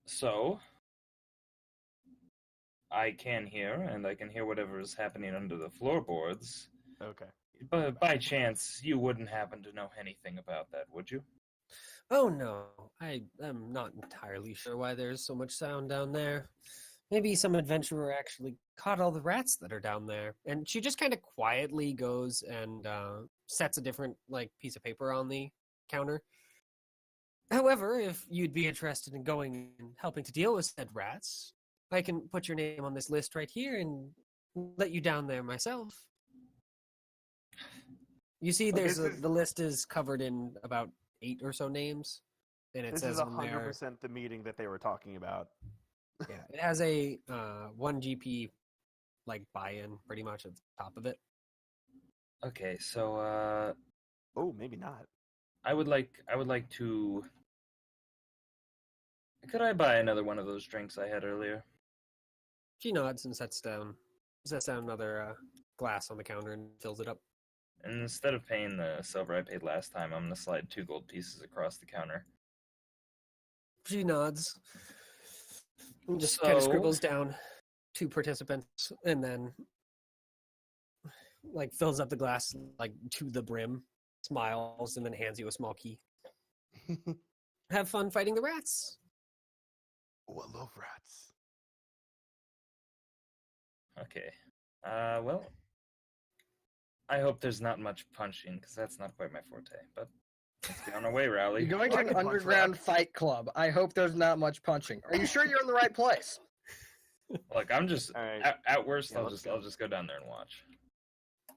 So, I can hear, and I can hear whatever is happening under the floorboards. Okay. But by chance, you wouldn't happen to know anything about that, would you? Oh no, I am not entirely sure why there's so much sound down there. Maybe some adventurer actually caught all the rats that are down there. And she just kind of quietly goes and sets a different piece of paper on the counter. However, if you'd be interested in going and helping to deal with said rats, I can put your name on this list right here and let you down there myself. You see, Okay, there's this is- the list is covered in about 8 or so names, and it This says is on there. 100% the meeting that they were talking about. Yeah, it has a 1 GP buy-in pretty much at the top of it. Okay, so Oh, maybe not. I would like to. Could I buy another one of those drinks I had earlier? She nods and sets down another glass on the counter and fills it up. And instead of paying the silver I paid last time, I'm gonna slide 2 gold pieces across the counter. She nods and just kind of So- scribbles down 2 participants and then fills up the glass to the brim, smiles, and then hands you a small key. Have fun fighting the rats. Oh, I love rats. Okay. Well, I hope there's not much punching, because that's not quite my forte. But let's get on our way, Rowley. You're going to I an can punch underground rats. fight club. I hope there's not much punching. Are you sure you're in the right place? Look, I'm just All right. at worst. Yeah, I'll let's just go. go down there and watch.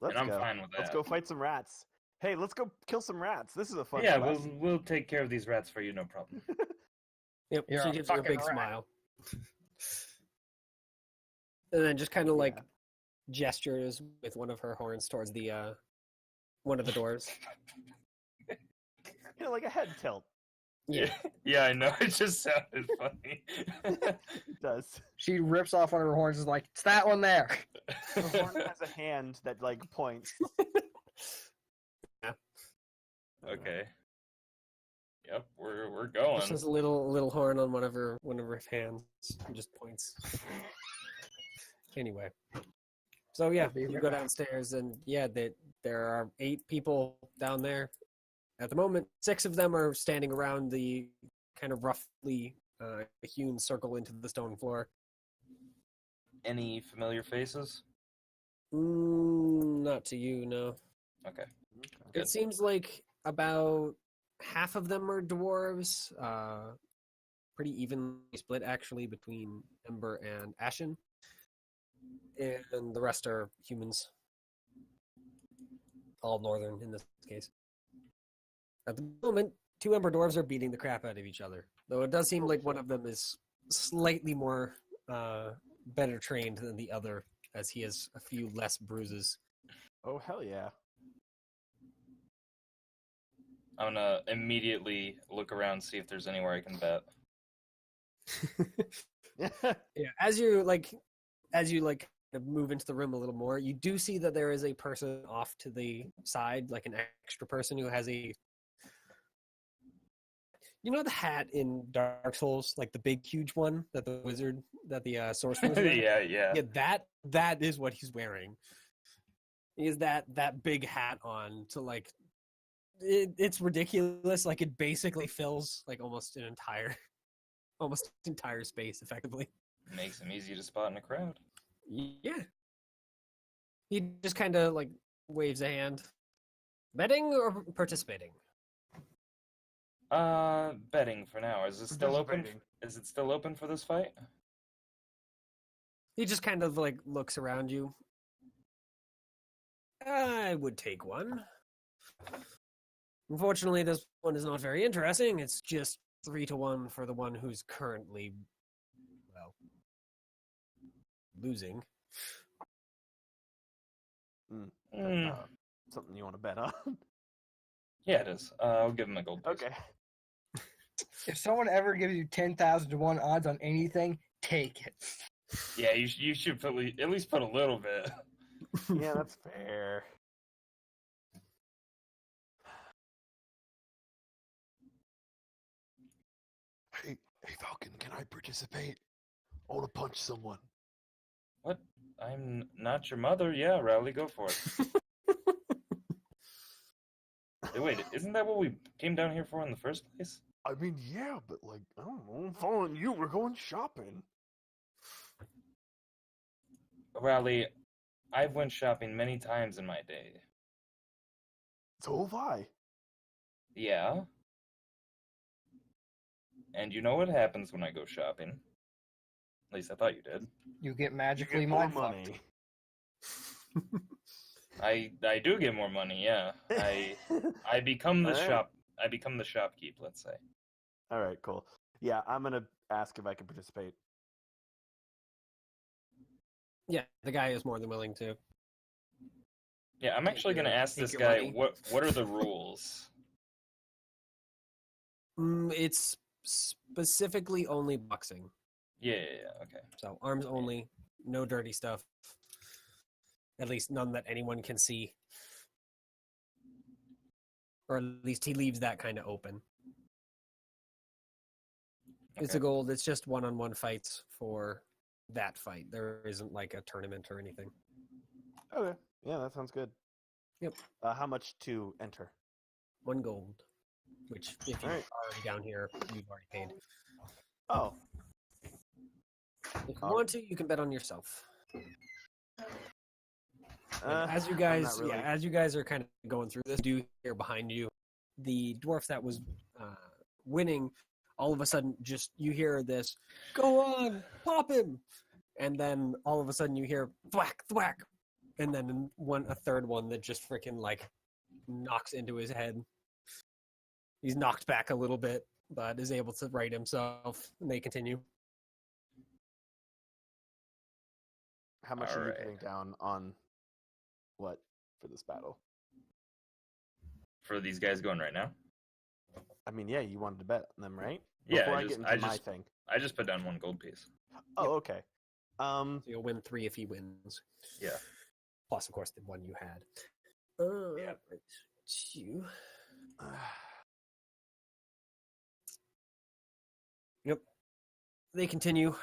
Let's and I'm go. fine with that. Let's go fight some rats. Hey, let's go kill some rats. This is a fun Yeah, quest. we'll take care of these rats for you, no problem. Yep. You're She a gives you a fucking big rat. smile, and then just kind of like Yeah. gestures with one of her horns towards the one of the doors. Like a head tilt. Yeah. Yeah, I know. It just sounded funny. It does. She rips off one of her horns and is like, it's that one there. The horn has a hand that like points. Okay. Yep, we're going. Just has a little horn on one of her hands. And just points. Anyway. So yeah, you go downstairs and yeah, there are 8 people down there. At the moment, 6 of them are standing around the kind of roughly hewn circle into the stone floor. Any familiar faces? Not to you, no. Okay. It seems like about half of them are dwarves. Pretty evenly split, actually, between Ember and Ashen. And the rest are humans. All northern, in this case. At the moment, 2 Ember dwarves are beating the crap out of each other. Though it does seem like one of them is slightly more better trained than the other, as he has a few less bruises. Oh hell yeah. I'm gonna immediately look around, see if there's anywhere I can bet. Yeah, as you move into the room a little more, you do see that there is a person off to the side, like an extra person who has a, you know, the hat in Dark Souls, like the big huge one that the sorcerer was wearing? Yeah. Yeah, that is what he's wearing. He has that big hat on to like it's ridiculous. Like it basically fills like almost entire space effectively. Makes him easy to spot in a crowd. Yeah. He just kind of like waves a hand. Betting or participating? Betting for now. Is it still open? Participating. Is it still open for this fight? He just kind of like looks around you. I would take one. Unfortunately, this one is not very interesting. It's just 3-1 for the one who's currently, well, losing. Something you want to bet on? Yeah, it is. I'll give him a gold piece. Okay. If someone ever gives you 10,000 to 1 odds on anything, take it. Yeah, you should at least put a little bit. Yeah, that's fair. Hey, Falcon, can I participate? I want to punch someone. What? I'm not your mother. Yeah, Rowley, go for it. Hey, wait, isn't that what we came down here for in the first place? I mean, yeah, but like, I don't know. I'm following you. We're going shopping. Rowley, I've went shopping many times in my day. So have I. Yeah. And you know what happens when I go shopping. At least I thought you did. You get You magically get more mind money. I do get more money, yeah. I become the Alright. I become the shopkeep, let's say. All right, cool. Yeah, I'm gonna ask if I can participate. Yeah, the guy is more than willing to. Yeah, I'm actually gonna ask Take this your guy money. what are the rules? It's specifically only boxing. Yeah, okay. So arms only, no dirty stuff. At least none that anyone can see. Or at least he leaves that kind of open. It's a gold. It's just one-on-one fights for that fight. There isn't like a tournament or anything. Okay. Yeah, that sounds good. Yep. How much to enter? 1 gold. Which, if you're Alright. already down here, you've already paid. Oh, If you want to, you can bet on yourself. As you I'm guys, not really- as you guys are kind of going through this, do hear behind you the dwarf that was winning. All of a sudden, just you hear this, "Go on, pop him!" And then all of a sudden, you hear thwack, thwack, and then a third one that just freaking like knocks into his head. He's knocked back a little bit, but is able to right himself, and they continue. How much are you Alright. putting down on what for this battle? For these guys going right now? I mean, yeah, you wanted to bet on them, right? Yeah, Before I get just- into I my just- thing. I just put down 1 gold piece. Oh, okay. So you'll win 3 if he wins. Yeah. Plus, of course, the one you had. Yeah. Right. It's you. Yep. They continue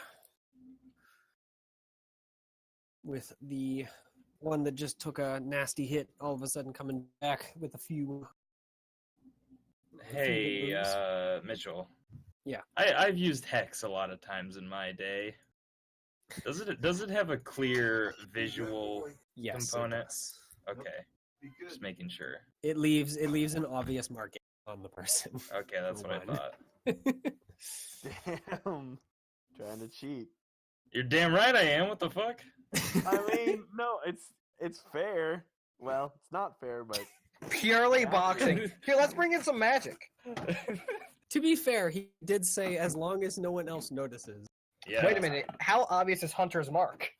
with the one that just took a nasty hit, all of a sudden coming back with a few. Hey, wounds. Mitchell. Yeah. I've used Hex a lot of times in my day. Does it have a clear visual Yes, it component? does. Okay. Just making sure. It leaves an obvious marking on the person. Okay, that's For what I one. thought. Damn. Trying to cheat. You're damn right I am. What the fuck? I mean, no, it's fair. Well, it's not fair, but Purely boxing. Here, let's bring in some magic. To be fair, he did say as long as no one else notices. Yeah. Wait a minute. How obvious is Hunter's mark?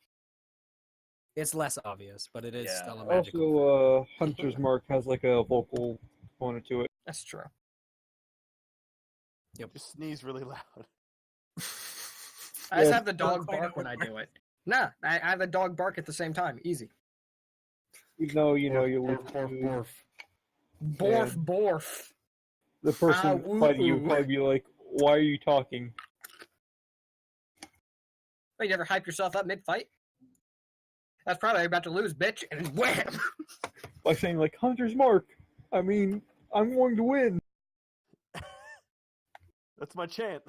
It's less obvious, but it is Yeah. still a magical. Also, Hunter's Mark has like a vocal component to it. That's true. just sneeze really loud. I just Yeah, have the dog don't quite bark know when I what- do it. Nah, I have the dog bark at the same time. Easy. Even though you know you Borf, borf, borf. Borf, borf. the person woo, fighting you woo. would probably be like, "Why are you talking?" Oh, you never hype yourself up mid-fight? That's probably about to lose, bitch, and wham! By saying like, "Hunter's Mark." I mean, I'm going to win. That's my chant.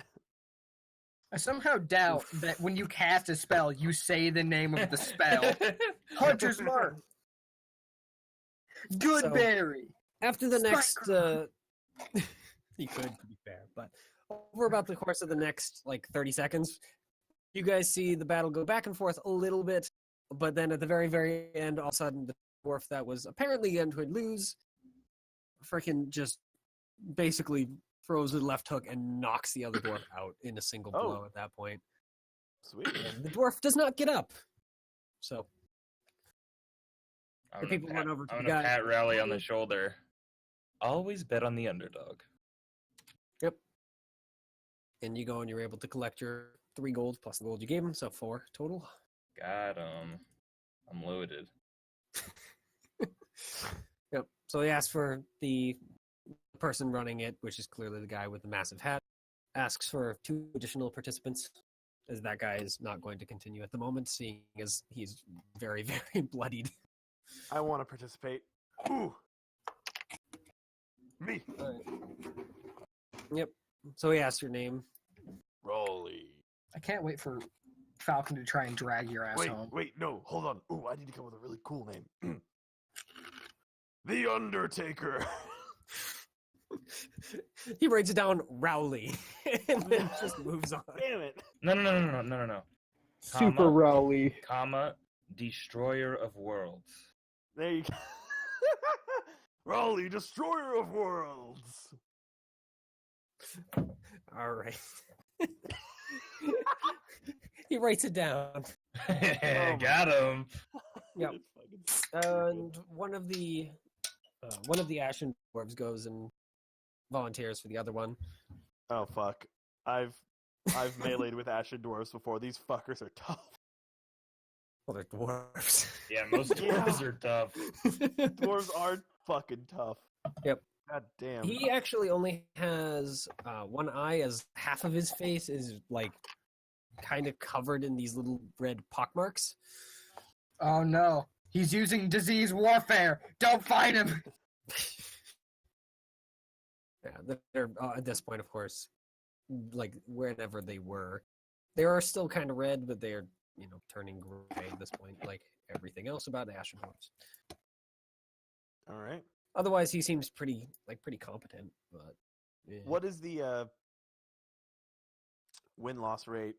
I somehow doubt that when you cast a spell, you say the name of the spell. Hunter's Mark. Goodberry. After the next, Spike he could, to be fair, but over about the course of the next like 30 seconds, you guys see the battle go back and forth a little bit, but then at the very, very end, all of a sudden, the dwarf that was apparently going to lose, freaking just basically throws a left hook and knocks the other dwarf out in a single Oh. blow at that point. Sweet. And the dwarf does not get up. So I'm The gonna people run over to the I'm guy. gonna pat Rally on the shoulder. Always bet on the underdog. and you go and you're able to collect your 3 gold plus the gold you gave him, so 4 total. Got him. I'm loaded. Yep. So he asks for the person running it, which is clearly the guy with the massive hat, asks for 2 additional participants, as that guy is not going to continue at the moment, seeing as he's very, very bloodied. I want to participate. Ooh. Me. Yep. So he asks your name. Raleigh. I can't wait for Falcon to try and drag your ass home. Wait, no, hold on. Ooh, I need to come with a really cool name. The Undertaker. He writes down Rowley and then just moves on. Damn it. No. Super Comma. Rowley. Comma, destroyer of worlds. There you go. Raleigh, destroyer of worlds. All right. He writes it down. Got him. Yep. It's fucking And one of the Ashen Dwarves goes and volunteers for the other one. Oh fuck. I've meleeed with Ashen Dwarves before. These fuckers are tough. Well, they're dwarves. Yeah, most dwarves are tough. Dwarves are fucking tough. Yep. God damn. He actually only has one eye, as half of his face is like kind of covered in these little red pockmarks. Oh no. He's using disease warfare. Don't fight him. Yeah, they're at this point, of course, like wherever they were, they are still kind of red, but they're turning gray at this point, like everything else about the Ashen Dwarves. All right. Otherwise, he seems pretty competent. But yeah. What is the win-loss rate,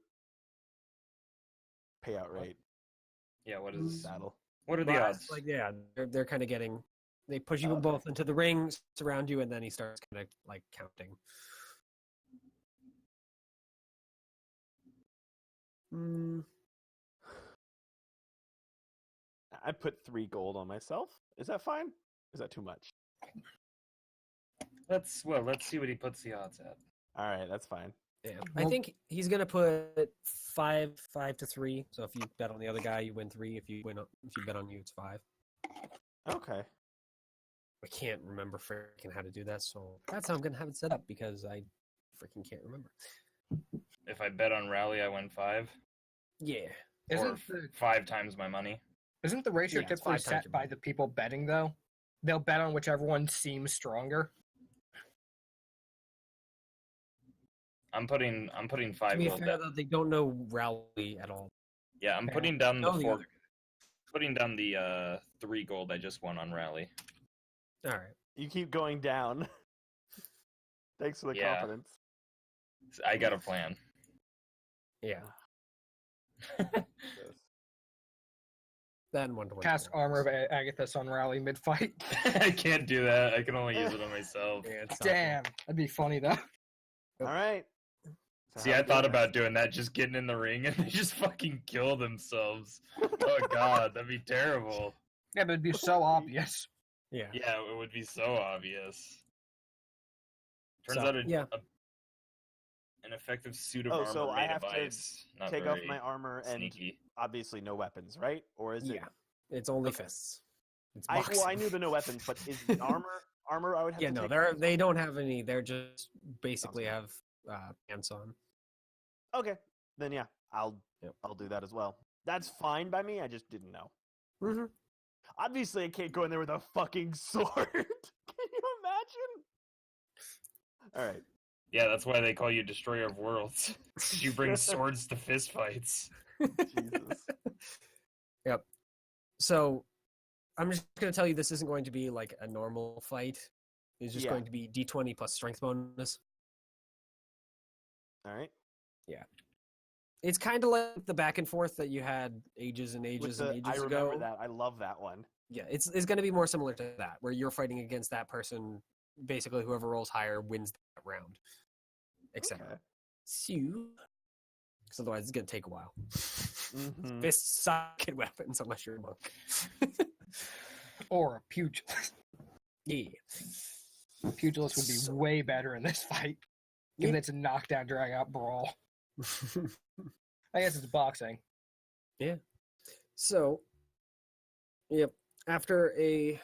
payout rate, Yeah, what is battle? what are the Well, odds? Like, yeah, they're kind of getting They push you both into the ring, surround you, and then he starts kind of like counting. I put 3 gold on myself. Is that fine? Is that too much? Let's see what he puts the odds at. All right, that's fine. Yeah, I think he's gonna put 5 to 3. So if you bet on the other guy, you win 3. If you bet on you, it's 5. Okay. I can't remember freaking how to do that, so that's how I'm gonna have it set up because I freaking can't remember. If I bet on Rally, I win 5. Yeah. Or 5 times my money. Isn't the ratio Yeah, it's typically 5 times set your by money. the people betting though? They'll bet on whichever one seems stronger. I'm putting 5 To be gold fair, down. though, they don't know Rally at all. Yeah, I'm Yeah. putting down the Know the 4. other Putting down the 3 gold I just won on Rally. guy. All right. You keep going down. Thanks for the Yeah. confidence. I got a plan. Yeah. Yes. That and 1-to-1. Cast Armor of Agathis on Rally mid-fight. I can't do that. I can only use it on myself. Yeah, it's not Damn, that'd be funny though. All right. So See, how I we thought doing? about doing that, just getting in the ring and they just fucking kill themselves. Oh god, that'd be terrible. Yeah, but it'd be so obvious. Yeah. Yeah, it would be so obvious. Turns So, out yeah. an effective suit of Oh, armor so I made have of to ice. Not Take off very my armor and sneaky. obviously no weapons, right? Or is it? Yeah. It's only Okay. fists. It's Well, boxing. I knew the no weapons, but is the armor I would have Yeah, to no, take? they don't have any. They're just basically good. have pants on. Okay, then yeah, I'll Yep. do that as well. That's fine by me. I just didn't know. Mm-hmm. Obviously, I can't go in there with a fucking sword. Can you imagine? All right. Yeah, that's why they call you Destroyer of Worlds. You bring swords to fistfights. Jesus. Yep. So, I'm just going to tell you this isn't going to be like a normal fight. It's just Yeah. going to be D20 plus strength bonus. All right. It's kind of like the back and forth that you had ages and With ages the, and ages I remember ago. that. I love that one. Yeah, it's going to be more similar to that, where you're fighting against that person. Basically, whoever rolls higher wins that round, etc. Okay. So, because otherwise it's going to take a while. Mhm. Fists suck at weapons unless you're a monk. Or a pugilist. Yeah. Pugilist would be So- way better in this fight. Given it's a knockdown, drag out brawl. I guess it's boxing. So, yep. After a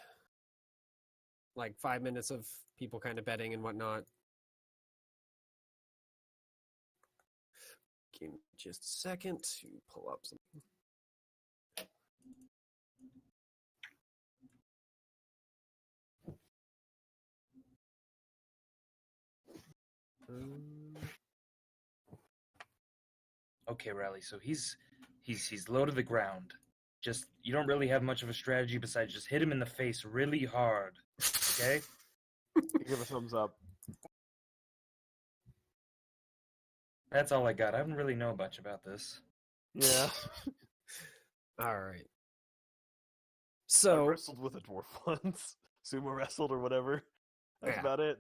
5 minutes of people kind of betting and whatnot, give me just a second to pull up something. Okay, Rally. So he's low to the ground. Just you don't really have much of a strategy besides just hit him in the face really hard. Okay? Give a thumbs up. That's all I got. I don't really know much about this. Yeah. All right. I So, wrestled with a dwarf once. Sumo wrestled or whatever. That's Yeah. about it.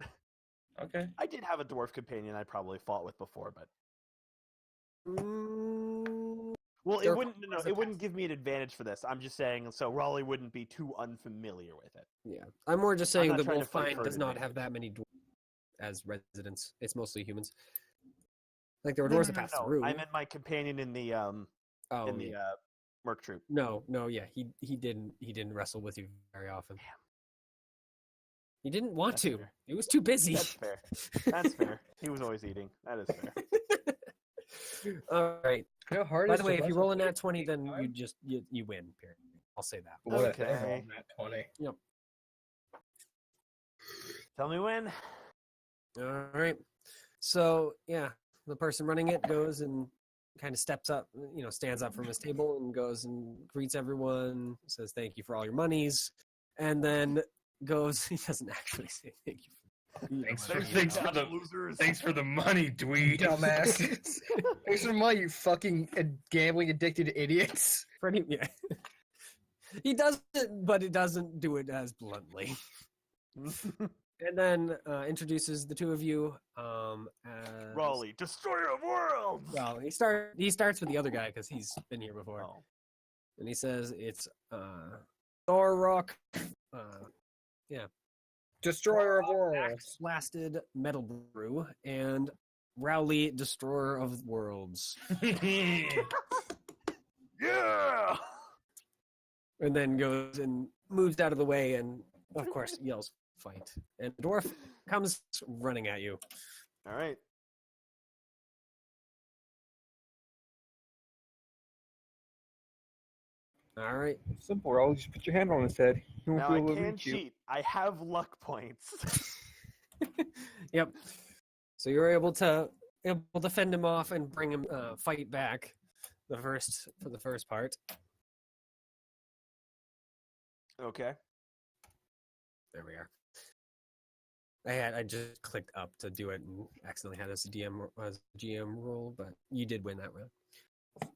Okay. I did have a dwarf companion I probably fought with before, but well, it There wouldn't. No, was a it wouldn't give me an advantage for this. I'm just saying, so Raleigh wouldn't be too unfamiliar with it. yeah. I'm more just I'm saying not that trying to fight Wolfine for does an not advantage. have that many dwarves as residents. It's mostly humans. Like there were No, doors no, that no, passed no. through. I meant my companion in the Oh, in the yeah. Merc troop. No, yeah, he didn't wrestle with you very often. Damn. He didn't want That's to. fair. He was too busy. That's fair. That's fair. He was always eating. That is fair. All right. You know how hard it By is the to way, if you wrestle roll a for nat 20, then time? you just you win. Period. I'll say that. What Okay. if I rolled that 20? Tell me when. All right. So yeah, the person running it goes and kind of steps up, stands up from his table and goes and greets everyone, says thank you for all your monies, and then goes. He doesn't actually say thank you. Thanks whatever. Thanks for the money, dweeb. Dumbass. Thanks for money, you fucking gambling addicted idiots. Pretty, yeah. He does it, but it doesn't do it as bluntly. And then introduces the two of you. As, Raleigh, destroyer of worlds. well, he starts with the other guy because he's been here before, Oh. and he says it's Thor Rock. Destroyer of worlds. Blasted Metal Brew and Rowley, Destroyer of Worlds. Yeah. And then goes and moves out of the way and, of course, yells, fight. And the dwarf comes running at you. All right. All right. Simple, Raul. Just put your hand on his head. He won't Now be I able to can reach you. cheat. I have luck points. Yep. So you're able to fend him off and bring him fight back for the first part. Okay. There we are. I just clicked up to do it and accidentally had as a GM roll, but you did win that round.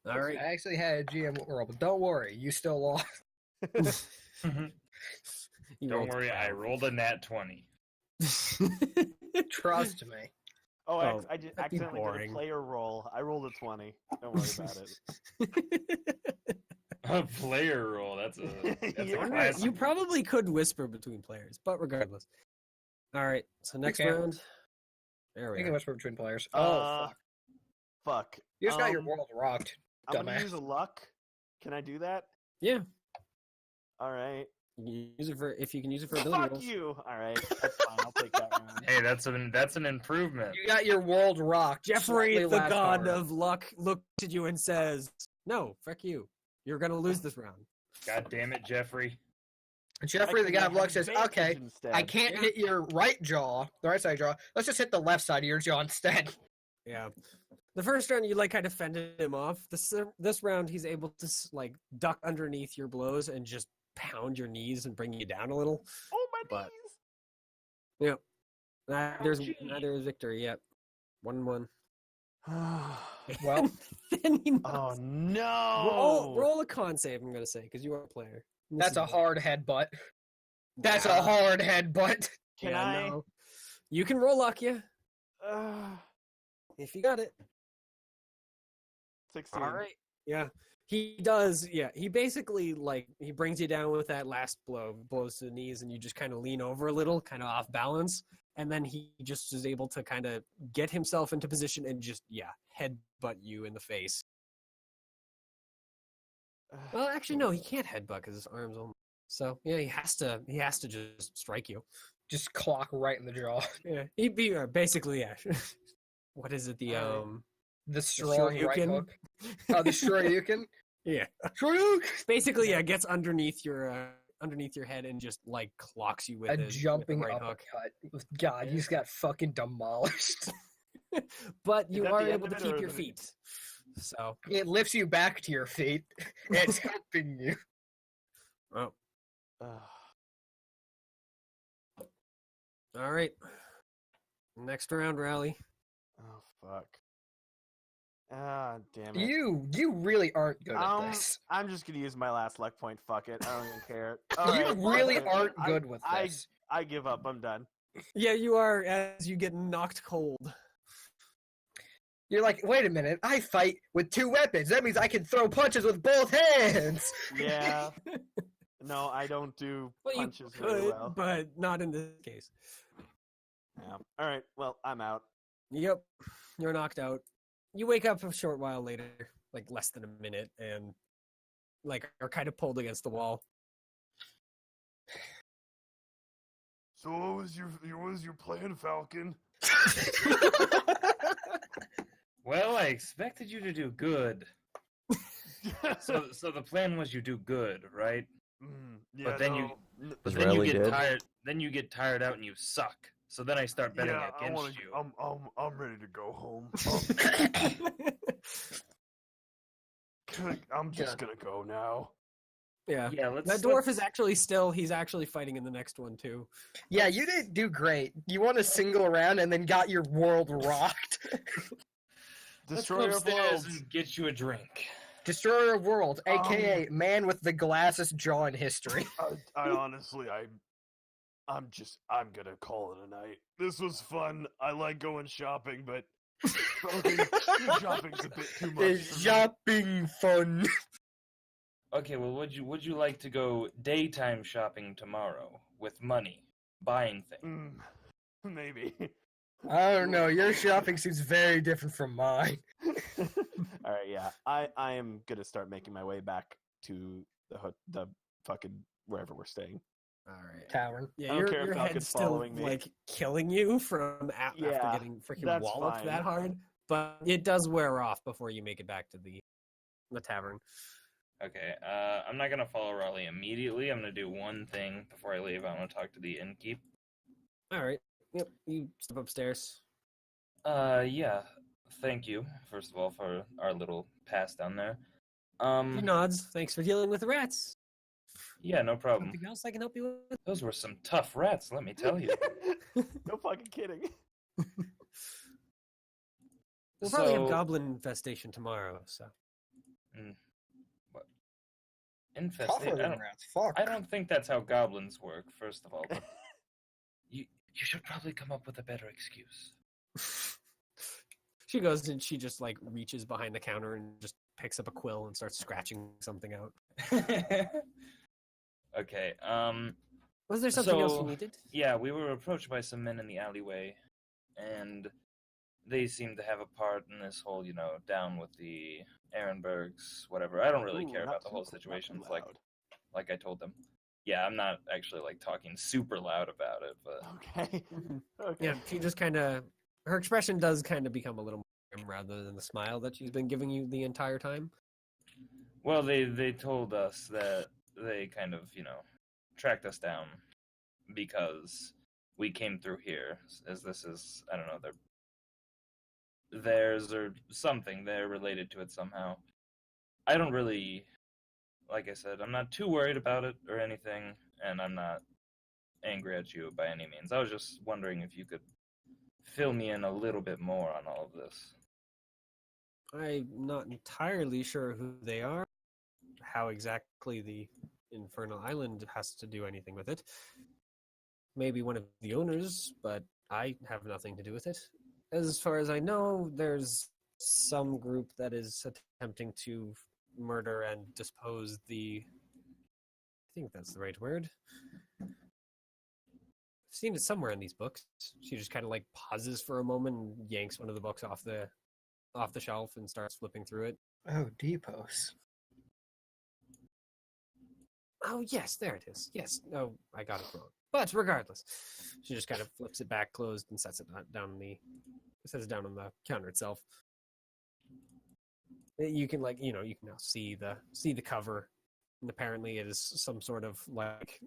All right. I actually had a GM roll, but don't worry, you still lost. You Don't rolled worry, I 12. rolled a nat 20. Trust me. Oh, Oh, I did that'd be accidentally did boring. a player roll. I rolled a 20. Don't worry about it. A player roll. That's a Yeah. classic. You probably could whisper between players, but regardless. All right. So next can. round. There we You can are. whisper between players. Uh, fuck. Fuck. You just got your Um, world rocked. I'm gonna dumbass. use a luck. Can I do that? Yeah. All right. You can use it for if you can use it for ability Fuck rolls. you. All right. That's fine. I'll take that round. Hey, that's an improvement. You got your world rocked. Jeffrey, slightly the last god card. of luck, looks at you and says, "No, fuck you. You're gonna lose this round." God damn it, Jeffrey. Jeffrey, the I god have of luck, says, advantage "Okay, instead. I can't Yeah. hit your right jaw, the right side jaw. Let's just hit the left side of your jaw instead." Yeah. The first round, you like kind of fended him off. This round, he's able to like duck underneath your blows and just pound your knees and bring you down a little. Oh my But- knees. Yep. Neither is victory yet. 1-1. Well, Then he Oh knocks. no! Roll a con save, I'm gonna say, because you are a player. This that's is a hard headbutt. That's Yeah. a hard headbutt. Can Yeah, I? no. You can roll luck, yeah, Uh, if you got it. 16. All right. Yeah. He does. Yeah. He basically he brings you down with that last blows to the knees, and you just kind of lean over a little, kind of off balance, and then he just is able to kind of get himself into position and just headbutt you in the face. Well, actually, no, he can't headbutt because his arms only. So yeah, he has to just strike you. Just clock right in the jaw. Yeah. He'd be basically What is it? The All right. The strong right Shoryuken? hook. Oh, the Shoryuken. yeah. Shoryuken. Basically, gets underneath your head and just clocks you with A his jumping with the right hook. uppercut. God, you just got fucking demolished. But Is you that are the end able of to it, keep or your is it- feet. So, It lifts you back to your feet. It's helping you. oh, Ugh. all right. Next round, Rally. Oh fuck. Ah, damn it. You really aren't good at this. I'm just gonna use my last luck point. Fuck it. I don't even care. You Alright, really fuck it. aren't good with I- this. I give up. I'm done. Yeah, you are as you get knocked cold. You're like, wait a minute, I fight with two weapons. That means I can throw punches with both hands. Yeah. No, I don't do Well, you punches very could, well. but not in this case. Yeah. All right. Well, I'm out. Yep, you're knocked out. You wake up a short while later, like less than a minute, and are kind of pulled against the wall. So what was your plan, Falcon? Well, I expected you to do good. So the plan was you do good, right? Yeah, But then no, you- n- But Is then you Riley get dead? tired. Then you get tired out and you suck. So then I start betting yeah, I against wanna, you. I'm ready to go home. I'm just gonna go now. Yeah. Yeah, let's. That dwarf is he's actually fighting in the next one too. Yeah, you didn't do great. You won a single round and then got your world rocked. Let's go Destroyer of upstairs worlds. and get you a drink. Destroyer of Worlds, aka man with the glassest jaw in history. I honestly, I'm gonna call it a night. This was fun. I like going shopping, but shopping's a bit too much. Is For me. shopping fun? Okay, well, would you like to go daytime shopping tomorrow with money, buying things? Maybe. I don't know. Your shopping seems very different from mine. All right, yeah. I am gonna start making my way back to the fucking wherever we're staying. All right. Tavern. Yeah, I don't care if your Falcon's head's still following me. like killing you from after Yeah, getting freaking that's walloped fine. that hard, but it does wear off before you make it back to the tavern. Okay, I'm not gonna follow Raleigh immediately. I'm gonna do one thing before I leave. I want to talk to the innkeep. All right. Yep. You step upstairs. Yeah. Thank you, first of all, for our little pass down there. He nods. Thanks for dealing with the rats. Yeah, no problem. Something else I can help you with? Those were some tough rats, let me tell you. No fucking kidding. We'll probably have So- goblin infestation tomorrow. So What? Tougher Infestation? than rats. Fuck. I don't think that's how goblins work, first of all, but you should probably come up with a better excuse. she goes and she just like reaches behind the counter and just picks up a quill and starts scratching something out. Okay, Was there something else you So- needed? yeah, we were approached by some men in the alleyway, and they seem to have a part in this whole, down with the Ehrenbergs, whatever. I don't really Ooh, care not about the too whole cl- not too situation, loud. like I told them. Yeah, I'm not actually like talking super loud about it, but Okay. Okay. Yeah, she just kind of her expression does kind of become a little more grim rather than the smile that she's been giving you the entire time. well, they told us that they kind of, tracked us down because we came through here, as this is, I don't know, theirs or something. They're related to it somehow. I don't really, like I said, I'm not too worried about it or anything, and I'm not angry at you by any means. I was just wondering if you could fill me in a little bit more on all of this. I'm not entirely sure who they are, how exactly the Infernal Island has to do anything with it. Maybe one of the owners, but I have nothing to do with it. As far as I know, there's some group that is attempting to murder and dispose I think that's the right word. I've seen it somewhere in these books. She just kind of like pauses for a moment and yanks one of the books off the shelf and starts flipping through it. Oh, Deepos. Oh, yes, there it is. Yes. No, I got it wrong. But regardless, she just kind of flips it back closed and sets it down on the counter itself. You can you can now see the cover, and apparently it is some sort of like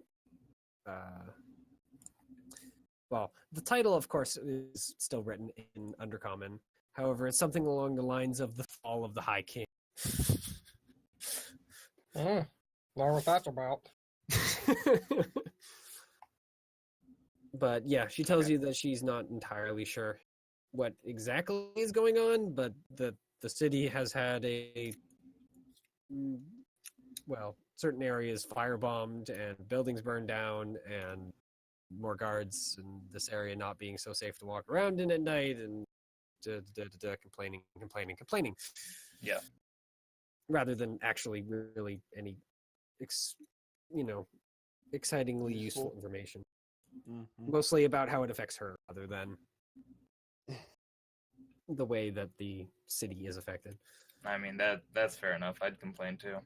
well, the title of course is still written in Undercommon. However, it's something along the lines of The Fall of the High King. Wonder what that's about. But yeah, she tells you that she's not entirely sure what exactly is going on, but the city has had certain areas firebombed and buildings burned down and more guards and this area not being so safe to walk around in at night and complaining. Yeah. Rather than actually really any excitingly useful information. Mhm. Mostly about how it affects her rather than the way that the city is affected. I mean, that's fair enough. I'd complain too.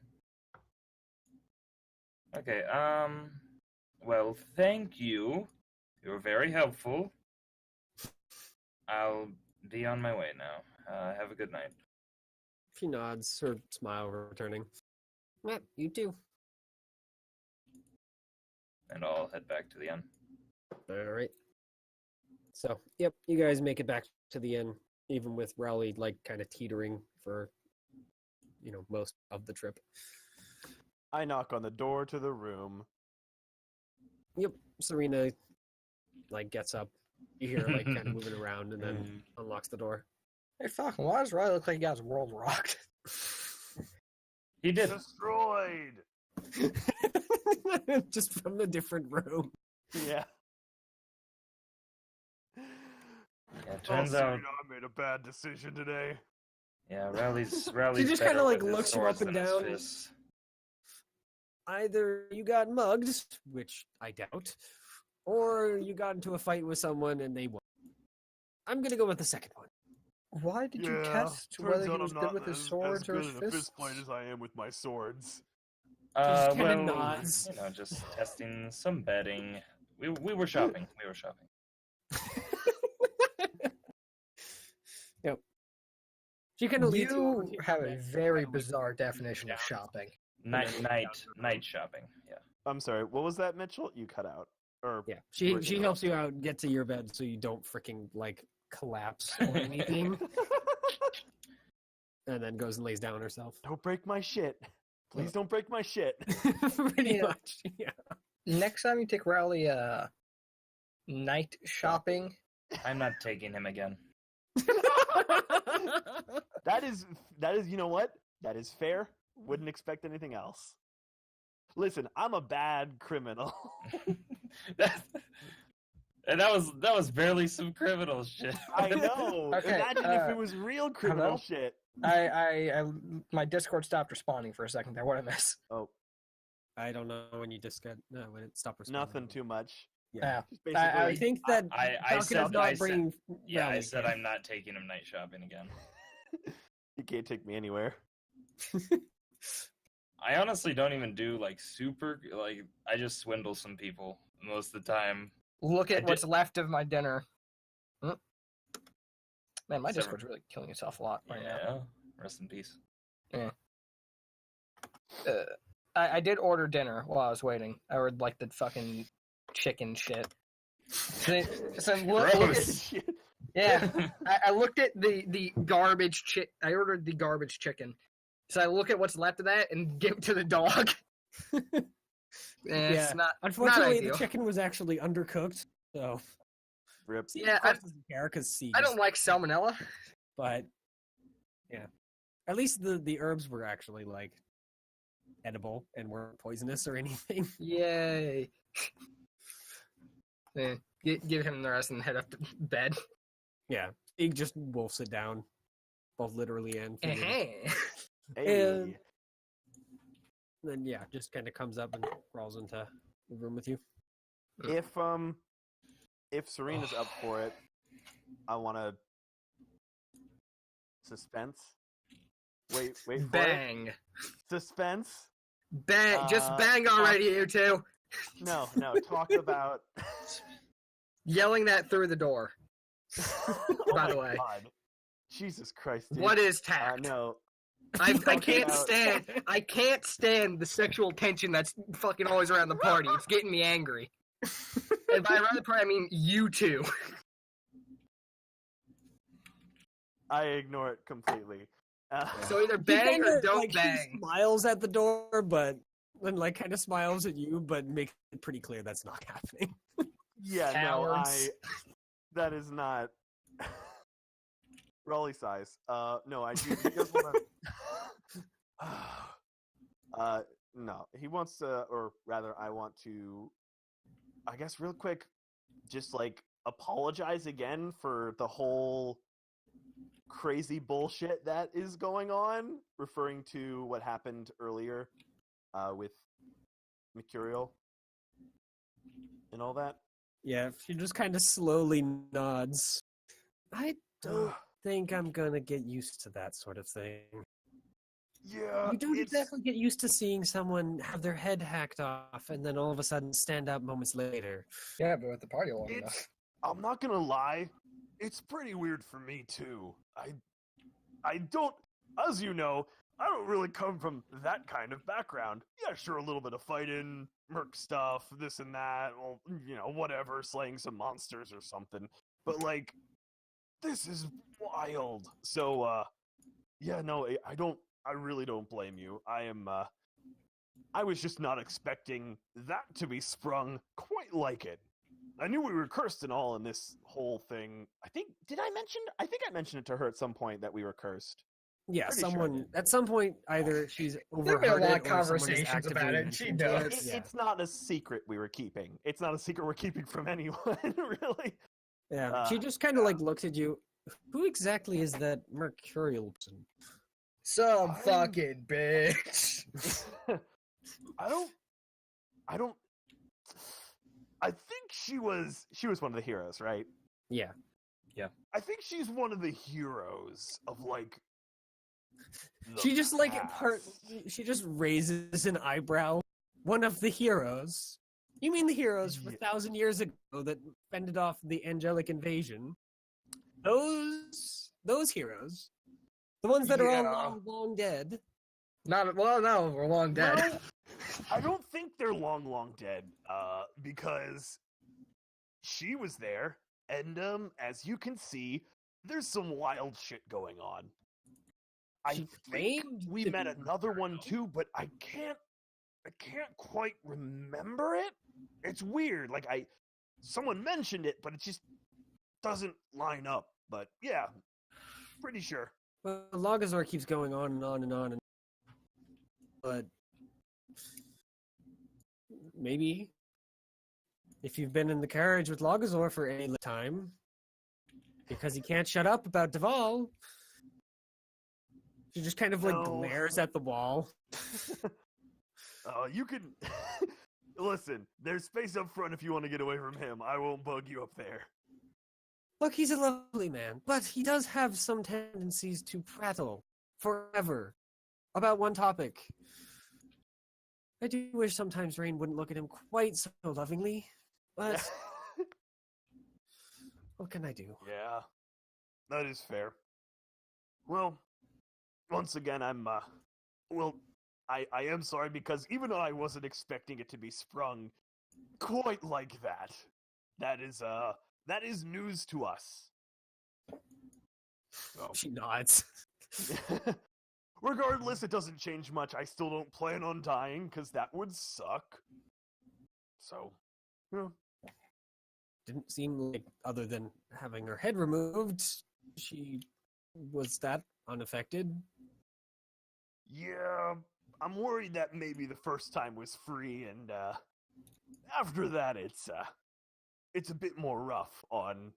Okay, well, thank you. You were very helpful. I'll be on my way now. Have a good night. She nods, her smile returning. Yep, you too. And I'll head back to the inn. All right. So, yep, you guys make it back to the inn, even with Rowley like kind of teetering for, most of the trip. I knock on the door to the room. Yep, Serena like gets up. You hear her like kind of moving around and then unlocks the door. Hey, fucking, why does Riley look like he got his world rocked? He did. Destroyed. Just from a different room. Yeah. Yeah, it turns out. Serena, I made a bad decision today. Yeah, Rally's She just better kinda, like, with his looks you swords up and than his down. fists. Either you got mugged, which I doubt, or you got into a fight with someone and they won. I'm gonna go with the second one. Why did you test turns whether he out was I'm good not with his as swords or good his in a fists? fist fight as I am with my swords. Just kinda Well, nods. you know, just testing some betting. We were shopping. We were shopping. Yep. She kind of leads You you have a Yeah, very kinda, like, bizarre leads you definition of down. shopping. Night then night shopping. Yeah. I'm sorry. What was that, Mitchell? You cut out. Or Yeah, you were she helps you out, get to your bed so you don't freaking like collapse or anything, and then goes and lays down herself. Don't break my shit. Please don't break my shit. Pretty Yeah. much, yeah. Next time you take Rowley night shopping, I'm not taking him again. That is, you know what? That is fair. Wouldn't expect anything else. Listen, I'm a bad criminal. And that was barely some criminal shit. I know. Okay, Imagine if it was real criminal hello? shit. I my Discord stopped responding for a second there. What did I miss? Oh, I don't know when you just got when it stopped responding. nothing too much. Yeah. Just basically, I think that I Falcon said- is not I said- bringing. Yeah, I Rally said here. I'm not taking him night shopping again. you can't take me anywhere. I honestly don't even do like super like I just swindle some people most of the time. Look I at did- what's left of my dinner. Man, my So- Discord's really killing itself a lot right now. Yeah. Rest in peace. I did order dinner while I was waiting. I ordered like the fucking chicken shit. So look at, Gross. yeah, I looked at the garbage I ordered the garbage chicken. So I look at what's left of that and give it to the dog. Yeah. It's not Unfortunately, ideal. the chicken was actually undercooked, so Rip. Yeah, of course doesn't care because I don't like salmonella. But yeah, at least the herbs were actually like edible and weren't poisonous or anything. Yay. Give him the rest and head up to bed. Yeah, he just wolfs it down, both literally and figuratively. Uh-huh. Hey. And then yeah, just kind of comes up and crawls into the room with you. If Serena's up for it, I want to suspense. Wait for it. Bang. Suspense. Bang. Just bang already, you two. No. Talk about. Yelling that through the door. By the way. God. Jesus Christ. Dude. What is tact? No. I Talk can't about- I can't stand the sexual tension that's fucking always around the party. It's getting me angry. And by around the party, I mean you two. I ignore it completely. So either He bang or kinda, don't like, He bang. smiles at the door, but then like kind of smiles at you, but makes it pretty clear that's not happening. yeah, Cowards. that is not Raleigh size. No, I do. He does want to. No, he wants to, or rather, I want to. I guess real quick, just like apologize again for the whole crazy bullshit that is going on, referring to what happened earlier with Mercurial and all that. Yeah, she just kind of slowly nods. I don't think I'm gonna get used to that sort of thing. Yeah, You don't it's- exactly get used to seeing someone have their head hacked off and then all of a sudden stand up moments later. Yeah, but with the party long enough. It's. I'm not gonna lie. It's pretty weird for me too. I don't, as you know, I don't really come from that kind of background. Yeah, sure, a little bit of fighting, merc stuff, this and that. Well, whatever, slaying some monsters or something. But like, this is wild. So, yeah, no, I really don't blame you. I was just not expecting that to be sprung quite like it. I knew we were cursed and all in this whole thing. I think I mentioned it to her at some point that we were cursed. Yeah, Pretty sure I someone did. at some point either she's There've been a overheard lot it of or someone has conversations actively about it. She mentioned knows. it. Yeah. It's not a secret we were keeping. It's not a secret we're keeping from anyone, really. Yeah, she just kind of like looks at you. Who exactly is that mercurial person? Some I'm- fucking bitch. I don't. I think she was one of the heroes, right? Yeah. I think she's one of the heroes of like. She just like past. she just raises an eyebrow. One of the heroes. You mean the heroes from 1,000 years ago that fended off the angelic invasion? Those heroes, the ones that are all Yeah. long dead. Not well, no, we're long dead. No, I don't think they're long dead. Because she was there, and as you can see, there's some wild shit going on. I She think claimed we to met be another one Mercurial. too, but I can't quite remember it. It's weird. Like someone mentioned it, but it just doesn't line up. But yeah, pretty sure. Well, Logazor keeps going on and on and on, but maybe if you've been in the carriage with Logazor for any time, because he can't shut up about Duval, she just kind of like No. glares at the wall. You can listen. There's space up front if you want to get away from him. I won't bug you up there. Look, he's a lovely man, but he does have some tendencies to prattle forever about one topic. I do wish sometimes Rain wouldn't look at him quite so lovingly, but what can I do? Yeah, that is fair. Well, once again, I am sorry because even though I wasn't expecting it to be sprung quite like that, that is news to us. So. She nods. Regardless, it doesn't change much. I still don't plan on dying because that would suck. So, yeah. Didn't seem like, other than having her head removed, she was that unaffected. Yeah, I'm worried that maybe the first time was free, and after that, it's a bit more rough on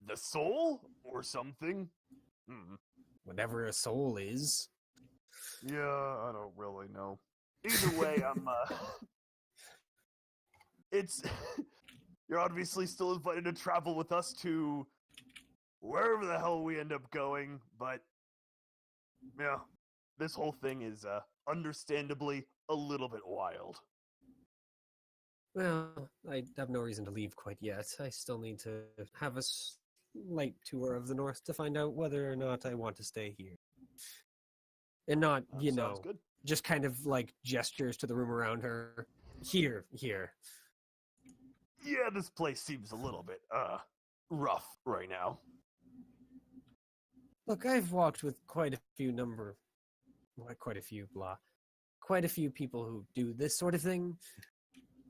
the soul or something. Whatever a soul is. Yeah, I don't really know. Either way, it's you're obviously still invited to travel with us to wherever the hell we end up going, but yeah, this whole thing is understandably a little bit wild. Well, I have no reason to leave quite yet. I still need to have a slight tour of the north to find out whether or not I want to stay here. And not, Sounds good. just kind of like gestures to the room around her. Here. Yeah, this place seems a little bit rough right now. Look, I've walked with quite a few people who do this sort of thing.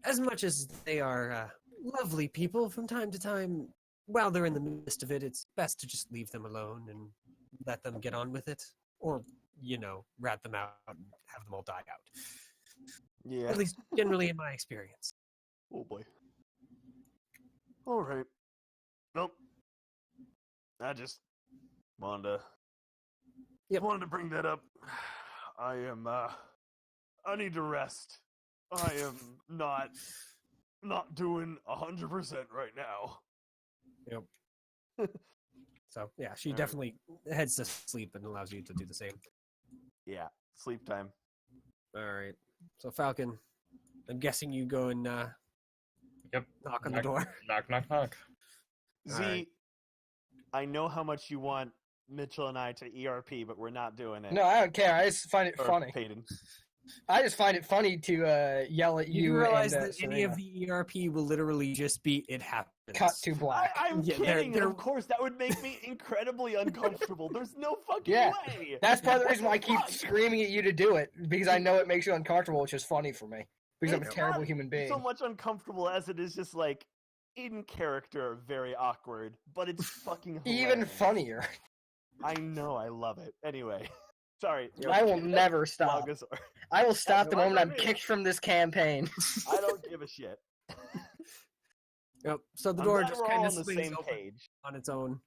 As much as they are lovely people from time to time, while they're in the midst of it, it's best to just leave them alone and let them get on with it. Or, rat them out and have them all die out. Yeah. At least generally in my experience. Oh boy. All right. Nope. I just wanted to bring that up. I need to rest. I am not doing 100% right now. Yep. So, yeah, she definitely heads to sleep and allows you to do the same. Yeah, sleep time. All right. So, Falcon, I'm guessing you go and Yep. knock on the door. Knock. Z, Alright. I know how much you want Mitchell and I to ERP, but we're not doing it. No, I don't care. I just find it Or funny. Peyton. I just find it funny to yell at You you realize and that any of the ERP will literally just be "it happens." cut to black. I'm Yeah, kidding, they're- and of course that would make me incredibly uncomfortable. There's no fucking Yeah, way. That's part of the reason why I What the keep fuck? screaming at you to do it, because I know it makes you uncomfortable, which is funny for me. Because I'm a It's terrible not human being. So much uncomfortable as it is just like in character, very awkward, but it's fucking Even hilarious. funnier. I know, I love it. Anyway, Sorry. I will never stop. Logazor. I will stop That's the fine moment by I'm me. kicked from this campaign. I don't give a shit. Yep. So the I'm door glad just we're all kind on of the swings same open page. on its own.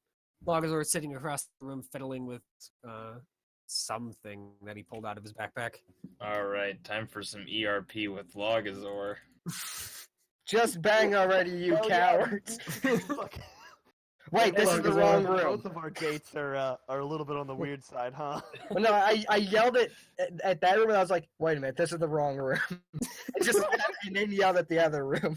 Logazor is sitting across the room, fiddling with something that he pulled out of his backpack. All right, time for some ERP with Logazor. Just bang already, you Oh, yeah. cowards. Fuck. Wait, this is the wrong room. Both of our dates are a little bit on the weird side, huh? Well, no, I yelled at that room and I was like, wait a minute, this is the wrong room. and then yelled at the other room.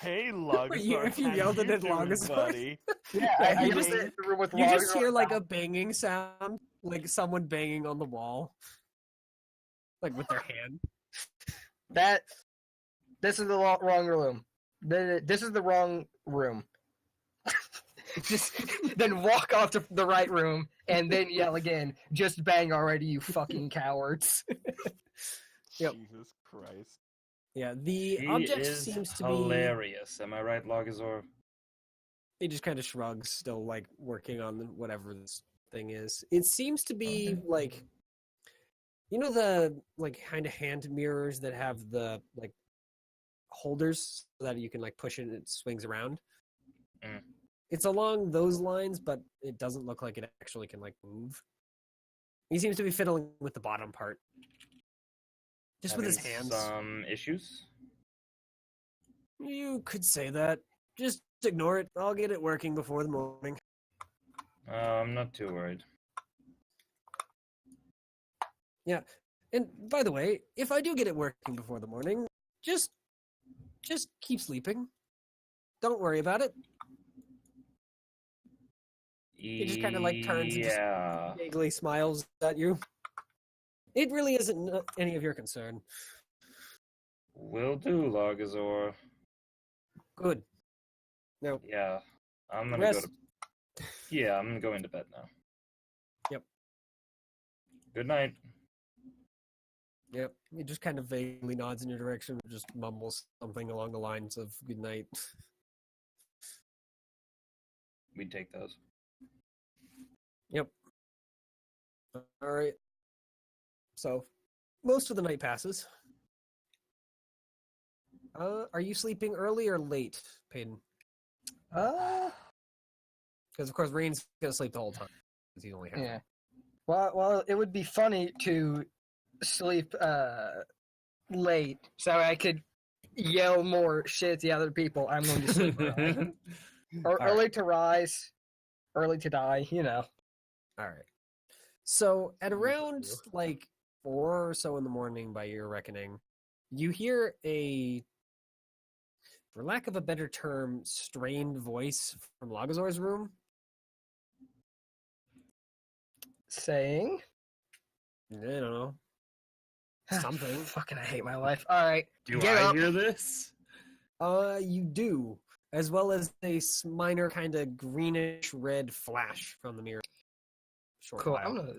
Hey, Logazor. If you how yelled you at doing, Logazor? buddy? Yeah, I you yelled just- at the room with You just Logazor hear like down. a banging sound, like someone banging on the wall, like with their hand. This is the wrong room. This is the wrong room. Just then walk off to the right room and then yell again. Just bang already, you fucking cowards. Yep. Jesus Christ. Yeah, the He object is seems to be. hilarious. Am I right, Logazor? He just kind of shrugs, still like working on whatever this thing is. It seems to be like, you know, the like kind of hand mirrors that have the like holders so that you can like push it and it swings around. Mm. It's along those lines, but it doesn't look like it actually can like move. He seems to be fiddling with the bottom part, just with his Having hands. Some issues. You could say that. Just ignore it. I'll get it working before the morning. I'm not too worried. Yeah. And by the way, if I do get it working before the morning, just keep sleeping. Don't worry about it. He just kind of like turns and just Yeah. vaguely smiles at you. It really isn't any of your concern. Will do, Logazor. Good. No. Yeah. I'm gonna Rest. go to. Yeah, I'm gonna go into bed now. Yep. Good night. Yep. He just kind of vaguely nods in your direction, just mumbles something along the lines of "good night." We take those. Yep. All right. So, most of the night passes. Are you sleeping early or late, Peyton? Because of course Rain's gonna sleep the whole time because he's only half. Yeah. Well, it would be funny to sleep late so I could yell more shit at the other people. I'm going to sleep early. Or All early to rise, early to die. You know. All right. So at around like 4 or so in the morning, by your reckoning, you hear a, for lack of a better term, strained voice from Logazor's room. Saying. I don't know. Something. Fucking, I hate my life. All right. Do Get I up. hear this? You do, as well as a minor kind of greenish red flash from the mirror. Short Cool. while. I'm gonna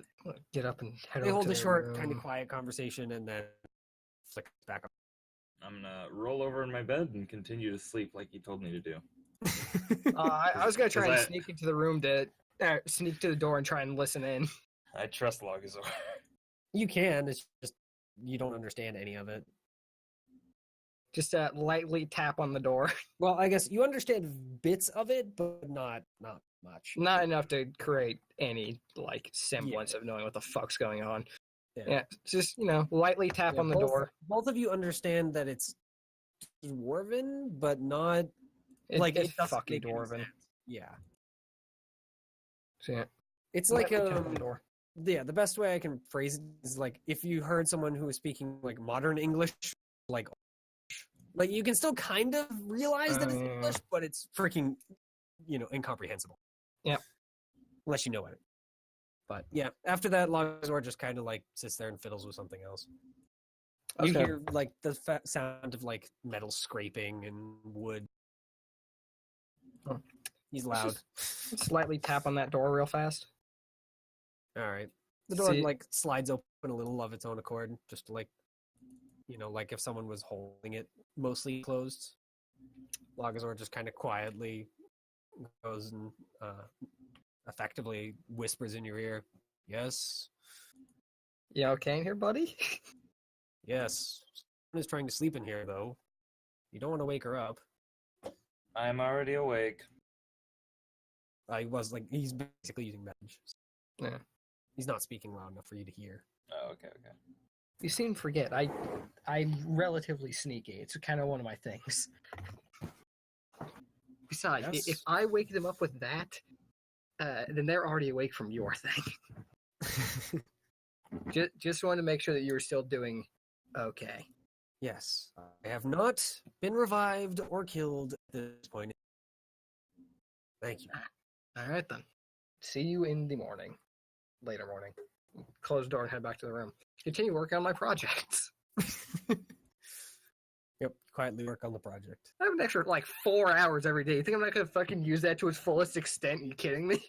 get up and head They over hold to a their short, room. kind of quiet conversation and then flick back up. I'm gonna roll over in my bed and continue to sleep like you told me to do. I was gonna try and 'Cause I- sneak into the room to sneak to the door and try and listen in. I trust Logazor. You can. It's just you don't understand any of it. Just lightly tap on the door. Well, I guess you understand bits of it, but not much. Not enough to create any like semblance of knowing what the fuck's going on. Yeah, just lightly tap on the door. Both of you understand that it's dwarven, but not It's it doesn't fucking make any dwarven. sense. Yeah, So, yeah, it's like lightly tap on the door. yeah. The best way I can phrase it is like if you heard someone who was speaking like modern English, like you can still kind of realize that it's English, but it's freaking incomprehensible. Yeah, unless you know it. But yeah, after that, Logazor just kind of like sits there and fiddles with something else. You Okay. hear like the sound of like metal scraping and wood. Oh. He's loud. Just lightly tap on that door real fast. All right. The door See- like slides open a little of its own accord, just to, like like if someone was holding it mostly closed. Logazor just kind of quietly goes and effectively whispers in your ear, "Yes, You okay in here, buddy? yes. Someone is trying to sleep in here, though. You don't want to wake her up." I'm already awake. I was like, he's basically using message. Yeah. He's not speaking loud enough for you to hear. Oh, okay. You seem to forget. I'm relatively sneaky. It's kind of one of my things. Besides, Yes. if I wake them up with that, then they're already awake from your thing. Just wanted to make sure that you were still doing okay. Yes, I have not been revived or killed at this point. Thank you. All right then. See you in the morning. Later morning. Close the door and head back to the room. Continue working on my projects. Yep, quietly work on the project. I have an extra 4 hours every day. You think I'm not gonna fucking use that to its fullest extent? Are you kidding me?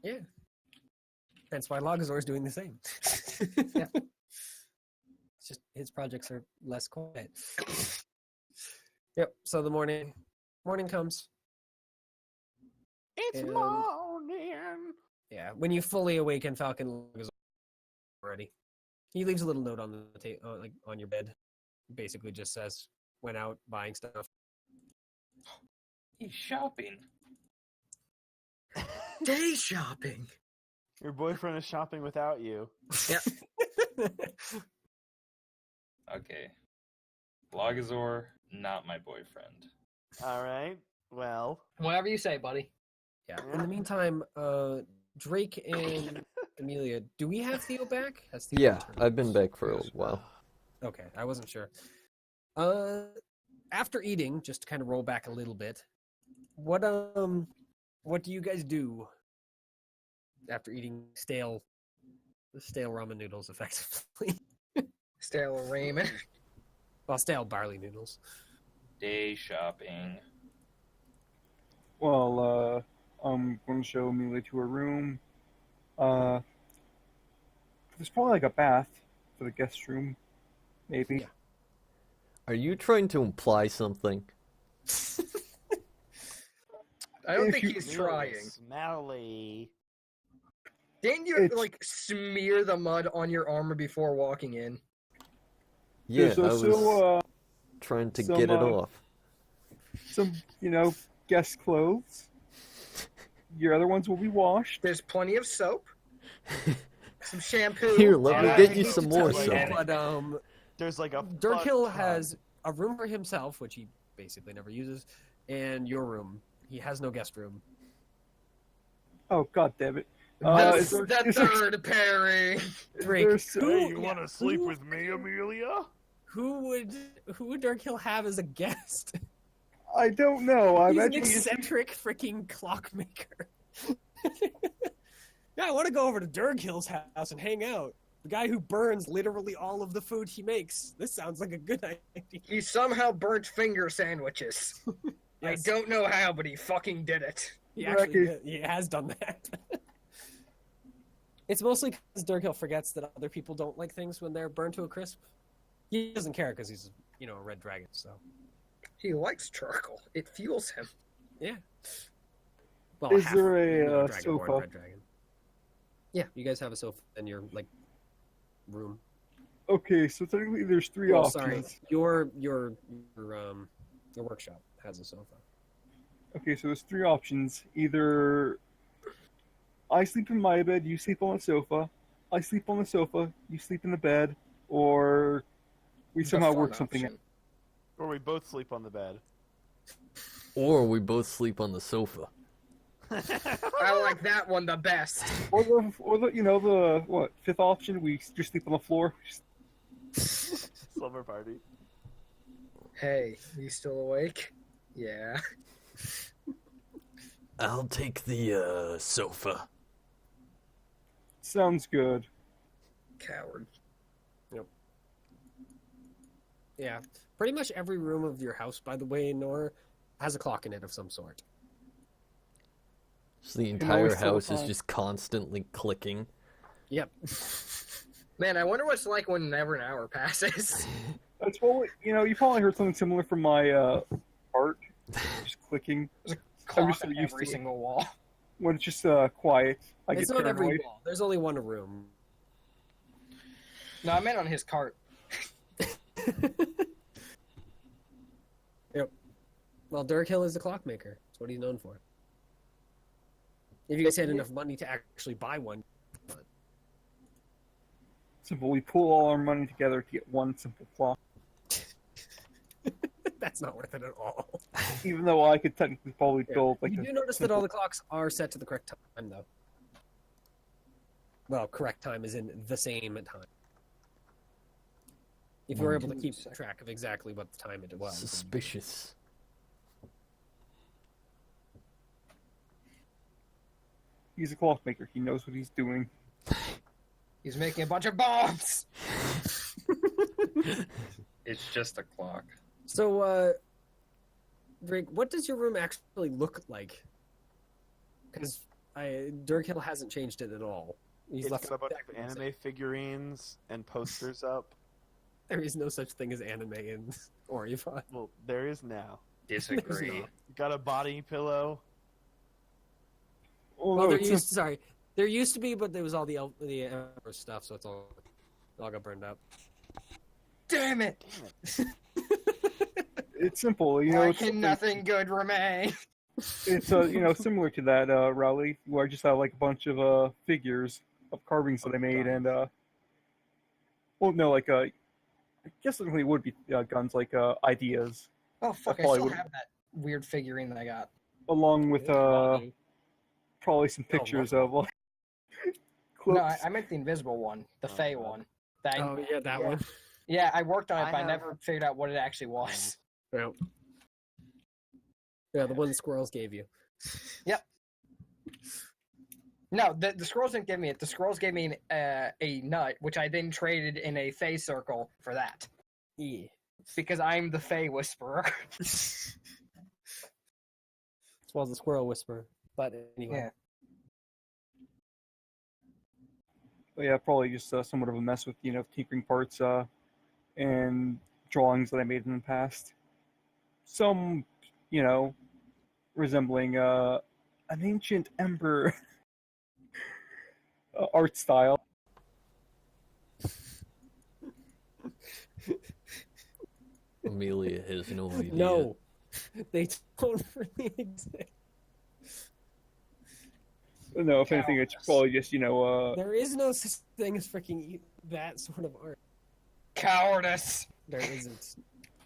Yeah. That's why Logazor is doing the same. Yeah. It's just his projects are less quiet. Yep. So the morning comes. It's And- morning. Yeah. When you fully awaken, Falcon Logazor already. He leaves a little note on the on your bed. Basically, just says, "Went out buying stuff." He's shopping. Day shopping. Your boyfriend is shopping without you. Okay. Logazor, not my boyfriend. All right. Well, Whatever you say, buddy. Yeah. In the meantime, Drake and Amelia, do we have Theo back? Has Theo Yeah, returned? I've been back for a while. Okay, I wasn't sure. After eating, just to kind of roll back a little bit, what do you guys do after eating stale ramen noodles, effectively? Stale ramen. Well, stale barley noodles. Day shopping. Well, I'm going to show Amelia to her room. There's probably a bath for the guest room, maybe. Yeah. Are you trying to imply something? I don't If think you- he's trying. Smelly. Didn't you It's- smear the mud on your armor before walking in? Yeah, There's I also was trying to some, get it off. some, guest clothes. Your other ones will be washed. There's plenty of soap. Some shampoo. Here, let me Yeah, get I you hate some to more tell you soap. that. But There's like a Dirkhill fuck ton. has a room for himself, which he basically never uses, and your room. He has no guest room. Oh, god damn it. That's is there- the is there- third pairing. Drake, there's- Hey, you yeah, want to sleep who- with me, Amelia? Who would Dirkhill have as a guest? I don't know. I He's an imagine he's eccentric freaking clockmaker. Yeah, I want to go over to Dirkhill's house and hang out. The guy who burns literally all of the food he makes. This sounds like a good idea. He somehow burnt finger sandwiches. Yes, I don't know how, but he fucking did it. he actually he has done that. It's mostly because Dirkhill forgets that other people don't like things when they're burned to a crisp. He doesn't care because he's, a red dragon, so. He likes charcoal. It fuels him. Yeah. Well, Is half there a, dragonborn sofa? red dragon. Yeah, you guys have a sofa in your room. Okay, so technically there's three Oh, options. sorry, your workshop has a sofa. Okay, so there's three options. Either I sleep in my bed, you sleep on the sofa. I sleep on the sofa, you sleep in the bed, or we The somehow fun work something out. option. Or we both sleep on the bed. Or we both sleep on the sofa. I like that one the best. Or the fifth option? We just sleep on the floor. Slumber party. Hey, you still awake? Yeah. I'll take the sofa. Sounds good. Coward. Yeah, pretty much every room of your house, by the way, Nor, has a clock in it of some sort. So the always entire tell house the is time. just constantly clicking. Yep. Man, I wonder what it's like whenever an hour passes. That's probably, you probably heard something similar from my art. Just clicking. Clock just on used every to it. single wall. when it's just quiet, I It's get not every paranoid. wall. There's only one room. No, I meant on his cart. Yep. Well, Durkill is the clockmaker. That's what he's known for. If you guys had enough money to actually buy one. Simple. We pool all our money together to get one simple clock. That's not worth it at all. Even though I could technically probably build like You a do notice that all the clocks are set to the correct time, though. Well, correct time is in the same time. If you were able to keep track of exactly what time it was. Suspicious. He's a clockmaker. He knows what he's doing. He's making a bunch of bombs. It's just a clock. So, Drake, what does your room actually look like? Because Durkill hasn't changed it at all. He's It's left got a bunch exactly of the same. anime figurines and posters up. There is no such thing as anime in Orify. Well, there is now. Disagree. not. Got a body pillow. Although Well, it's there used to be, but there was all the Emperor stuff, so it all got burned up. Damn it! it's simple. You know, Why it's, can nothing good remain? it's similar to that rally where I just have like a bunch of figures of carvings that I made and well no like I guess it really would be guns like ideas Oh fuck! I probably still would- have that weird figurine that I got. along with Body. probably some pictures of like clips. No, I meant the invisible one, the Oh, Fey God. one. That Oh yeah, that one. Yeah, I worked on it, I but I have- never figured out what it actually was. Yeah. Yeah, the one the squirrels gave you. No, the scrolls didn't give me it. The scrolls gave me a nut, which I then traded in a Fey circle for that. Yeah. Because I'm the Fey Whisperer. As well as the squirrel whisperer. But anyway. Yeah. But yeah, probably just somewhat of a mess with tinkering parts and drawings that I made in the past. Some resembling an ancient emperor art style. Amelia has no idea. No. They don't really exist. No, if anything, it's probably just There is no such thing as freaking that sort of art. Cowardice. There isn't.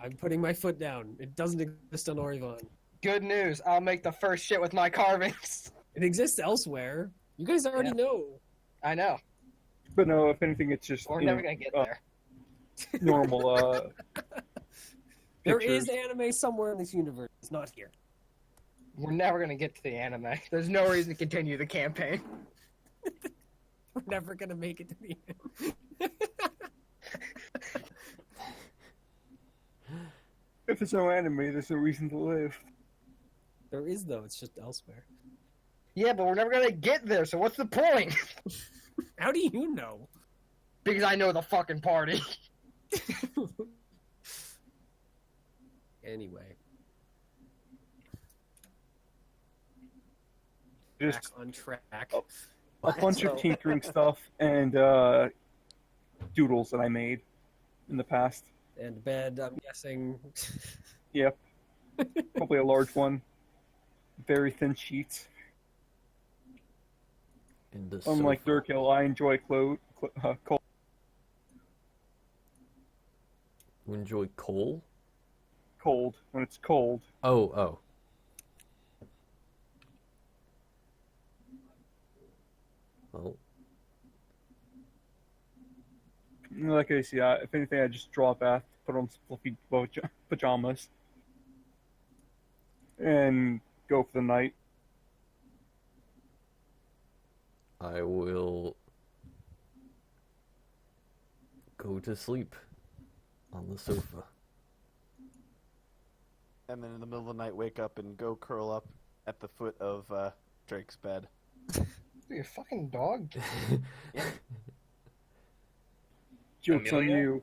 I'm putting my foot down. It doesn't exist on Orivon. Good news. I'll make the first shit with my carvings. It exists elsewhere. You guys already know. I know. But no, if anything, it's just We're never gonna get there. normal. There pictures. is anime somewhere in this universe. It's not here. We're never gonna get to the anime. There's no reason to continue the campaign. We're never gonna make it to the end. If there's no anime, there's no reason to live. There is though. It's just elsewhere. Yeah, but we're never gonna get there. So what's the point? How do you know? Because I know the fucking party. Anyway, Just back on track. Oh. a bunch of So- tinkering stuff and doodles that I made in the past. And bed, I'm guessing. Yep. Probably a large one. Very thin sheets. And the Unlike sofa. Durkill, I enjoy cold. You enjoy coal? Cold when it's cold. Oh. Well, Like I see, if anything, I just draw a bath, put on some fluffy pajamas, and go for the night. I will go to sleep on the sofa. And then in the middle of the night, wake up and go curl up at the foot of Drake's bed. You fucking dog. Joke's on Amelia? you.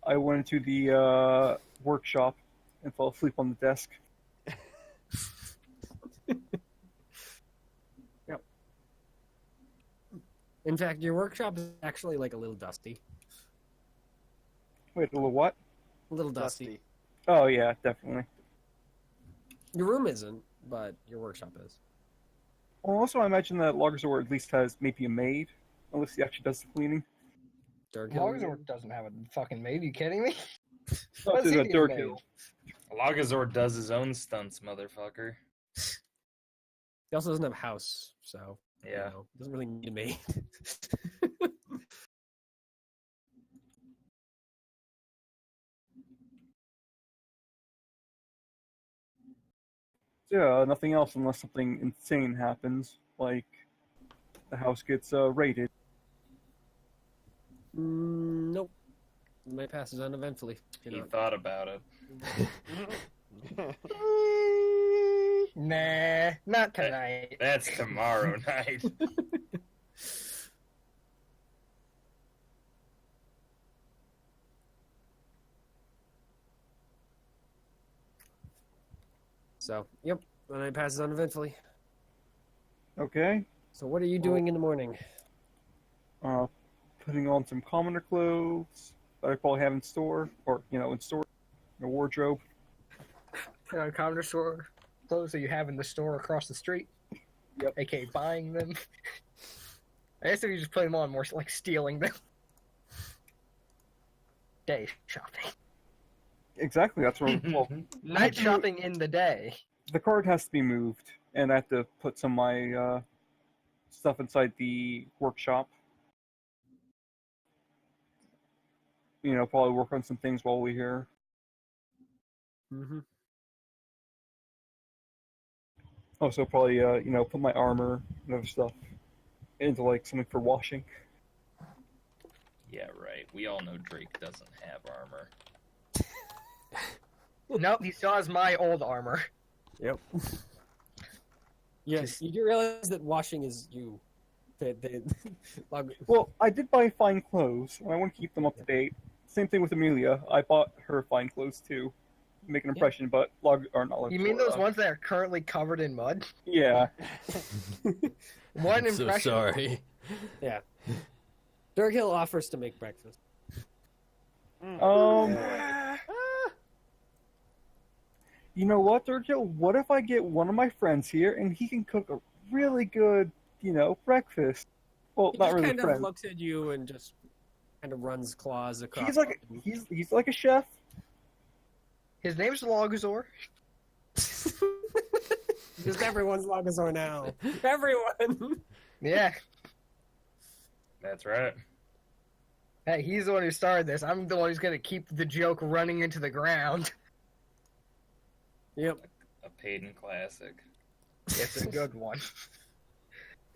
I went into the workshop and fell asleep on the desk. In fact, your workshop is actually like a little dusty. Wait, a little what? A little dusty. Dusty. Oh yeah, definitely. Your room isn't, but your workshop is. Well, also I imagine that Logazor at least has maybe a maid, unless he actually does the cleaning. Logazor doesn't have a fucking maid. You kidding me? Oh, What's so he the need a Dirk maid? Hill. Logazor does his own stunts, motherfucker. He also doesn't have a house, so Yeah. doesn't really need a maid. Yeah, nothing else unless something insane happens, like the house gets raided. Nope. The night passes uneventfully. He thought about it. Nah, not tonight. That's tomorrow night. So, yep, the night passes uneventfully. Okay. So, what are you doing in the morning? Putting on some commoner clothes that I probably have in store, or in store, in a wardrobe. Put on counter store clothes that you have in the store across the street. Yep. AKA buying them. I guess if you just put them on, more like stealing them. Day shopping. Exactly. That's where. Well, Night shopping in the day. the cart has to be moved, and I have to put some of my stuff inside the workshop. Probably work on some things while we're here. Mm-hmm. Also, probably put my armor and other stuff into like something for washing. Yeah, right. We all know Drake doesn't have armor. Nope, he still has my old armor. Yep. Yes, you do realize that washing is you. Well, I did buy fine clothes, and I want to keep them up to date. Same thing with Amelia. I bought her fine clothes too, make an impression. But You mean those ones that are currently covered in mud? Yeah. One I'm so impression. sorry. Yeah. Durgill offers to make breakfast. You know what, Durgill? What if I get one of my friends here and he can cook a really good, breakfast? Well, He not just really kind friend. of looks at you and just kind of runs claws across. He's like a chef. His name's Logazor. Just everyone's Logazor now. Everyone. Yeah. That's right. Hey, he's the one who started this. I'm the one who's gonna keep the joke running into the ground. Yep. A Payton classic. It's a good one.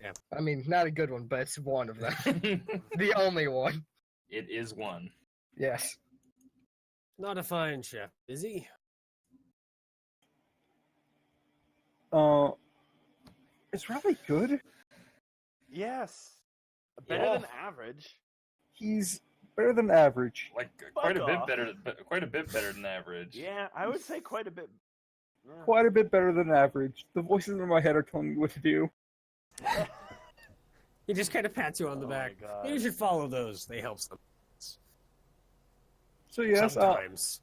Yeah. I mean, not a good one, but it's one of them. The only one. It is one. Yes. Not a fine chef, is he? It's really good. Yes. Better Yeah. than average. He's better than average. Like quite a Fuck bit off. better. Quite a bit better than average. Yeah, I would say quite a bit. Yeah. Quite a bit better than average. The voices in my head are telling me what to do. He just kind of pats you on the Oh back. my God. You should follow those. They help some. So yes, Sometimes.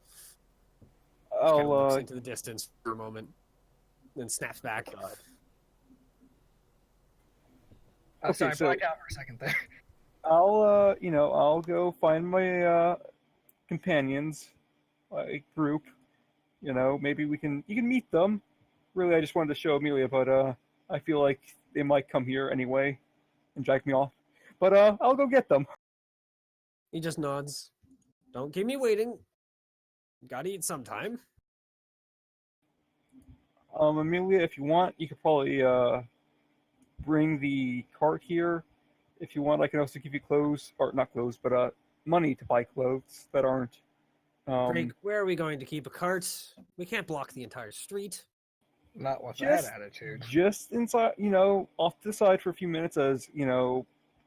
Kind of looks I'll into the distance for a moment, then snaps back. I'm sorry, so- blacked out for a second there. I'll go find my companions, like group. Maybe you can meet them. Really, I just wanted to show Amelia, but I feel like they might come here anyway and drag me off. But I'll go get them. He just nods. Don't keep me waiting. Gotta eat sometime. Amelia, if you want, you could probably bring the cart here. If you want, I can also give you clothes, or not clothes, but money to buy clothes that aren't. Drake, where are we going to keep a cart? We can't block the entire street. Not with Just- that attitude. Just inside, off to the side for a few minutes as, you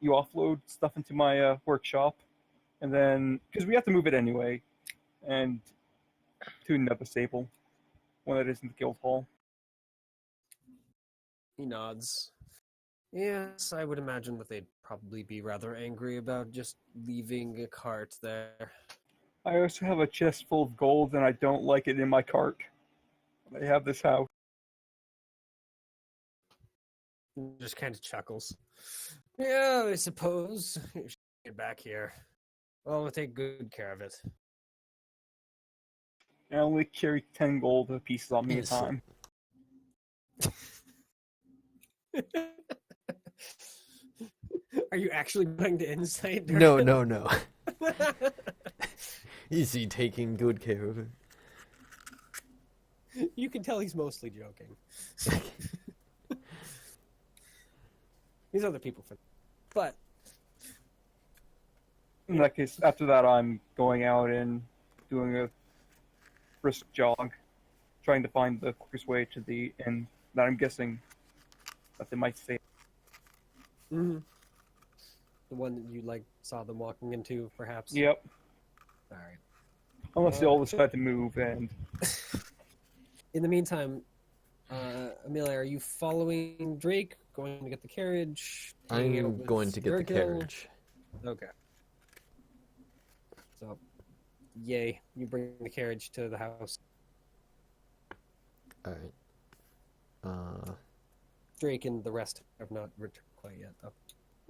offload stuff into my workshop. And then, because we have to move it anyway, and to another stable when it isn't the guild hall. He nods. Yes, I would imagine that they'd probably be rather angry about just leaving a cart there. I also have a chest full of gold, and I don't like it in my cart. I have this house. Just kind of chuckles. Yeah, I suppose. You should get back here. Well, we'll take good care of it. I only carry 10 gold pieces on me at a time. Are you actually going to insight? No. Is he taking good care of it? You can tell he's mostly joking. These other people, but In that case, after that, I'm going out and doing a brisk jog, trying to find the quickest way to the inn that I'm guessing that they might stay. the one that you saw them walking into, perhaps. Yep. All right. Unless they all decide to move, and In the meantime, Amelia, are you following Drake? Going to get the carriage? hanging out I'm with going to get the Virgil? carriage. Okay. So, yay! You bring the carriage to the house. All right. Drake and the rest have not returned quite yet, though.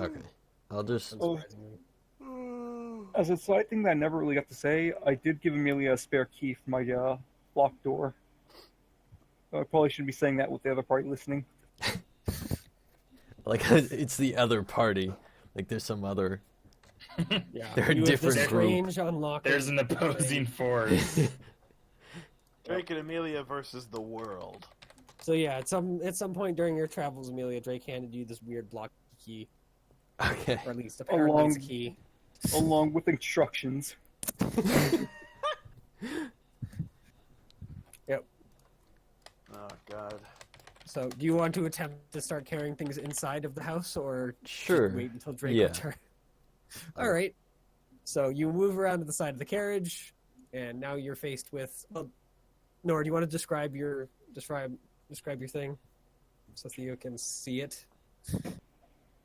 Okay. I'll just. Unsurprisingly. as a side thing that I never really got to say, I did give Amelia a spare key for my locked door. I probably shouldn't be saying that with the other party listening. Like, it's the other party. Like, there's some other. Yeah, They're a you have different this group. strange unlocker. There's an opposing force. Drake and Amelia versus the world. So yeah, at some point during your travels, Amelia, Drake handed you this weird block key, Okay. or at least apparently it's a Along- key. Along with instructions. Yep. Oh God. So, do you want to attempt to start carrying things inside of the house, or just Sure. wait until Drake Yeah. returns? All right. So you move around to the side of the carriage, and now you're faced with. Nora, do you want to describe your thing so that you can see it?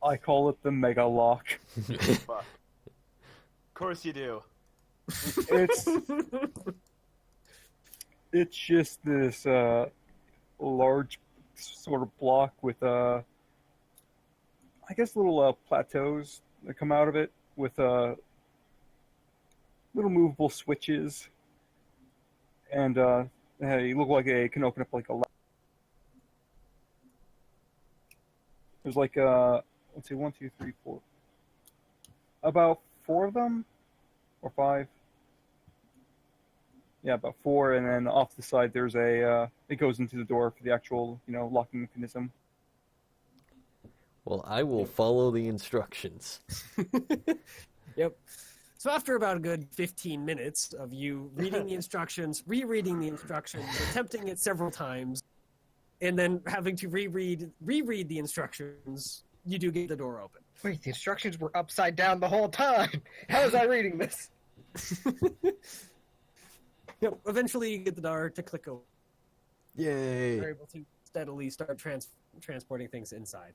I call it the Mega Lock. Fuck. Of course you do. It's just this large sort of block with I guess little plateaus that come out of it with little movable switches, and they look like they can open up like a. There's like let's see, 1, 2, 3, 4, about 4 of them, or 5. Yeah, about 4, and then off the side there's a. It goes into the door for the actual, locking mechanism. Well, I will follow the instructions. Yep. So after about a good 15 minutes of you reading the instructions, rereading the instructions, attempting it several times, and then having to reread the instructions, you do get the door open. Wait, the instructions were upside down the whole time. How was I reading this? Yep. Eventually, you get the door to click open. Yay! You're able to steadily start transporting things inside.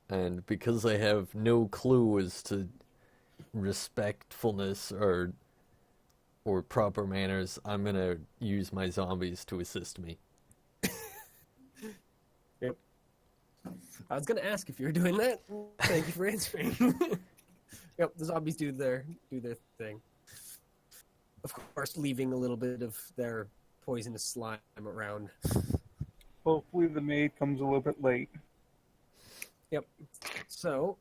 And because I have no clue as to respectfulness or proper manners, I'm gonna use my zombies to assist me. Yep. I was gonna ask if you were doing that. Thank you for answering. Yep, the zombies do their thing. Of course, leaving a little bit of their poisonous slime around. Hopefully the maid comes a little bit late. Yep. So,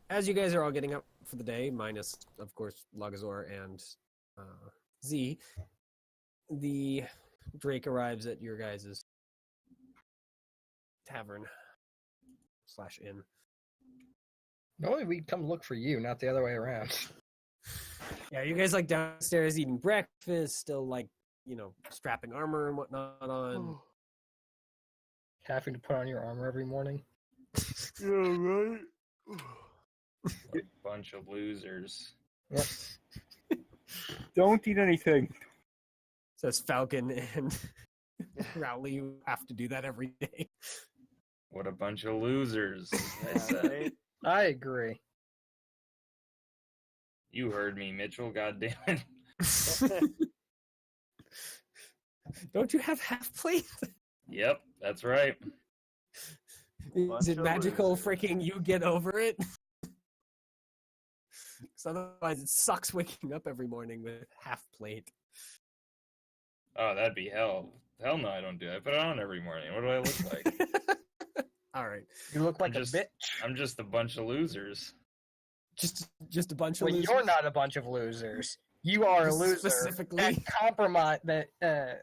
as you guys are all getting up for the day, minus, of course, Lagazor and Z, the Drake arrives at your guys' tavern/inn. Normally we'd come look for you, not the other way around. Yeah, you guys downstairs eating breakfast, still strapping armor and whatnot on. Having to put on your armor every morning. Yeah, right. Bunch of losers. Yep. Don't eat anything. Says Falcon and Rowley, you have to do that every day. What a bunch of losers, I Yeah, said. right? I agree. You heard me, Mitchell, goddammit. Don't you have half plate? Yep, that's right. Bunch Is it of magical losers. freaking you get over it? Because otherwise it sucks waking up every morning with half plate. Oh, that'd be hell. Hell no, I don't do that. I put it on every morning. What do I look like? All right. You look like I'm just, a bitch. I'm just a bunch of losers. Just a bunch of Well, losers. you're not a bunch of losers. You are a Just loser. specifically? That compromise that the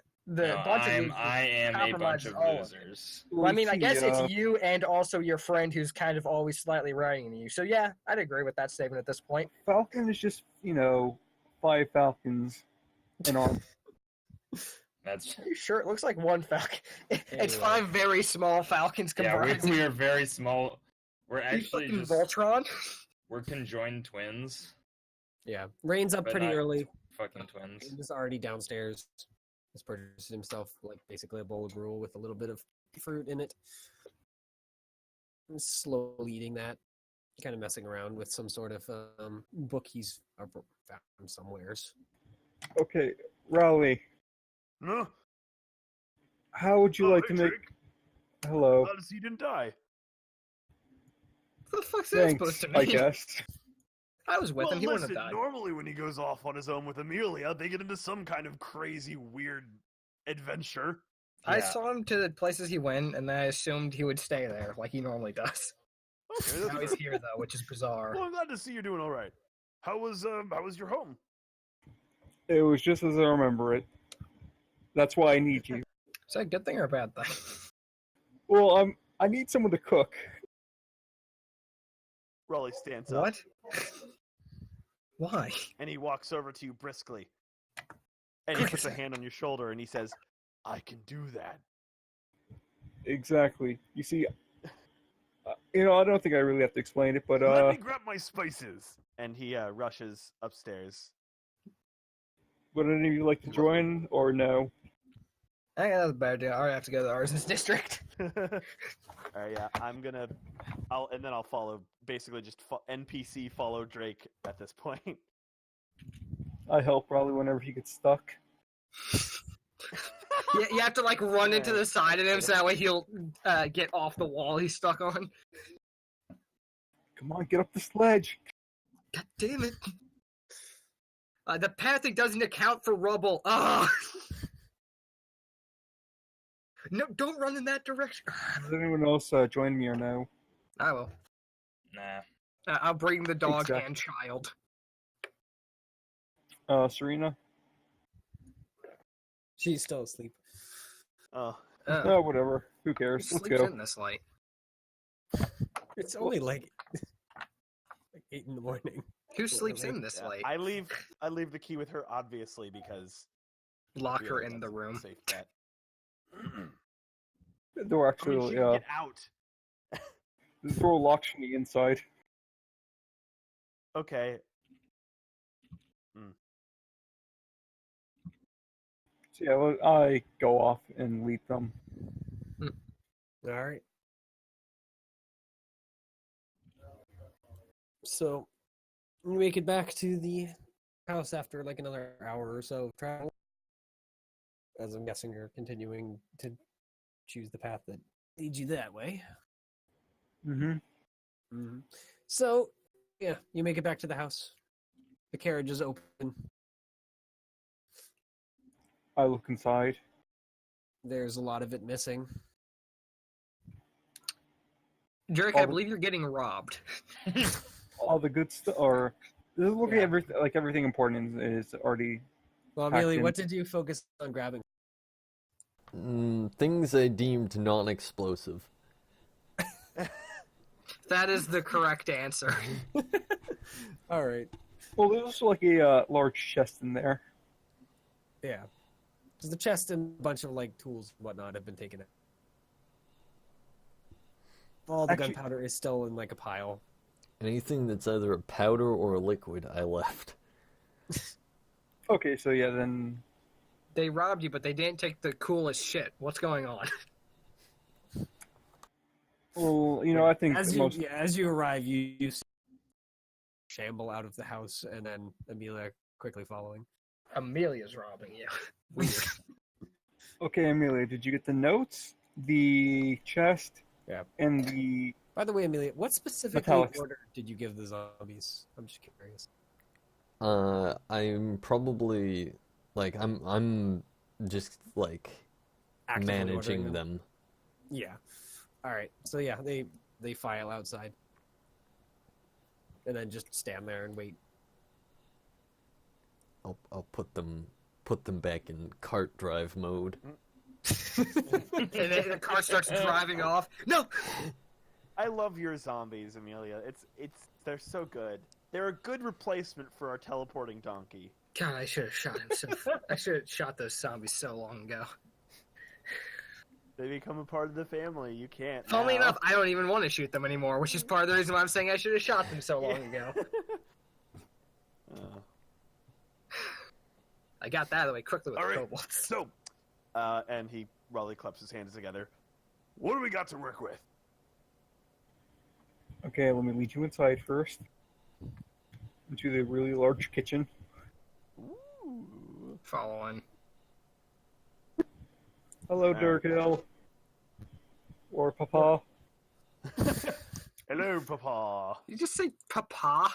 No, bunch of losers I am a bunch compromises of all of it. losers. Well, I mean, I guess Yeah. it's you and also your friend who's kind of always slightly riding you. So yeah, I'd agree with that statement at this point. Falcon is just 5 falcons in arm. That's Are you sure? It looks like one falcon. It's Anyway. 5 very small falcons yeah. combined. We are very small. We're Are you actually fucking just Voltron? we're conjoined twins. Yeah. Rain's up But pretty not early. Fucking twins. He's already downstairs. He's purchased himself like basically a bowl of gruel with a little bit of fruit in it. He's slowly eating that, kind of messing around with some sort of book he's found somewheres. Okay, Raleigh, No? how would you like hey, to make? Drake. Hello. Glad to see you didn't die. What the fuck's that supposed Thanks, to I mean? guess. I was with Well, him. He wouldn't listen, have died. normally when he goes off on his own with Amelia, they get into some kind of crazy, weird adventure. I Yeah. saw him to the places he went, and then I assumed he would stay there like he normally does. Okay, that's Now he's fair. here though, which is bizarre. Well, I'm glad to see you're doing all right. How was your home? It was just as I remember it. That's why I need you. Is that a good thing or a bad thing? Well, I need someone to cook. Raleigh stands up What? Why? and he walks over to you briskly. And he puts a hand on your shoulder and he says, I can do that. Exactly. You see, I don't think I really have to explain it, but Let me grab my spices. And he rushes upstairs. would any of you like to join or no? I think that's a bad idea. I already have to go to the Artisans District. Alright, yeah, I'll follow, basically just NPC follow Drake at this point. I help probably whenever he gets stuck. You have to like run into the side of him so that way he'll get off the wall he's stuck on. Come on, get up the sledge. God damn it. The pathing doesn't account for rubble. Ah! No, don't run in that direction. Does anyone else join me or no? I will. Nah. I'll bring the dog Exactly. and child. Serena? She's still asleep. Oh, Oh, whatever. Who Who cares? Let's sleeps go. in this light? It's only like 8 in the morning. Who sleeps in this yeah. light? I leave the key with her, obviously, because Lock her really in the that's a room. safe bet. The door I actually, mean, she can get out. the door locks from the inside. Okay. So yeah, well, I go off and lead them. All right. So you make it back to the house after like another hour or so of travel. As I'm guessing you're continuing to choose the path that leads you that way. Mm-hmm. So, yeah, you make it back to the house. The carriage is open. I look inside. There's a lot of it missing. Drake, All I the- believe you're getting robbed. All the good stuff, or look at everything important is already. Well, Amelia, Action. what did you focus on grabbing? Things I deemed non-explosive. That is the correct answer. All right. Well, there's also like a large chest in there. Yeah. Because the chest and a bunch of like tools and whatnot have been taken out. All the Actually- gunpowder is still in like a pile. Anything that's either a powder or a liquid, I left. Okay, so yeah, then They robbed you, but they didn't take the coolest shit. What's going on? Well, I think As that you most. as you arrive, you see shamble out of the house, and then Amelia quickly following. Amelia's robbing you. Weird. Okay, Amelia, did you get the notes, the chest, Yeah. and the? By the way, Amelia, what specific Metallics. order did you give the zombies? I'm just curious. I'm probably like I'm just like Actively ordering managing them. Yeah. All right. So yeah, they file outside, and then just stand there and wait. I'll put them back in cart drive mode. And then the car starts driving off. No! I love your zombies, Amelia. They're so good. They're a good replacement for our teleporting donkey. God, I should have shot him. I should have shot those zombies so long ago. They become a part of the family. You can't. Funnily now. enough, I don't even want to shoot them anymore, which is part of the reason why I'm saying I should have shot them so long ago. I got that away quickly with All the right. kobolds. So, And he Raleigh claps his hands together. what do we got to work with? Okay, let me lead you inside first. Into the really large kitchen. Ooh. Following. Hello, Durkhill. Or Papa. Hello, Papa. You just say papa?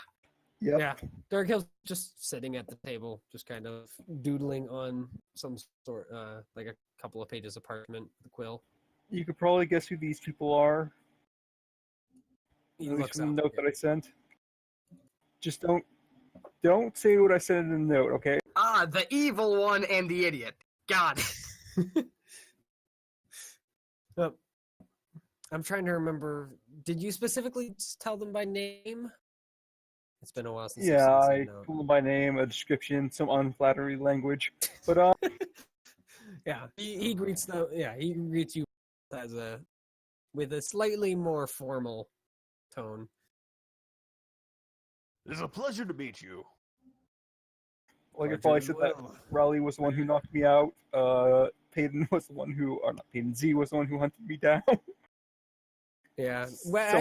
Yep. Yeah. Darkhill's just sitting at the table, just kind of doodling on some sort, like a couple of pages of parchment with a quill. You could probably guess who these people are. He At least looks from the up. note that I sent. Just don't say what I said in the note, okay? Ah, the evil one and the idiot. Got it. I'm trying to remember. Did you specifically tell them by name? It's been a while since. Yeah, I've I seen the note. told them by name, a description, some unflattering language. But Yeah, he greets he greets you with a slightly more formal tone. It's a pleasure to meet you. like if I said that Raleigh was the one who knocked me out, Peyton was the one who, or not Peyton, Z was the one who hunted me down. Yeah, well,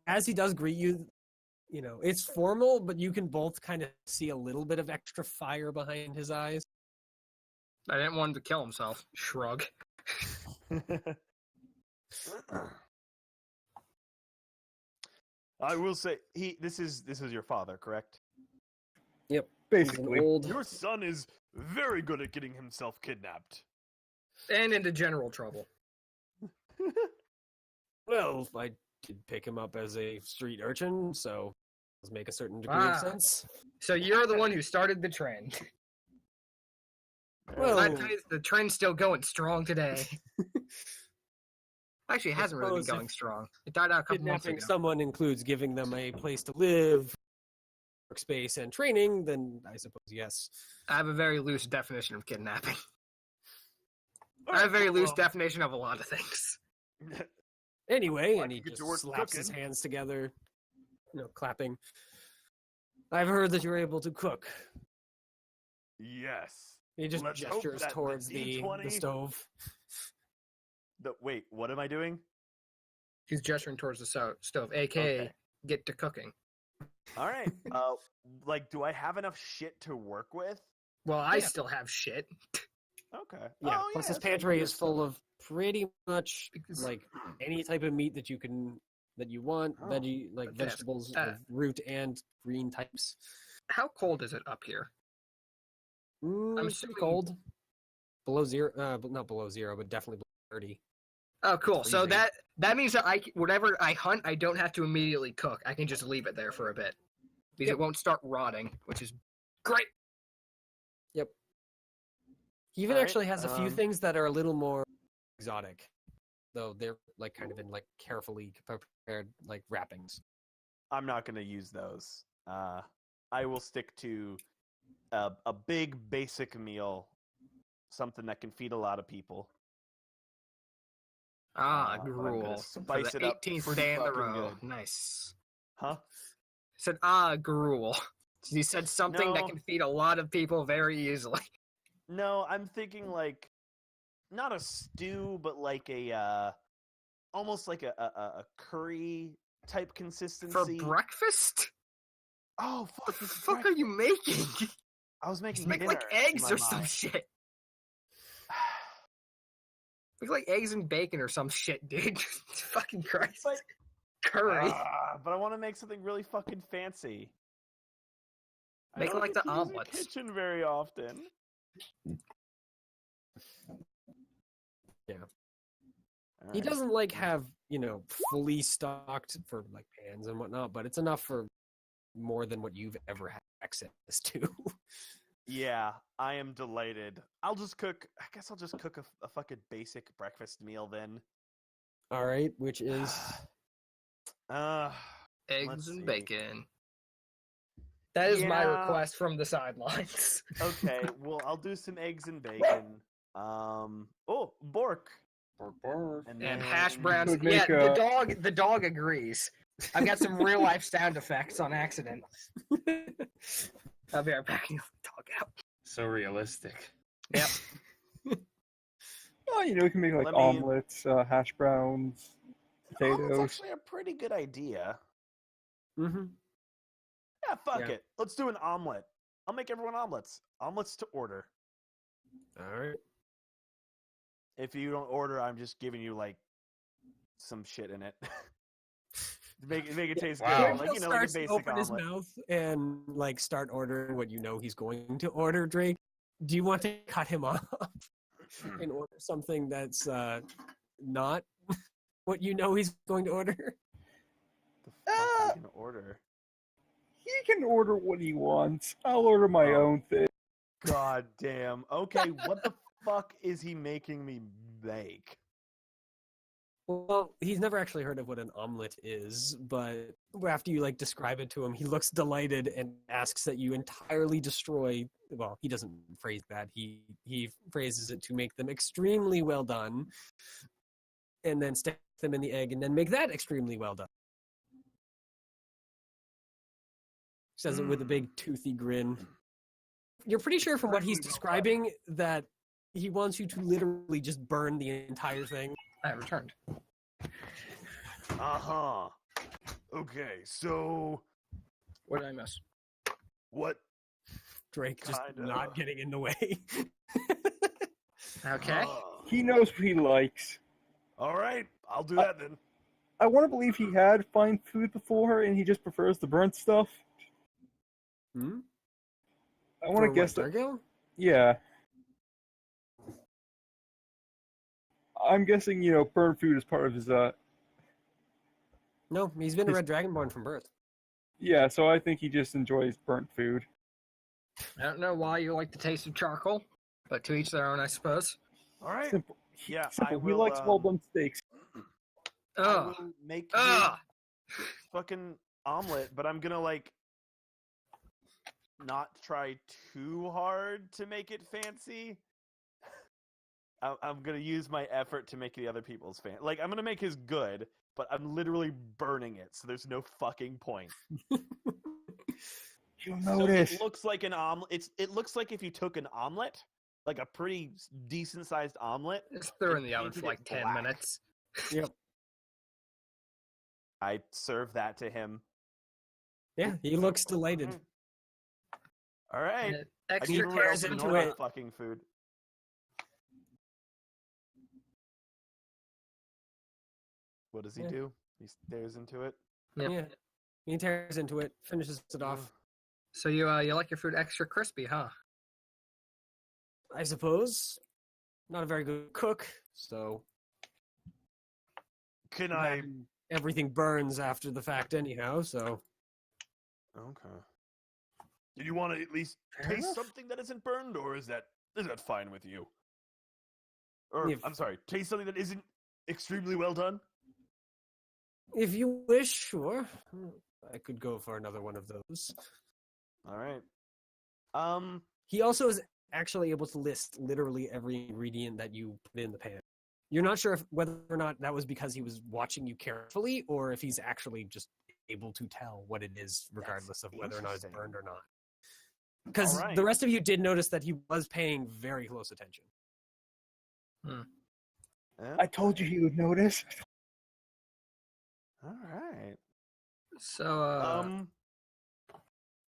as he does greet you, it's formal, but you can both kind of see a little bit of extra fire behind his eyes. I didn't want him to kill himself. Shrug. I will say this is your father, correct? Yep. Basically. Your son is very good at getting himself kidnapped. And into general trouble. Well, I did pick him up as a street urchin, so does make a certain degree of sense. So you're the one who started the trend. Well, The trend's still going strong today. Actually, it hasn't really been suppose going strong. It died out a couple months kidnapping ago. someone includes giving them a place to live, workspace, and training, then I suppose yes. I have a very loose definition of kidnapping. I have a very loose definition of a lot of things. Anyway, Well, and he get just to work slaps his cooking. hands together, clapping. I've heard that you're able to cook. Yes. He just Let's hope gestures that the towards the D20 stove. Wait, what am I doing? He's gesturing towards the stove, aka Okay. get to cooking. All right. Do I have enough shit to work with? Well, I Yeah. still have shit. Okay. Yeah, Oh, plus his that's pantry good. is full of pretty much Because- like any type of meat that you want, Oh, like okay. vegetables of root and green types. How cold is it up here? I'm pretty assuming- cold. Below zero, but not below zero, but definitely below 30. Oh, cool. So Freezing. that means that whatever I hunt, I don't have to immediately cook. I can just leave it there for a bit because Yep. it won't start rotting, which is great. He even All right, actually has a few um, things that are a little more exotic, though they're like kind of in like carefully prepared like wrappings. I'm not going to use those. I will stick to a big basic meal, something that can feed a lot of people. Ah, but I'm gruel. gonna For spice the it up 18th pretty day in the fucking row. good. Nice. Huh? Said gruel. He said something that No. can feed a lot of people very easily. No, I'm thinking like not a stew, but like a almost like a curry type For consistency. breakfast? Oh What fuck! the This is fuck are you making? I was making Just make dinner like in eggs my or some mind. shit. Make like eggs and bacon or some shit, dude. Fucking Christ. But- Curry. But I want to make something really fucking fancy. Make I don't like get the to use omelets. a kitchen very often. Yeah. He Alright. doesn't like have, fully stocked for like pans and whatnot, but it's enough for more than what you've ever had access to. Yeah, I am delighted. I'll just cook. I guess I'll just cook a fucking basic breakfast meal then. All right, which is Eggs let's and see. bacon. That is my Yeah. request from the sidelines. Okay, well, I'll do some eggs and bacon. Bork. Bark, bark. And hash then- browns. Could Yeah, make the dog agrees. I've got some real life sound effects on accident. I'll be right back. The dog out. So realistic. Yep. Oh, we can make like Let me- omelets, hash browns, Oh, potatoes. that's actually a pretty good idea. mm-hmm. Yeah, fuck Yeah. it. Let's do an omelet. I'll make everyone omelets. Omelets to order. All right. If you don't order, I'm just giving you like some shit in it. make it taste Wow. good. Like, like a starts to basic open his omelet. mouth and like start ordering what you know he's going to order. Drake, do you want to cut him off and order something that's not what you know he's going to order? The fuck are you gonna order? He can order what he wants. I'll order my Oh. own thing. God damn. Okay, what the fuck is he making me make? Well, he's never actually heard of what an omelet is, but after you like describe it to him, he looks delighted and asks that you entirely destroy. Well, he doesn't phrase that. He phrases it to make them extremely well done, and then stick them in the egg, and then make that extremely well done. Says it with a big toothy grin. You're pretty sure from what he's describing that he wants you to literally just burn the entire thing. I returned. Uh-huh. Okay, so What did I miss? what? Drake just Kinda. not getting in the way. Okay. He knows what he likes. All right, I'll do that then. I want to believe he had fine food before and he just prefers the burnt stuff. Hmm? I want to guess that. Dargo? Yeah. I'm guessing, burnt food is part of his, No, he's been a Red Dragonborn from birth. yeah, so I think he just enjoys burnt food. I don't know why you like the taste of charcoal, but to each their own, I suppose. All right. Simple. Yeah, Simple. I He will, likes well done steaks. I Ugh. will make Ugh. his fucking omelet, but I'm gonna like not try too hard to make it fancy. I'm gonna use my effort to make the other people's fan. Like I'm gonna make his good, but I'm literally burning it, so there's no fucking point. You'll So notice. it looks like an omelet. It looks like if you took an omelet, like a pretty decent sized omelet. Just throw it in the oven painted for like it 10 black. minutes. I serve that to him. Yeah, he looks delighted. All right. And I need extra everyone cares else to into ignore it. the fucking food. What does he Yeah. do? He stares into it. Yep. Yeah. He tears into it, finishes it off. So you like your food extra crispy, huh? I suppose. Not a very good cook, so Can I? everything burns after the fact anyhow, so Okay. Do you want to at least Fair taste enough. something that isn't burned, or is that fine with you? Or If- I'm sorry, taste something that isn't extremely well done. if you wish, sure. I could go for another one of those. All right. He also is actually able to list literally every ingredient that you put in the pan. You're not sure whether or not that was because he was watching you carefully or if he's actually just able to tell what it is regardless of whether or not it's interesting. burned or not. Because Alright. the rest of you did notice that he was paying very close attention. Yeah. I told you he would notice. All right. So,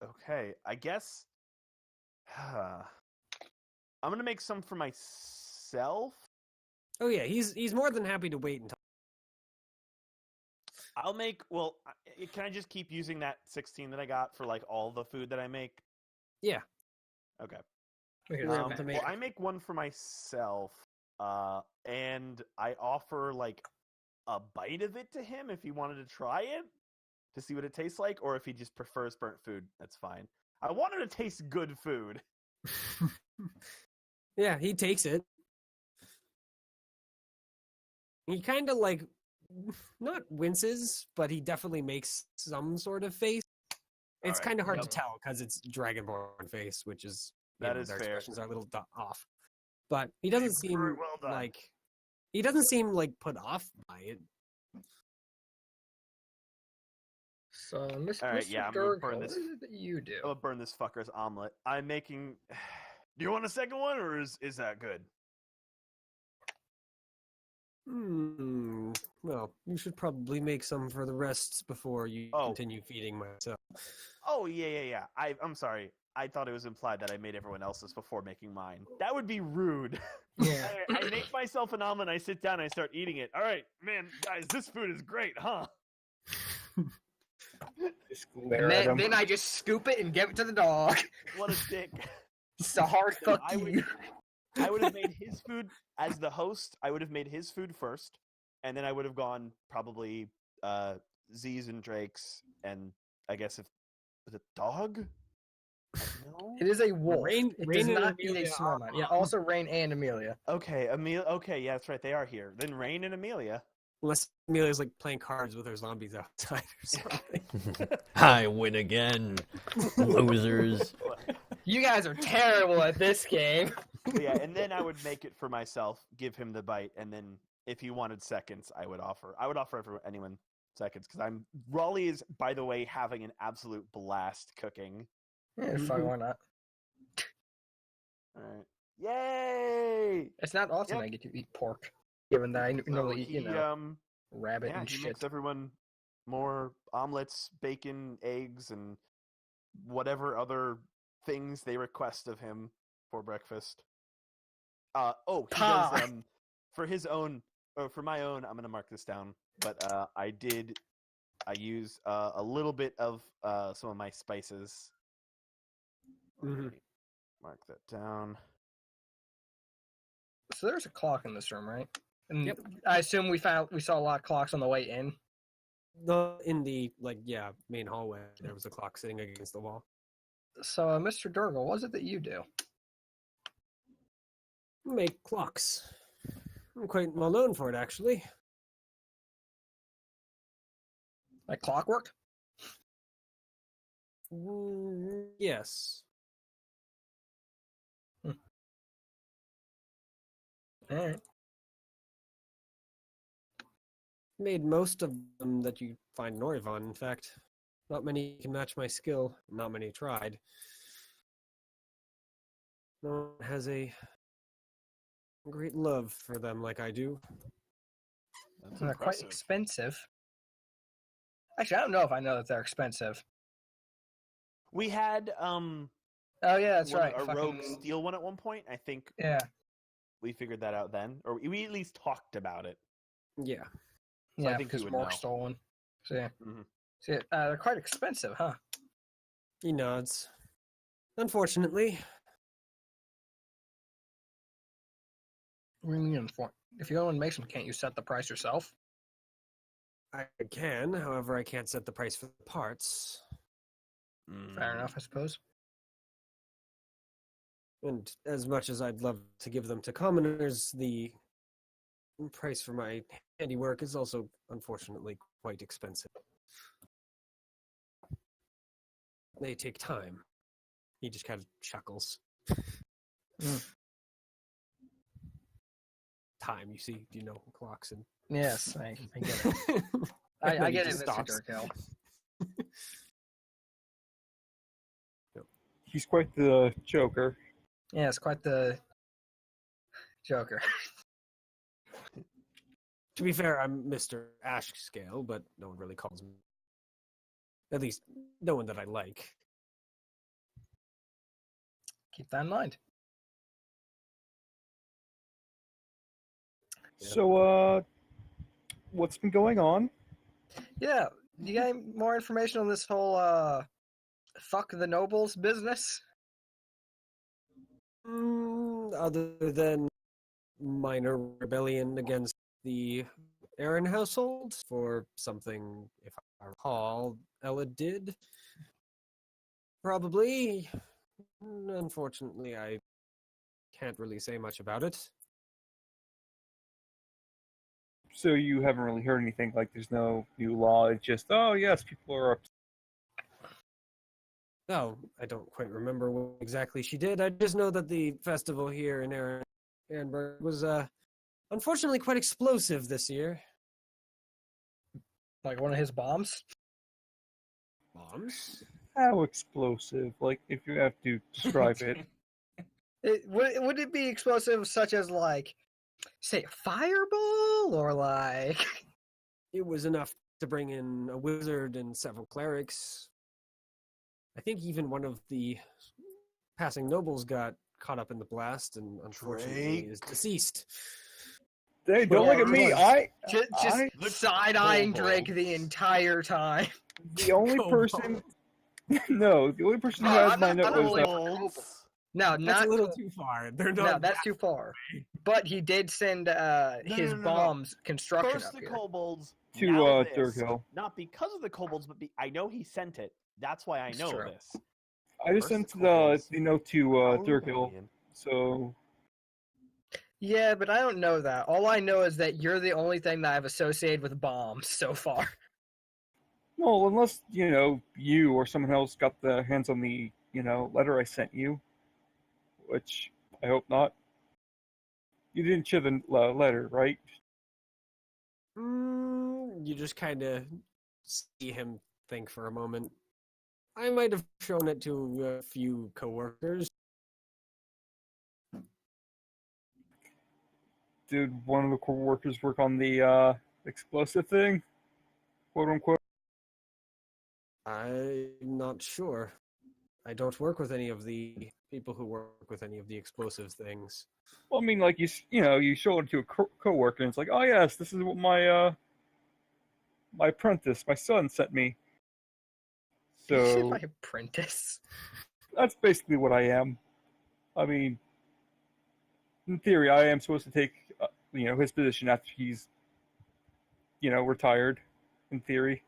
Okay, I guess I'm gonna make some for myself. Oh yeah, he's more than happy to wait until. I'll make. Well, can I just keep using that 16 that I got for like all the food that I make? Yeah. Okay. we can We're just able to make- make- Well, I make one for myself, and I offer like a bite of it to him if he wanted to try it to see what it tastes like, or if he just prefers burnt food, that's fine. I want him to taste good food. Yeah, he takes it. He kind of like not winces, but he definitely makes some sort of face. It's Alright, kind of hard yep. to tell because it's Dragonborn face, which is That is their fair. expressions are a little off. But he doesn't Very seem well done. like he doesn't seem like put off by it. So, Mr. All right, yeah, I'm gonna burn Durgle, what this- is it that you do? I'm gonna burn this fucker's omelet. I'm making. Do you want a second one, or is that good? Well, you should probably make some for the rest before you Oh. continue feeding myself. Oh yeah. I'm sorry. I thought it was implied that I made everyone else's before making mine. That would be rude. Yeah. I make myself an omelet. I sit down. And I start eating it. All right, man, guys, this food is great, huh? Just glare And at him. then I just scoop it and give it to the dog. What a dick. It's a hard fuck I would- you. I would have made his food as the host. I would have made his food first, and then I would have gone probably Z's and Drake's, and I guess if the dog. No. It is a wolf. Rain- it Rain does and not eat a Amelia small are amount. Yeah, on. also Rain and Amelia. Okay, Amelia. Okay, yeah, that's right. They are here. Then Rain and Amelia. Unless Amelia's like playing cards with her zombies outside or something. I win again, losers. You guys are terrible at this game. But yeah, and then I would make it for myself, give him the bite, and then if he wanted seconds, I would offer anyone seconds because Raleigh is, by the way, having an absolute blast cooking. Yeah, fuck, why not? All right, yay! It's not often Yep. I get to eat pork, given that I So normally eat, he, rabbit yeah, and he shit. makes everyone more omelets, bacon, eggs, and whatever other things they request of him for breakfast. He Pa. does for his own or for my own. I'm gonna mark this down, but I use a little bit of some of my spices. Let me mark that down. So there's a clock in this room, right? And Yep. I assume we saw a lot of clocks on the way in. In the main hallway, there was a clock sitting against the wall. So, Mr. Durgle, what is it that you do? Make clocks. I'm quite well known for it, actually. Like clockwork? Yes. All right. Made most of them that you find in Orivon, in fact. Not many can match my skill. Not many tried. No one has a great love for them like I do. That's They're quite impressive. expensive. Actually, I don't know if I know that they're expensive. We had Oh yeah, that's right. a rogue Fucking- steal one at one point. I think Yeah. we figured that out then, or we at least talked about it. Yeah. So I Yeah, think you because would Mork know. stole one. So yeah. Mhm. So, yeah, they're quite expensive, huh? He nods. Unfortunately. What do you mean? If you want to make them, can't you set the price yourself? I can, however, I can't set the price for the parts. Fair enough, I suppose. And as much as I'd love to give them to commoners, the price for my handiwork is also, unfortunately, quite expensive. They take time. He just kind of chuckles. Time, you see, you know, clocks and. Yes, I get it. I then he get it, just Mr. stops. Durkill. He's quite the joker. Yeah, it's quite the Joker. To be fair, I'm Mr. Ashscale, but no one really calls me. At least, no one that I like. Keep that in mind. So, what's been going on? Yeah. You got any more information on this whole fuck the nobles business? Other than minor rebellion against the Aaron household for something, if I recall, Ella did. Probably. Unfortunately, I can't really say much about it. So you haven't really heard anything, like there's no new law, it's just, oh yes, people are upset. No, I don't quite remember what exactly she did. I just know that the festival here in Ehrenberg was unfortunately quite explosive this year. Like one of his bombs? Bombs? How explosive, like, if you have to describe it. Would it be explosive such as, like, say, a fireball? Or, like... It was enough to bring in a wizard and several clerics. I think even one of the passing nobles got caught up in the blast and unfortunately Drake. is deceased. Hey, don't Yeah, look at me, just The side-eyeing Drake kobolds. the entire time. the only person, no, the only person who Oh, has I'm my not- note I'm not was really- Kobolds. No, That's not a little too far. They're No, not. that's too far. But he did send his no, no. bombs construction First up the here. kobolds. to now this. Durgill. Not because of the kobolds, but I know he sent it. That's why I It's know true. this. I just First sent the the kobolds, note to our Durgill, rebellion. so Yeah, but I don't know that. All I know is that you're the only thing that I've associated with bombs so far. well, unless you or someone else got the hands on the letter I sent you, which I hope not. You didn't share the letter, right? You just kind of see him think for a moment. I might have shown it to a few coworkers. Did one of the co-workers work on the explosive thing, quote unquote? I'm not sure. I don't work with any of the people who work with any of the explosive things. Well, I mean, like you show it to a co-worker, and it's like, oh yes, this is what my apprentice, my son, sent me. You said So my apprentice. that's basically what I am. I mean, in theory, I am supposed to take his position after he's retired. In theory,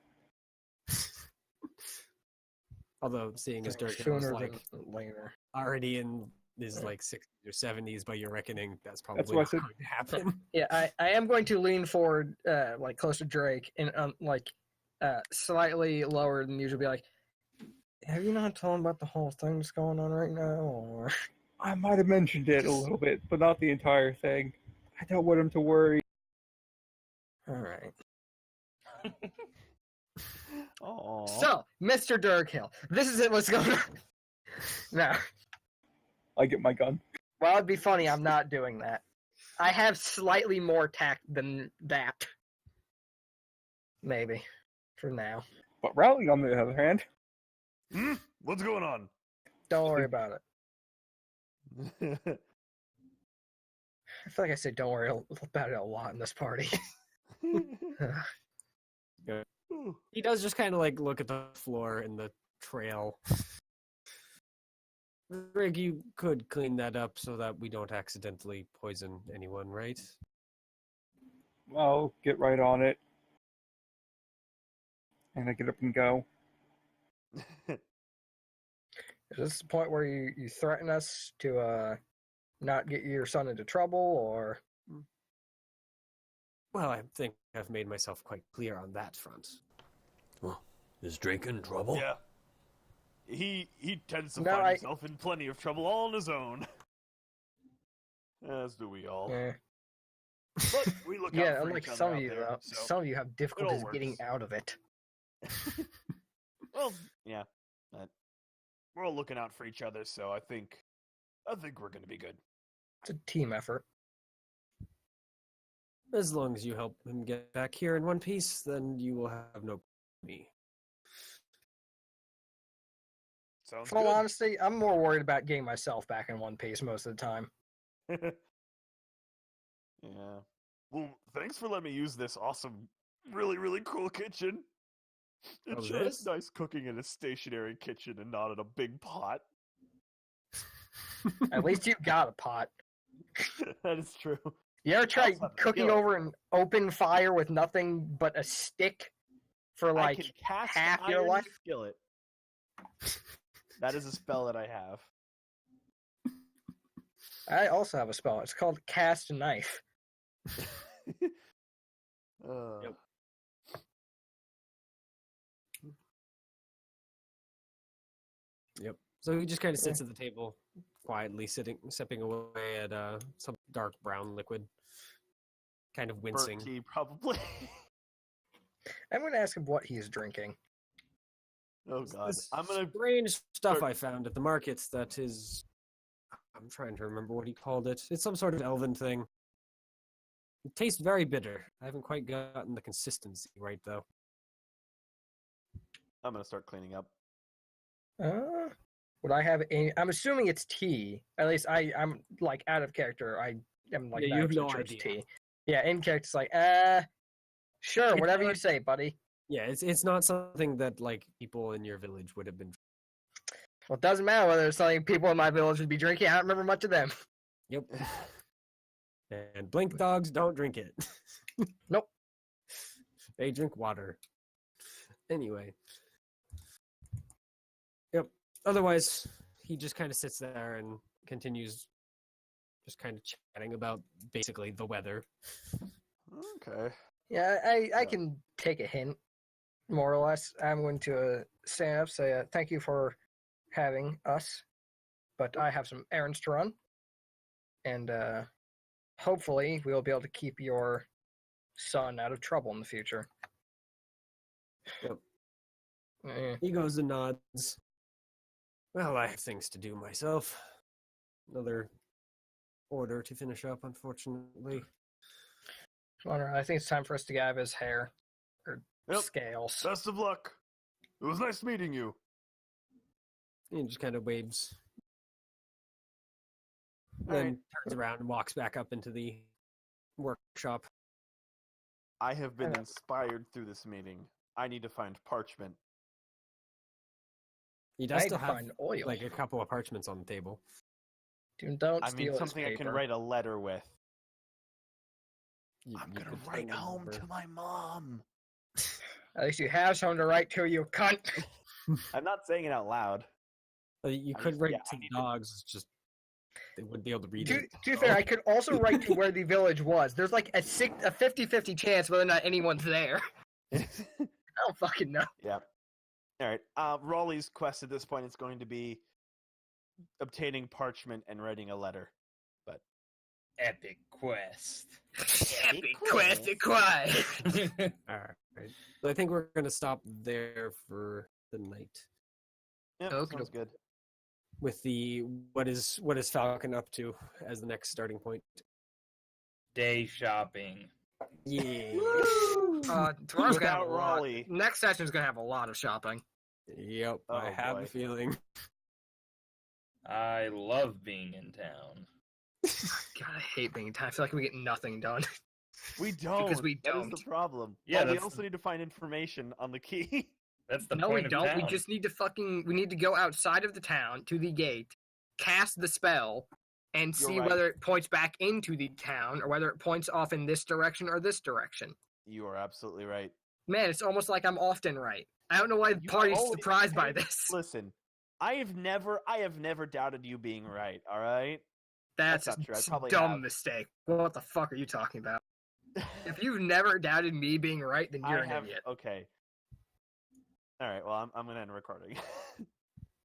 Although seeing as Dirk was Sooner like than later. already in his like 60s or 70s by your reckoning, that's probably That's what I not said. going to happen. Yeah, I am going to lean forward, like close to Drake, and slightly lower than usual. Be like, have you not told him about the whole thing that's going on right now? Or I might have mentioned it a little bit, but not the entire thing. I don't want him to worry. all right. Aww. So, Mr. Durkill, this is it. What's going on? No. I get my gun. Well, it'd be funny. I'm not doing that. I have slightly more tact than that. Maybe. For now. But Rowling, on the other hand, What's going on? Don't worry about it. I feel like I say don't worry about it a lot in this party. He does just kind of like look at the floor in the trail. Greg, you could clean that up so that we don't accidentally poison anyone, right? I'll get right on it. And I get up and go. Is this the point where you threaten us to not get your son into trouble, or Well, I think I've made myself quite clear on that front. Well, is Drake in trouble? Yeah. He tends to No, find himself in plenty of trouble all on his own. As do we all. eh. But we look out Yeah, for unlike each other some of out you, there, though, so. some of you have difficulties getting works. out of it. Well, yeah. We're all looking out for each other, so I think we're gonna be good. It's a team effort. As long as you help him get back here in one piece, then you will have no me. Sounds Full good. honesty, I'm more worried about getting myself back in one piece most of the time. Yeah. Well, thanks for letting me use this awesome, really, really cool kitchen. It Oh, sure is this? nice cooking in a stationary kitchen and not in a big pot. At least you've got a pot. That is true. You ever try also have a cooking skillet. over an open fire with nothing but a stick for I like can cast half your iron life? skillet. That is a spell that I have. I also have a spell. It's called Cast Knife. Yep. Yep. So he just kind of sits at the table, quietly sipping away at some dark brown liquid, kind of wincing. Burnt tea, probably. I'm going to ask him what he's drinking. Oh god. This I'm gonna strange stuff start- I found at the markets that is. I'm trying to remember what he called it. It's some sort of elven thing. It tastes very bitter. I haven't quite gotten the consistency right though. I'm gonna start cleaning up. Would I have any? I'm assuming it's tea. At least I'm like out of character. I am like Yeah, you have 90% no sure it's idea. tea. Yeah, in character, it's like, sure, It's whatever you not- say, buddy. Yeah, it's not something that like people in your village would have been. Well, it doesn't matter whether it's something people in my village would be drinking. I don't remember much of them. Yep. And blink dogs don't drink it. Nope. They drink water. Anyway. Yep. Otherwise, he just kind of sits there and continues just kind of chatting about basically the weather. Okay. Yeah, I Yeah. can take a hint, more or less. I'm going to stand up, say thank you for having us, but I have some errands to run, and hopefully we will be able to keep your son out of trouble in the future. Yep. Eh, He goes and nods. Well, I have things to do myself. Another order to finish up, unfortunately. Wonder, I think it's time for us to get out of his hair or Yep. scales. Best of luck. It was nice meeting you. He just kind of waves. All Then right. turns around and walks back up into the workshop. I have been Yeah. inspired through this meeting. I need to find parchment. He I does need still to have find oil. like a couple of parchments on the table. Don't I steal mean his something I can paper. write a letter with. I'm You gonna could write send home over- to my mom. At least you have someone to write to, you cunt. I'm not saying it out loud. You I could just- write yeah, to I the need to- dogs. It's just they wouldn't be able to read To it. be fair, I could also write to where the village was. There's like a 50-50 chance whether or not anyone's there. I don't fucking know. Yeah. All right. Raleigh's quest at this point is going to be obtaining parchment and writing a letter. Epic quest. Epic quest acquired. All right. So I think we're gonna stop there for the night Yep, Okay. sounds good. with the what is Falcon up to as the next starting point. Day shopping. Yeah. Tomorrow's gonna have a Without lot. Raleigh. Next session's gonna have a lot of shopping. Yep. I Oh, have boy. a feeling. I love being in town. God, I hate being in time. I feel like we get nothing done. We don't. Because we That is the don't. problem. Yeah, Oh, we that's also the- need to find information on the key. That's the No, point we of don't. We town. just need to we need to go outside of the town to the gate, cast the spell, and You're see right. whether it points back into the town or whether it points off in this direction or this direction. You are absolutely right. Man, it's almost like I'm often right. I don't know why the You party's always- surprised by hey, this. Listen, I have never doubted you being right. All right. That's not true. I a probably dumb have. mistake. What the fuck are you talking about? If you've never doubted me being right, then you're I an have. idiot. Okay. All right. Well, I'm gonna end recording.